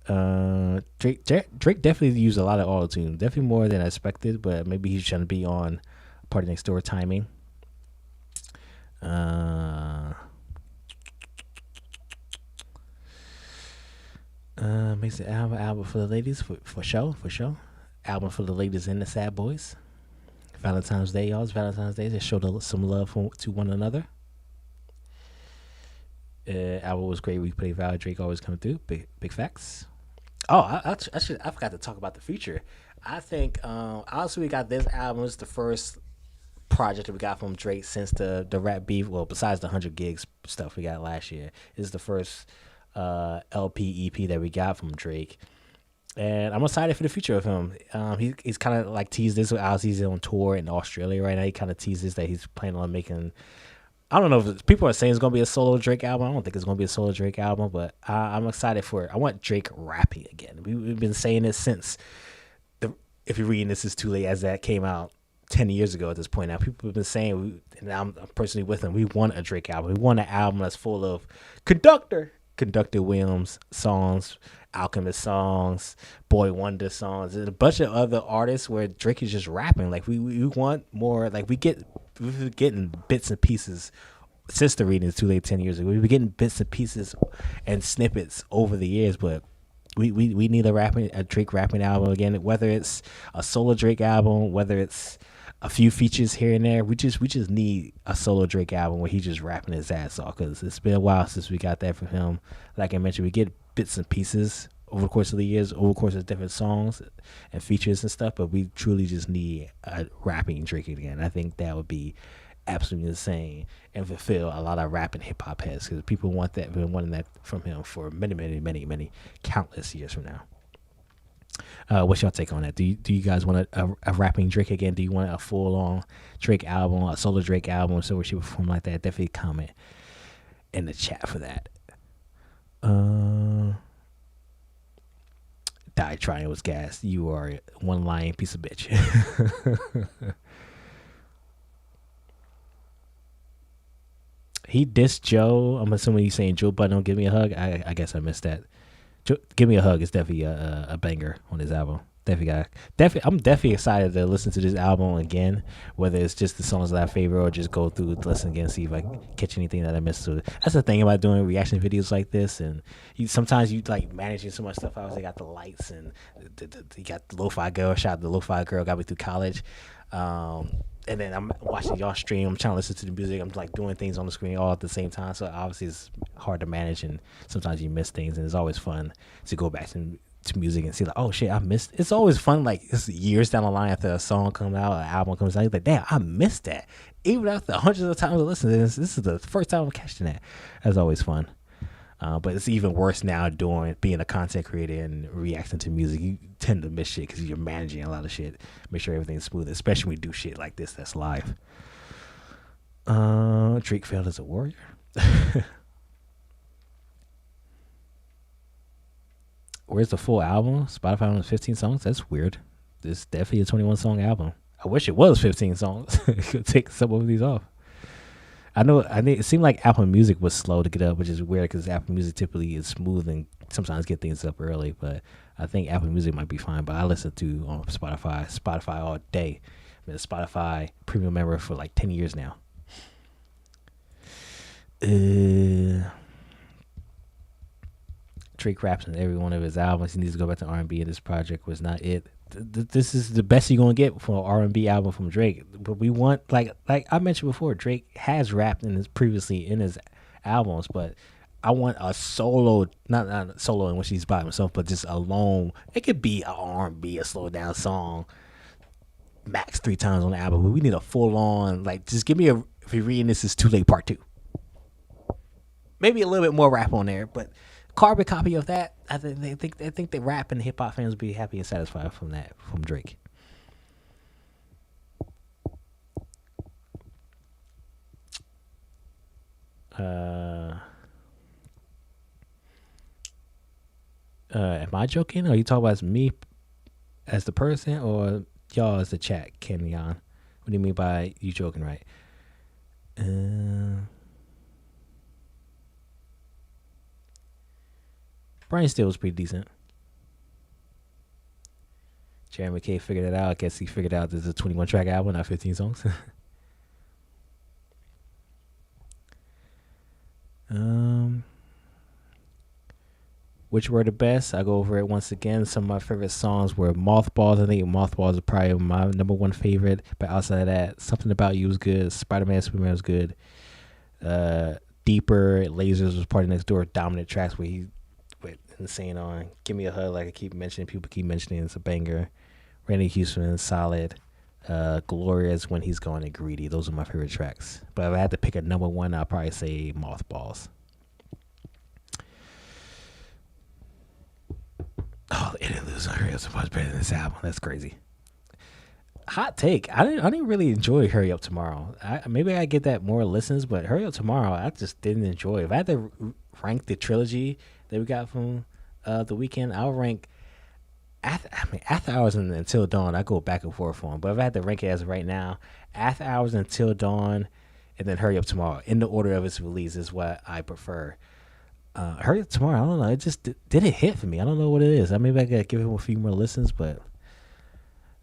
[SPEAKER 1] Drake definitely used a lot of auto-tune. Definitely more than I expected, but maybe he's trying to be on Party Next Door timing. Makes the album for the ladies for show. Album for the ladies and the sad boys. Valentine's Day, y'all. It's Valentine's Day. They showed some love to one another. Album was great. We played Val. Drake always coming through. Big facts. Oh, I forgot to talk about the feature. I think honestly, we got this album as the first project that we got from Drake since the rap beef. Well, besides the 100 gigs stuff we got last year, this is the first LP EP that we got from Drake. And I'm excited for the future of him. He's kind of like teased this as he's on tour in Australia right now. He kind of teases that he's planning on making. I don't know if people are saying it's gonna be a solo Drake album. I don't think it's gonna be a solo Drake album, but I'm excited for it. I want Drake rapping again. We've been saying this since if you're reading This Is Too Late, as that came out 10 years ago at this point. Now people have been saying, and I'm personally with them, we want a Drake album. We want an album that's full of Conductor Williams songs, Alchemist songs, Boy Wonder songs, and a bunch of other artists where Drake is just rapping. Like we want more. Like we're getting bits and pieces since the reading Is Too Late 10 years ago. We've been getting bits and pieces and snippets over the years, but we need a Drake rapping album again. Whether it's a solo Drake album, whether it's a few features here and there, we just need a solo Drake album where he's just rapping his ass off. Because it's been a while since we got that from him. Like I mentioned, we get bits and pieces over the course of the years, over the course of different songs and features and stuff. But we truly just need a rapping Drake again. I think that would be absolutely insane and fulfill a lot of rap and hip hop heads, because people want that. Been wanting that from him for many countless years from now. What's your take on that? Do you guys want a rapping Drake again? Do you want a full on Drake album, a solo Drake album, so where she perform like that? Definitely comment in the chat for that. Daytwan was gas. You are one lying piece of bitch. He dissed Joe. I'm assuming he's saying Joe Budden don't give me a hug. I guess I missed that. Give Me a Hug is definitely a banger on his album. I'm definitely excited to listen to this album again, whether it's just the songs that I favor or just go through, listen again, see if I catch anything that I missed. So that's the thing about doing reaction videos like this, and sometimes you like managing so much stuff. I was got the lights and you got the lo-fi girl. Shout out to the lo-fi girl, got me through college. And then I'm watching y'all stream. I'm trying to listen to the music. I'm like doing things on the screen all at the same time. So obviously it's hard to manage, and sometimes you miss things. And it's always fun to go back to music and see like, oh shit, I missed. It's always fun. Like it's years down the line after a song comes out, an album comes out, you're like, damn, I missed that. Even after hundreds of times I listened to this is the first time I'm catching that. That's always fun. But it's even worse now being a content creator and reacting to music. You tend to miss shit because you're managing a lot of shit. Make sure everything's smooth, especially when we do shit like this that's live. Drake failed as a warrior. Where's the full album? Spotify only 15 songs? That's weird. This is definitely a 21 song album. I wish it was 15 songs. Could take some of these off. I think it seemed like Apple Music was slow to get up, which is weird because Apple Music typically is smooth and sometimes get things up early. But I think Apple Music might be fine. But I listen to on Spotify all day. I've been a Spotify premium member for like 10 years now. Drake raps in every one of his albums. He needs to go back to R&B, and this project was not it. This is the best you're gonna get from an R&B album from Drake. But we want like I mentioned before, Drake has rapped previously in his albums, but I want a solo, not solo in which he's by himself, but just alone. It could be an R&B, a slow down song, max 3 times on the album. But we need a full on, like, just give me if you're reading This Is Too Late Part 2. Maybe a little bit more rap on there, but carbon copy of that. I think the rap and hip hop fans will be happy and satisfied from Drake. Am I joking? Are you talking about me as the person or y'all as the chat, Kenyon? What do you mean by you joking, right? Brian Steele was pretty decent. Jeremy K figured it out. I guess he figured out this is a 21 track album, not 15 songs. Which were the best? I go over it once again. Some of my favorite songs were Mothballs. I think Mothballs is probably my number one favorite. But outside of that, Something About You was good. Spider-Man, Superman was good. Deeper, Lasers was Party Next Door. Dominant tracks where he went insane on. Give Me a Hug, like I keep mentioning. People keep mentioning. It's a banger. Randy Houston, solid. Gloria's When He's Gone and Greedy. Those are my favorite tracks. But if I had to pick a number one, I'd probably say Mothballs. Oh, the interludes on Hurry Up so much better than this album. That's crazy. Hot take. I didn't really enjoy Hurry Up Tomorrow. Maybe I get that more listens, but Hurry Up Tomorrow, I just didn't enjoy. If I had to rank the trilogy that we got from the weekend, I'll rank After Hours and Until Dawn. I go back and forth on, but if I had to rank it as of right now, After Hours, Until Dawn, and then Hurry Up Tomorrow in the order of its release is what I prefer. Hurry Up Tomorrow, I don't know. It just didn't hit for me. I don't know what it is. Maybe I gotta give him a few more listens, but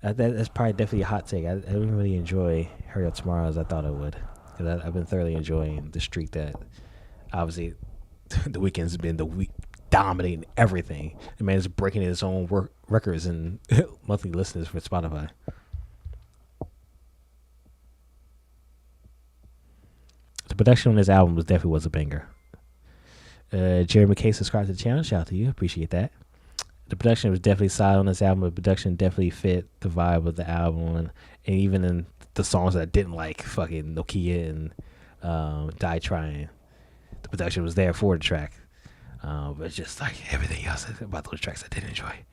[SPEAKER 1] that's probably definitely a hot take. I didn't really enjoy Hurry Up Tomorrow as I thought I would, because I've been thoroughly enjoying the streak that obviously the weekend's been the week dominating everything. The man is breaking his own records and monthly listeners for Spotify. The production on this album was a banger. Jeremy K subscribed to the channel. Shout out to you. Appreciate that. The production was definitely solid on this album. The production definitely fit the vibe of the album, and even in the songs that I didn't like, fucking Nokia and Die Trying, the production was there for the track. But it's just like everything else about those tracks I didn't enjoy.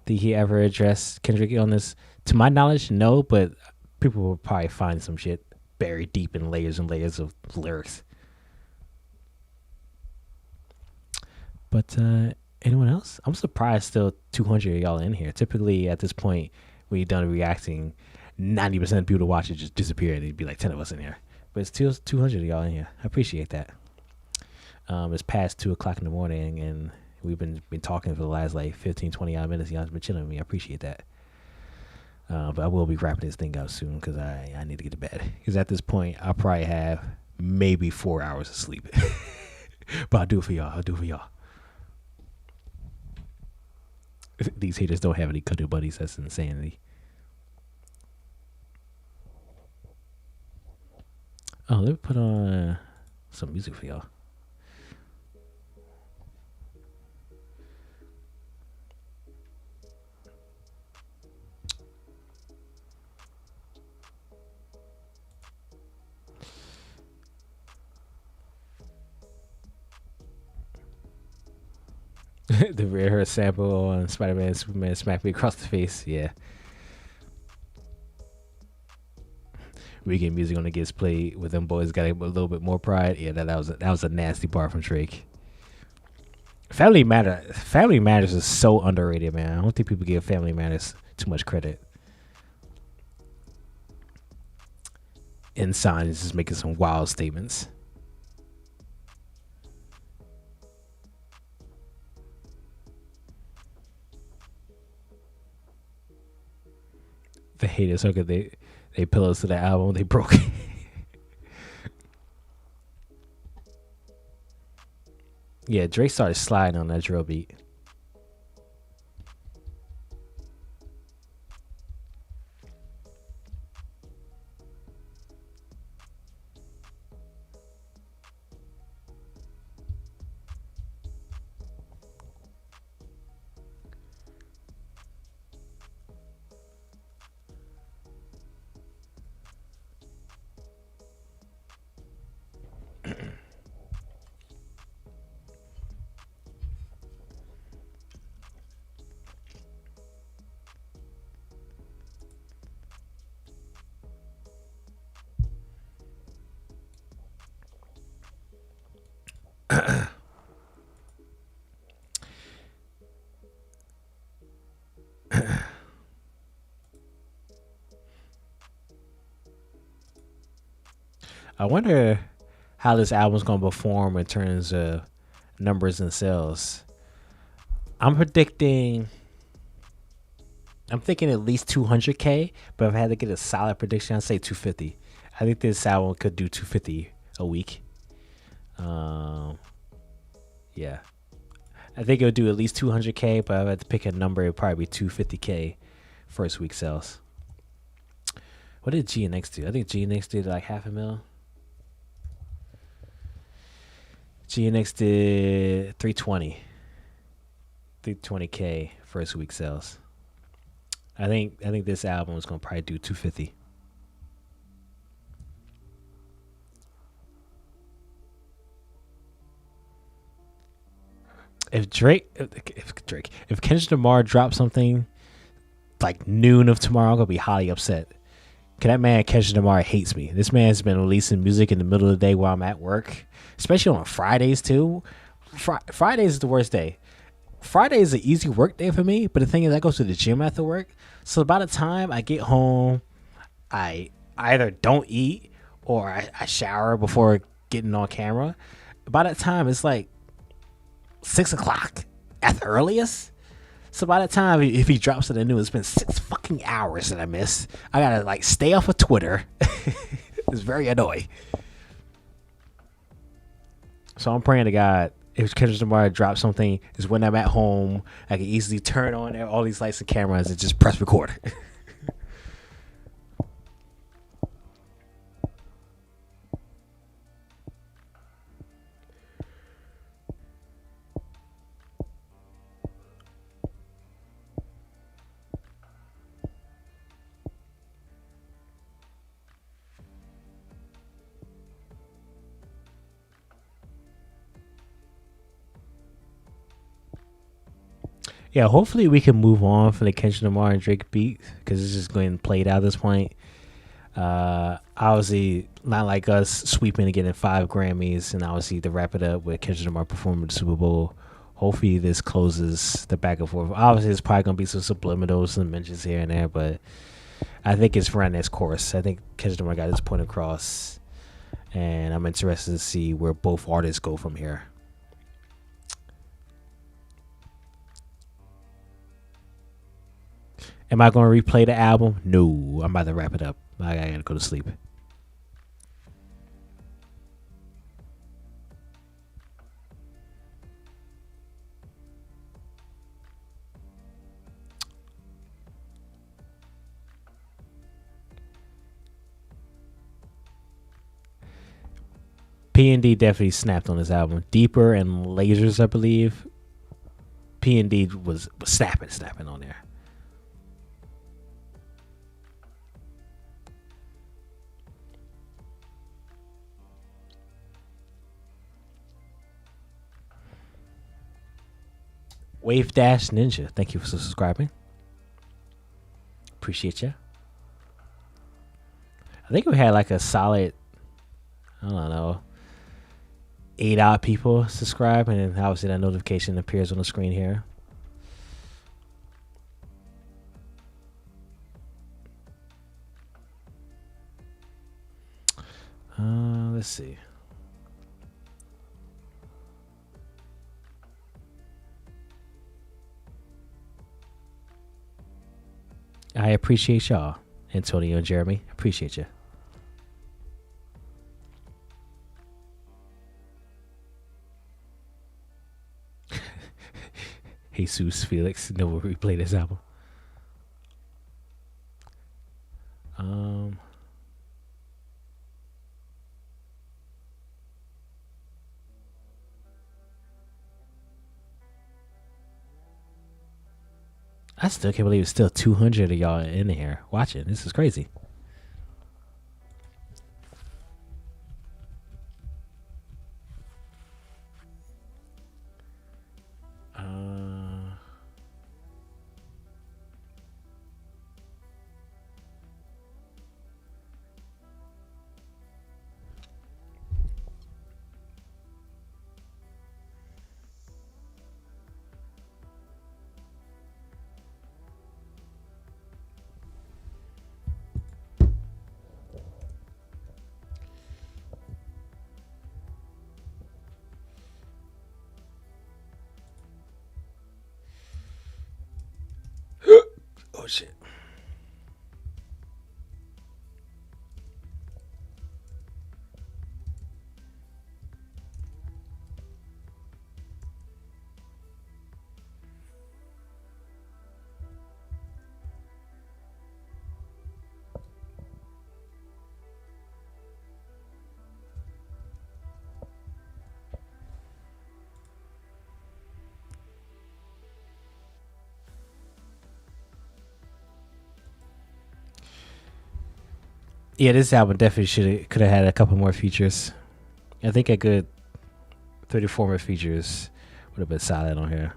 [SPEAKER 1] Did he ever address Kendrick on this? To my knowledge, no, but people will probably find some shit buried deep in layers and layers of lyrics. But anyone else? I'm surprised still 200 of y'all in here. Typically at this point, when you're done reacting, 90% of people to watch it just disappear and it'd be like 10 of us in here. But it's still 200 of y'all in here. I appreciate that. It's past 2 o'clock in the morning and we've been talking for the last like 15, 20 odd minutes. Y'all's been chilling with me. I appreciate that. But I will be wrapping this thing up soon because I need to get to bed. Because at this point, I'll probably have maybe 4 hours of sleep. But I'll do it for y'all. These haters don't have any cuddle buddies. That's insanity. Oh, let me put on some music for y'all. The Red Hair sample on Spider-Man and Superman smacked me across the face. Yeah. Weekend music only gets played with them boys got a little bit more pride. Yeah, that was a nasty bar from Drake. Family Matters is so underrated, man. I don't think people give Family Matters too much credit. Ensign is just making some wild statements. The haters, okay, they pillars to the album, they broke. Yeah, Drake started sliding on that drill beat. I wonder how this album's gonna perform in terms of numbers and sales. I'm thinking at least 200K, but if I had to get a solid prediction, I'd say 250. I think this album could do 250 a week. Yeah. I think it would do at least 200K, but if I had to pick a number, it would probably be 250K first week sales. What did GNX do? I think GNX did like $500,000. GNX did 320K first week sales. I think this album is gonna probably do 250. If Kendrick Lamar drops something like noon of tomorrow, I'm gonna be highly upset. Cause that man Kendrick Lamar hates me. This man's been releasing music in the middle of the day while I'm at work, especially on Fridays too. Fridays is the worst day. Friday is an easy work day for me, but the thing is, I go to the gym after work. So by the time I get home, I either don't eat or I shower before getting on camera. By that time, it's like 6 o'clock at the earliest. So by the time if he drops it anew, it's been 6 fucking hours that I missed. I gotta like stay off of Twitter. It's very annoying. So I'm praying to God if Kendrick Lamar drops something, is when I'm at home, I can easily turn on all these lights and cameras and just press record. Yeah, hopefully we can move on from the Kendrick Lamar and Drake beat because it's just going played out at this point. Obviously, not like us sweeping and getting 5 Grammys, and obviously to wrap it up with Kendrick Lamar performing at the Super Bowl. Hopefully, this closes the back and forth. Obviously, there's probably gonna be some subliminals, some mentions here and there, but I think it's run its course. I think Kendrick Lamar got his point across, and I'm interested to see where both artists go from here. Am I going to replay the album? No, I'm about to wrap it up. I gotta go to sleep. P&D definitely snapped on this album. Deeper and Lasers, I believe. P&D was snapping on there. Wave Dash Ninja, thank you for subscribing. Appreciate you. I think we had like a solid, I don't know, 8 odd people subscribe, and then obviously that notification appears on the screen here. Let's see. I appreciate y'all, Antonio and Jeremy. Appreciate you. Jesus Felix never replayed this album. I still can't believe it's still 200 of y'all in here watching. This is crazy. Oh shit. Yeah, this album definitely could have had a couple more features. I think a good 34 more features would have been solid on here.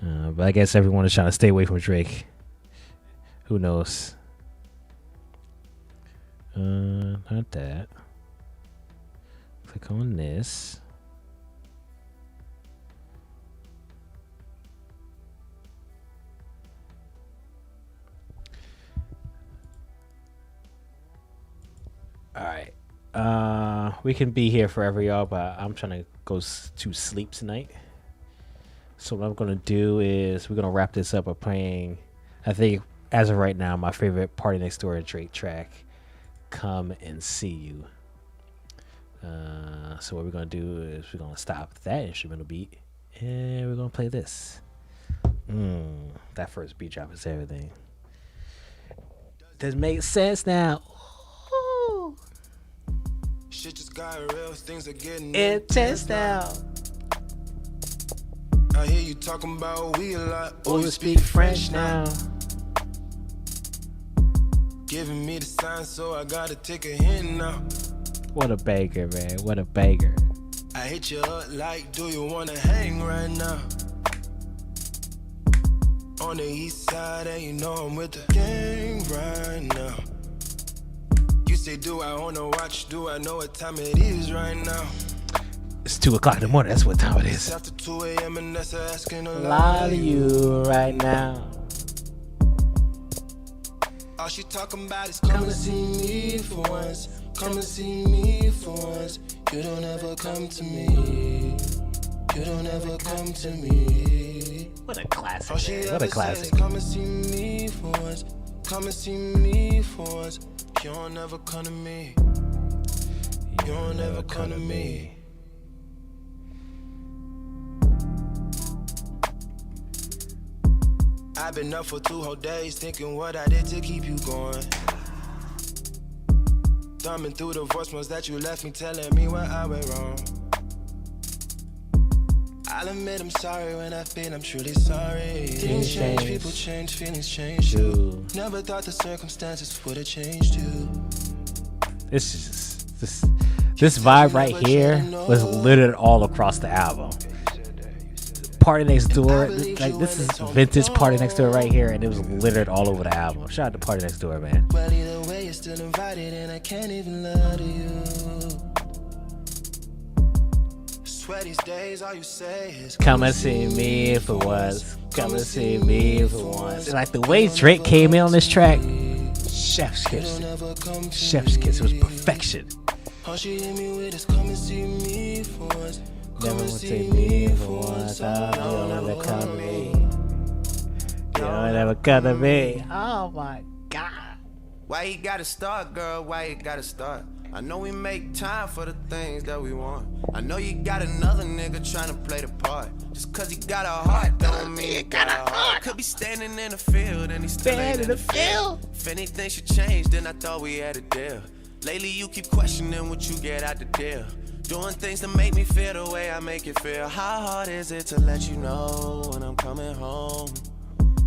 [SPEAKER 1] But I guess everyone is trying to stay away from Drake. Who knows? Not that. Click on this. All right. We can be here forever, y'all, but I'm trying to go to sleep tonight. So what I'm gonna do is we're gonna wrap this up by playing, I think as of right now, my favorite Party Next Door Drake track, "Come and See You." So what we're gonna do is we're gonna stop that instrumental beat and we're gonna play this. That first beat drop is everything. Does make sense now? Ooh.
[SPEAKER 4] Shit just got real, things are getting
[SPEAKER 1] Intense now.
[SPEAKER 4] I hear you talking about we a lot.
[SPEAKER 1] Oh, you speak French now.
[SPEAKER 4] Giving me the sign, so I gotta take a hint now.
[SPEAKER 1] What a banger, man. What a banger.
[SPEAKER 4] I hit you up like, do you wanna hang right now? On the east side, and you know I'm with the gang right now. You say, do I wanna watch? Do I know what time it is right now?
[SPEAKER 1] It's 2 o'clock in the morning. That's what time it is.
[SPEAKER 4] It's after 2 a.m. and that's asking a
[SPEAKER 1] Lie to you right now.
[SPEAKER 4] All she talking about is come and see me for once. Come and see me for once. You don't ever come to me. You don't ever come to me.
[SPEAKER 1] What a classic,
[SPEAKER 4] All she
[SPEAKER 1] man.
[SPEAKER 4] ever
[SPEAKER 1] What a
[SPEAKER 4] says,
[SPEAKER 1] classic.
[SPEAKER 4] come and see me for once. Come and see me for once. You don't ever come to me. You don't ever come to me. I've been up for 2 whole days thinking what I did to keep you going. Thumbing through the voicemails that you left me, telling me where I went wrong. I'll admit I'm sorry when I feel I'm truly sorry. Things change, people change, feelings change too. Never thought the circumstances would have changed you.
[SPEAKER 1] This vibe right here was littered all across the album. Party Next Door, like this is vintage Party Next Door right here, and it was littered all over the album. Shout out to Party Next Door, man.
[SPEAKER 4] Well, either way, you're still invited, and I can't even lie to you. Swear these days, all you say is
[SPEAKER 1] Come and see me for once. Come and see me for once. Like the way Drake came in on this track, chef's kiss. Chef's kiss. It was perfection.
[SPEAKER 4] All she hit me with is come and see me for once.
[SPEAKER 1] Never would say me for once. You'll never come to me. You'll never come to me. Oh my God.
[SPEAKER 2] Why you gotta start, girl? Why you gotta start? I know we make time for the things that we want. I know you got another nigga trying to play the part. Just cause he got a heart don't mean he got a heart. Could be standing in the field and he's still ain't in the field. If anything should change, then I thought we had a deal. Lately you keep questioning what you get out the deal. Doing things to make me feel the way I make you feel. How hard is it to let you know when I'm coming home?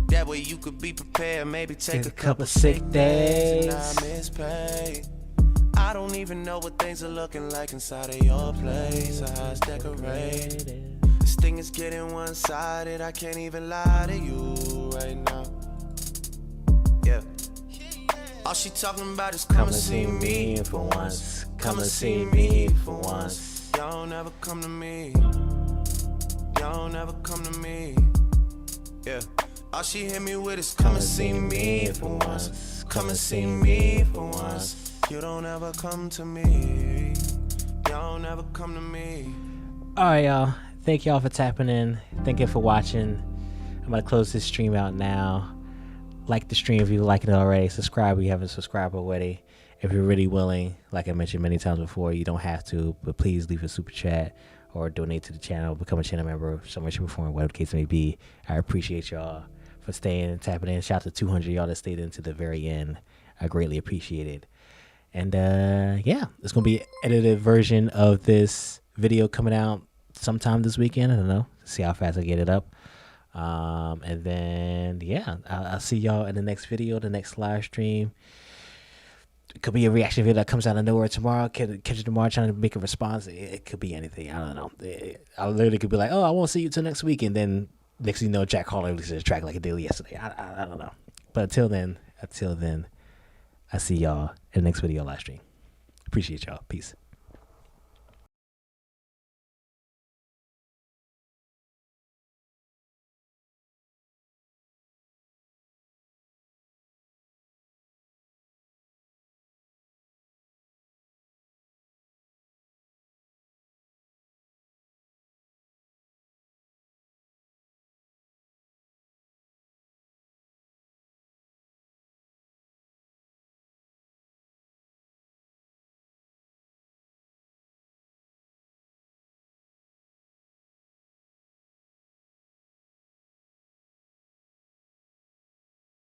[SPEAKER 2] That way you could be prepared, maybe take a couple sick days and I miss pay. I don't even know what things are looking like inside of your place or how it's decorated. This thing is getting one-sided, I can't even lie to you right now. Yeah. All she talking about is come and see me for once. Come and see me for once. Y'all never come to me. Y'all never come to me. Yeah. All she hit me with is come and see me for once. Come and see me for once. You don't ever come to me. Y'all never come to me.
[SPEAKER 1] Alright, y'all. Thank y'all for tapping in. Thank you for watching. I'm gonna close this stream out now. Like the stream if you like it already. Subscribe if you haven't subscribed already. If you're really willing, like I mentioned many times before, you don't have to, but please leave a super chat or donate to the channel, become a channel member, some way, shape, or form, whatever the case may be. I appreciate y'all for staying and tapping in. Shout out to 200 y'all that stayed in to the very end. I greatly appreciate it. And yeah, it's gonna be an edited version of this video coming out sometime this weekend. I don't know. See how fast I get it up. And then yeah, I'll see y'all in the next video, the next live stream. It could be a reaction video that comes out of nowhere tomorrow. Catch it tomorrow trying to make a response. It could be anything. I don't know. I literally could be like, oh, I won't see you till next week. And then next thing you know, Jack Harlow releases a track like it did yesterday. I don't know. But until then, I see y'all in the next video live stream. Appreciate y'all. Peace.